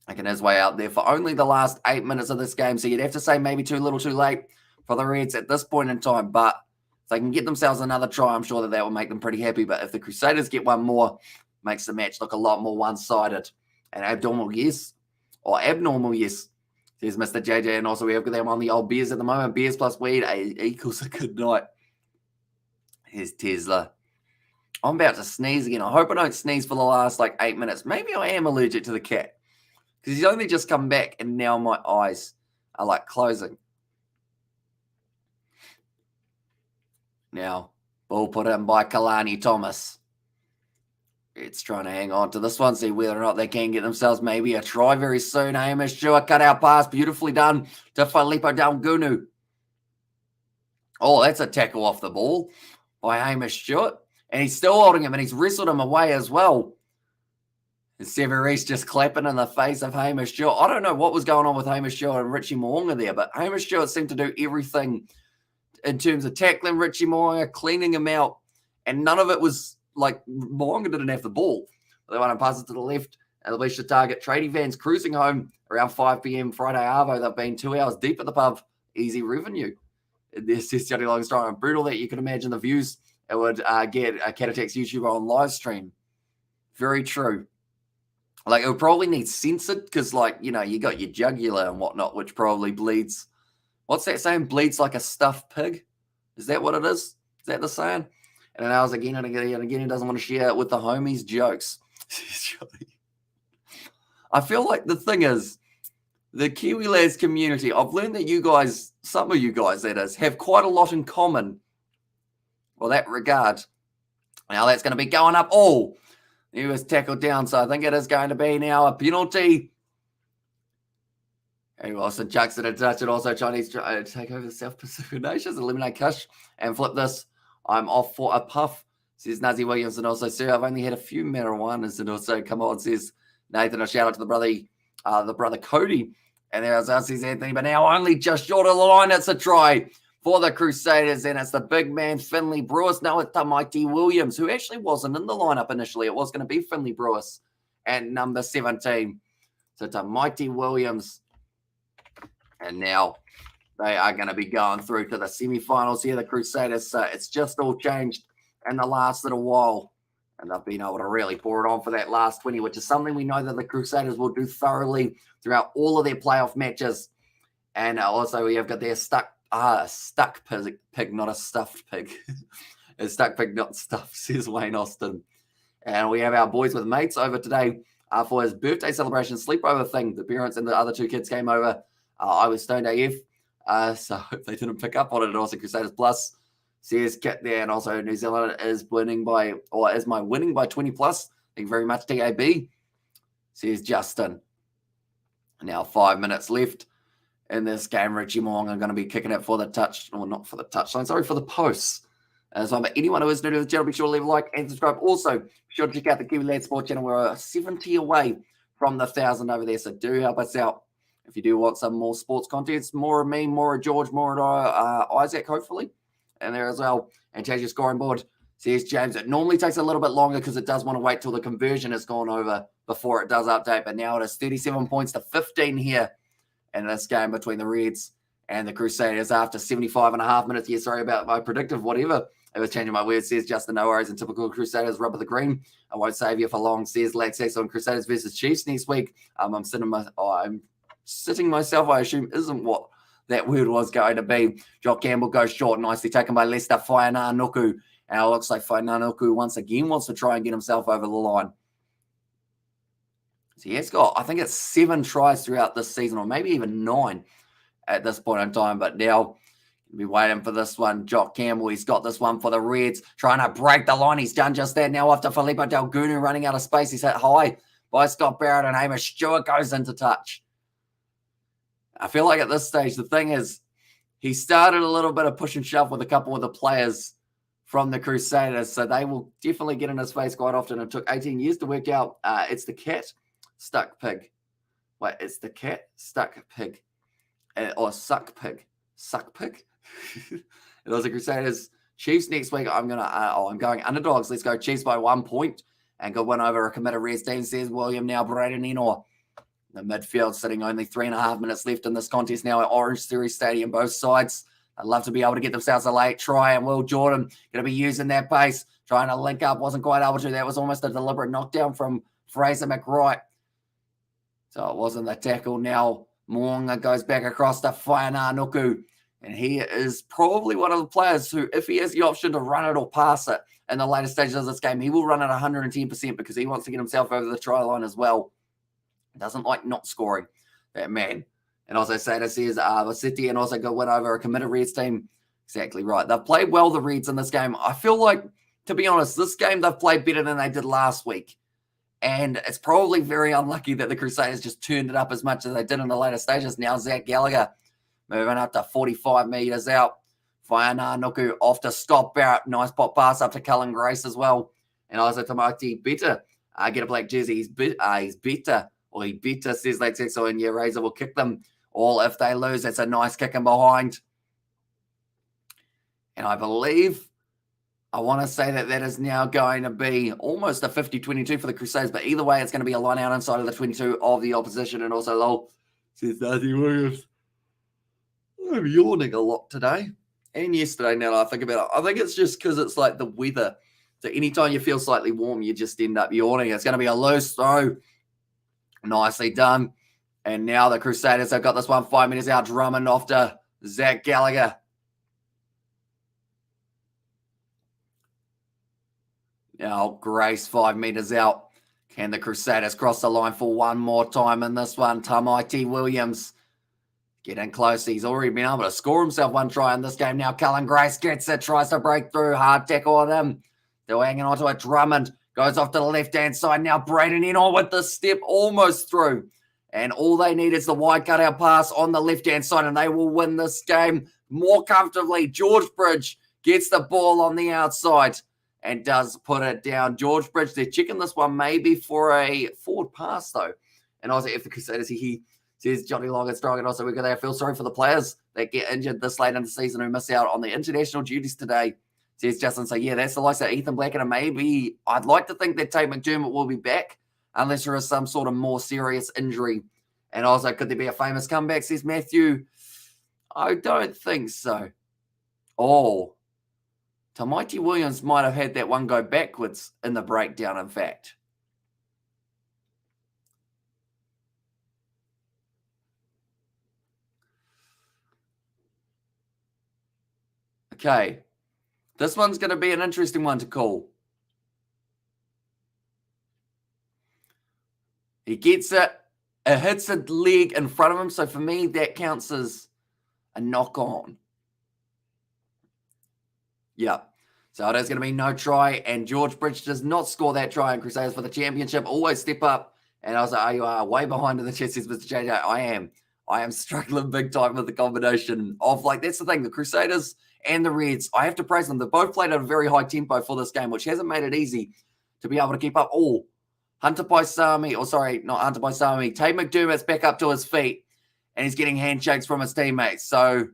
making his way out there for only the last 8 minutes of this game. So you'd have to say maybe too little too late for the Reds at this point in time. But if they can get themselves another try, I'm sure that will make them pretty happy. But if the Crusaders get one more, makes the match look a lot more one-sided. And abnormal, yes. Or abnormal, yes. There's Mr. JJ. And also we have got them on the old beers at the moment. Beers plus weed equals a good night. Here's Tesla. I'm about to sneeze again. I hope I don't sneeze for the last 8 minutes. Maybe I am allergic to the cat. Because he's only just come back, and now my eyes are closing. Now, ball put in by Kalani Thomas. It's trying to hang on to this one, see whether or not they can get themselves maybe a try very soon. Hamish Stewart cut out pass, beautifully done to Filippo Dalgunu. Oh, that's a tackle off the ball by Hamish Stewart. And he's still holding him, and he's wrestled him away as well. And Sevu Reece just clapping in the face of Hamish Stewart. I don't know what was going on with Hamish Stewart and Richie Mo'unga there, but Hamish Stewart seemed to do everything in terms of tackling Richie Mo'unga, cleaning him out, and none of it was Mo'unga didn't have the ball. They want to pass it to the left, and the Alicia target. Tradie vans cruising home around 5 p.m. Friday Arvo. They've been 2 hours deep at the pub. Easy revenue. This is Johnny Longstrong and brutal that you can imagine the views it would get a Cat Attacks YouTuber on live stream. Very true. It would probably need censored because, you got your jugular and whatnot, which probably bleeds. What's that saying? Bleeds like a stuffed pig? Is that what it is? Is that the saying? And then I was again and again, he doesn't want to share it with the homies jokes. I feel like the thing is, the Kiwi Lads community, I've learned that you guys, some of you guys that is, have quite a lot in common. Well, that regard. Now that's going to be going up. Oh, he was tackled down, so I think it is going to be now a penalty. And Wilson chucks it a touch, and also Chinese try to take over the South Pacific Nations, eliminate Kush, and flip this. I'm off for a puff, says Nazi Williams, and also, sir, I've only had a few marijuanas, and also, come on, says Nathan. A shout out to the brother Cody, and there's us, says Anthony, but now only just short of the line. It's a try for the Crusaders, and it's the big man, Finlay Brewis. Now it's Tamaiti Williams, who actually wasn't in the lineup initially. It was going to be Finlay Brewis at number 17. So Tamaiti Williams. And now they are going to be going through to the semi-finals here, the Crusaders. So it's just all changed in the last little while. And they've been able to really pour it on for that last 20, which is something we know that the Crusaders will do thoroughly throughout all of their playoff matches. And also we have got their stuck pig, not a stuffed pig. A stuck pig, not stuffed, says Wayne Austin. And we have our boys with mates over today for his birthday celebration sleepover thing. The parents and the other two kids came over. I was stoned AF, so hope they didn't pick up on it. And also Crusaders Plus says Kit there, and also New Zealand is winning by 20 plus. Thank you very much, DAB, says Justin. Now 5 minutes left in this game. Richie Mo'unga going to be kicking it for the touch, or not for the touchline, sorry, for the posts. So but anyone who is new to the channel, be sure to leave a like and subscribe. Also, be sure to check out the Kiwi Lad Sport channel. We're 70 away from the 1,000 over there, so do help us out. If you do want some more sports content, more of me, more of George, more of Isaac, hopefully, and there as well. And change your scoring board, says James. It normally takes a little bit longer because it does want to wait till the conversion has gone over before it does update. But now it is 37 points to 15 here in this game between the Reds and the Crusaders after 75 and a half minutes. Yeah, sorry about my predictive whatever. I was changing my words, says Justin. No worries. And typical Crusaders rubber the green. I won't save you for long, says Laxex on Crusaders versus Chiefs next week. I'm sitting myself, I assume, isn't what that word was going to be. Jock Campbell goes short, nicely taken by Leicester. Whainā Nuku. And it looks like Whainā Nuku once again wants to try and get himself over the line. So he has got, I think it's 7 tries throughout this season, or maybe even 9 at this point in time. But now we'll be waiting for this one. Jock Campbell, he's got this one for the Reds, trying to break the line. He's done just that now after Filippo Delgunu running out of space. He's hit high by Scott Barrett, and Hamish Stewart goes into touch. I feel like at this stage, the thing is, he started a little bit of push and shove with a couple of the players from the Crusaders, so they will definitely get in his face quite often. It took 18 years to work out. It's the cat, stuck pig. Wait, it's the cat, stuck pig. Or suck pig. Suck pig? It was the Crusaders. Chiefs next week. I'm going underdogs. Let's go Chiefs by 1 point. And good win over a committed Reds team, says William. Now Braden Enor. The midfield sitting only 3.5 minutes left in this contest now at OrangeTheory Stadium. Both sides, I'd love to be able to get themselves a late try. And Will Jordan going to be using that pace, trying to link up. Wasn't quite able to. That was almost a deliberate knockdown from Fraser McWright. So it wasn't the tackle. Now Mo'unga goes back across to Whainā Nuku. And he is probably one of the players who, if he has the option to run it or pass it in the later stages of this game, he will run it 110% because he wants to get himself over the try line as well. Doesn't like not scoring, that man. And also Sada says, City and also go win over a committed Reds team. Exactly right. They've played well, the Reds, in this game. I feel like, to be honest, this game they've played better than they did last week. And it's probably very unlucky that the Crusaders just turned it up as much as they did in the later stages. Now Zach Gallagher moving up to 45 metres out. Whainā Nuku off to Scott Barrett. Nice pop pass up to Cullen Grace as well. And also Tamati Better. Get a black jersey. He's better. Or he better, says Latex, and yeah, Razor will kick them all if they lose. That's a nice kick in behind. And I believe, I want to say that is now going to be almost a 50-22 for the Crusaders, but either way, it's going to be a line out inside of the 22 of the opposition. And also, lol, says Darcy Williams. I'm yawning a lot today and yesterday now that I think about it. I think it's just because it's like the weather. So anytime you feel slightly warm, you just end up yawning. It's going to be a loose throw. Nicely done. And now the Crusaders have got this one 5 minutes out. Drummond off to Zach Gallagher. Now Grace 5 meters out. Can the Crusaders cross the line for one more time in this one? Tamaiti Williams getting close. He's already been able to score himself one try in this game. Now Cullen Grace gets it, tries to break through. Hard tackle on him. They're hanging onto it. Drummond goes off to the left-hand side. Now Braden Enor with the step almost through. And all they need is the wide cutout pass on the left-hand side, and they will win this game more comfortably. George Bridge gets the ball on the outside and does put it down. George Bridge, they're checking this one maybe for a forward pass, though. And also, if the Crusaders, he says Johnny Long is strong, and also I feel sorry for the players that get injured this late in the season who miss out on the international duties today. Says Justin, so yeah, that's the likes of Ethan Blackadder. Maybe I'd like to think that Tate McDermott will be back unless there is some sort of more serious injury. And also, could there be a famous comeback, says Matthew? I don't think so. Oh, Tamaiti Williams might have had that one go backwards in the breakdown, in fact. Okay. This one's going to be an interesting one to call. He gets it. It hits a leg in front of him. So for me, that counts as a knock on. Yeah. So it is going to be no try. And George Bridge does not score that try in Crusaders for the championship. Always step up. And I was like, oh, you are way behind in the chat, says Mr. JJ. I am struggling big time with the combination of, like, that's the thing. The Crusaders and the Reds, I have to praise them. They both played at a very high tempo for this game, which hasn't made it easy to be able to keep up. Oh, Hunter Paisami, or sorry, not Hunter Paisami. Tate McDermott's back up to his feet, and he's getting handshakes from his teammates. So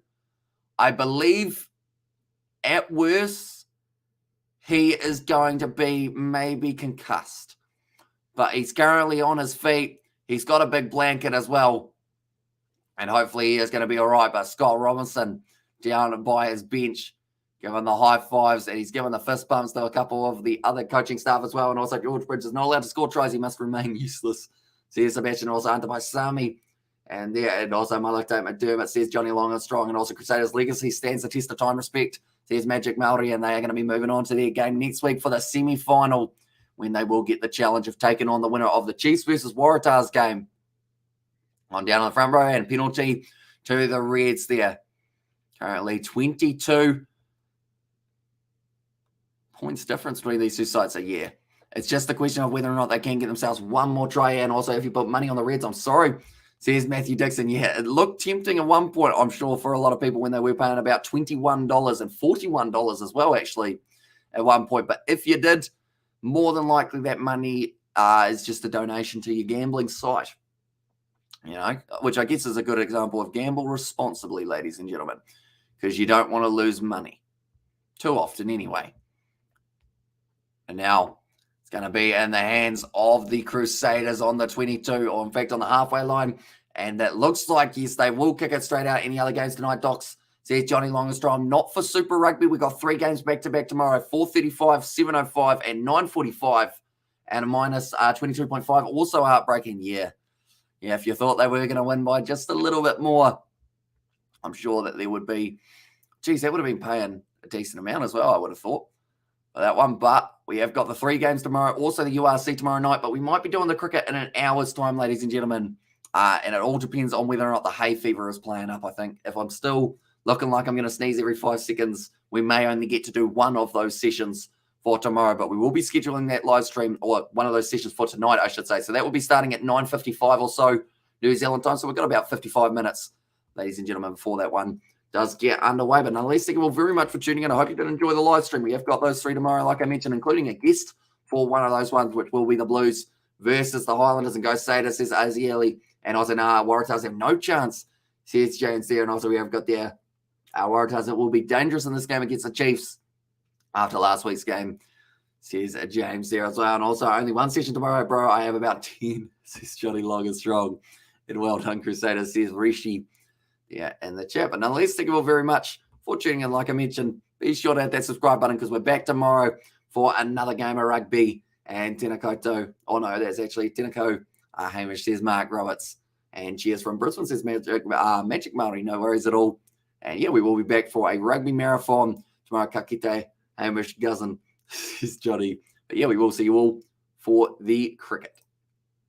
I believe at worst, he is going to be maybe concussed. But he's currently on his feet. He's got a big blanket as well. And hopefully he is going to be all right. But Scott Robinson down by his bench, giving the high fives, and he's giving the fist bumps to a couple of the other coaching staff as well. And also George Bridge is not allowed to score tries. He must remain useless. So here's Sebastian, also Hunter Paisami. And also Malak Tate McDermott, says Johnny Long and Strong. And also Crusaders legacy stands the test of time respect. Says Magic Maori, and they are going to be moving on to their game next week for the semi-final, when they will get the challenge of taking on the winner of the Chiefs versus Waratahs game. On down on the front row, and penalty to the Reds there. Currently 22 points difference between these two sides a year. It's just a question of whether or not they can get themselves one more try. And also, if you put money on the Reds, I'm sorry, says Matthew Dixon. Yeah, it looked tempting at one point, I'm sure, for a lot of people when they were paying about $21 and $41 as well, actually, at one point. But if you did, more than likely that money is just a donation to your gambling site, you know, which I guess is a good example of gamble responsibly, ladies and gentlemen, because you don't want to lose money too often anyway. And now it's going to be in the hands of the Crusaders on the 22, or in fact on the halfway line. And that looks like, yes, they will kick it straight out. Any other games tonight, Docs? Says Johnny Long and Strong. Not for Super Rugby. We've got 3 games back-to-back tomorrow, 4:35, 7:05, and 9:45, and a minus 22.5. Also heartbreaking, yeah. Yeah, if you thought they were going to win by just a little bit more, I'm sure that there would be, geez, that would have been paying a decent amount as well, I would have thought, for that one. But we have got the 3 games tomorrow, also the URC tomorrow night, but we might be doing the cricket in an hour's time, ladies and gentlemen. And it all depends on whether or not the hay fever is playing up, I think. If I'm still looking like I'm going to sneeze every 5 seconds, we may only get to do one of those sessions for tomorrow, but we will be scheduling that live stream, or one of those sessions for tonight, I should say. So that will be starting at 9:55 or so New Zealand time. So we've got about 55 minutes, ladies and gentlemen, before that one does get underway. But nonetheless, thank you all very much for tuning in. I hope you did enjoy the live stream. We have got those 3 tomorrow, like I mentioned, including a guest for one of those ones, which will be the Blues versus the Highlanders. And Crusaders, says Azieli. And also, Waratahs have no chance, says James there. And also, we have got there Waratahs that will be dangerous in this game against the Chiefs after last week's game, says James there as well. And also, only 1 session tomorrow, bro. I have about 10, says Johnny Long and Strong. And well done, Crusaders, says Richie. Yeah, in the chat. But nonetheless, thank you all very much for tuning in. Like I mentioned, be sure to hit that subscribe button, because we're back tomorrow for another game of rugby. And tēnā koutou. Oh, no, that's actually tēnā koutou. Hamish, says Mark Roberts. And cheers from Brisbane, says Magic Maori. No worries at all. And yeah, we will be back for a rugby marathon tomorrow. Ka kite, Hamish, Guzzin, says Johnny. But yeah, we will see you all for the cricket.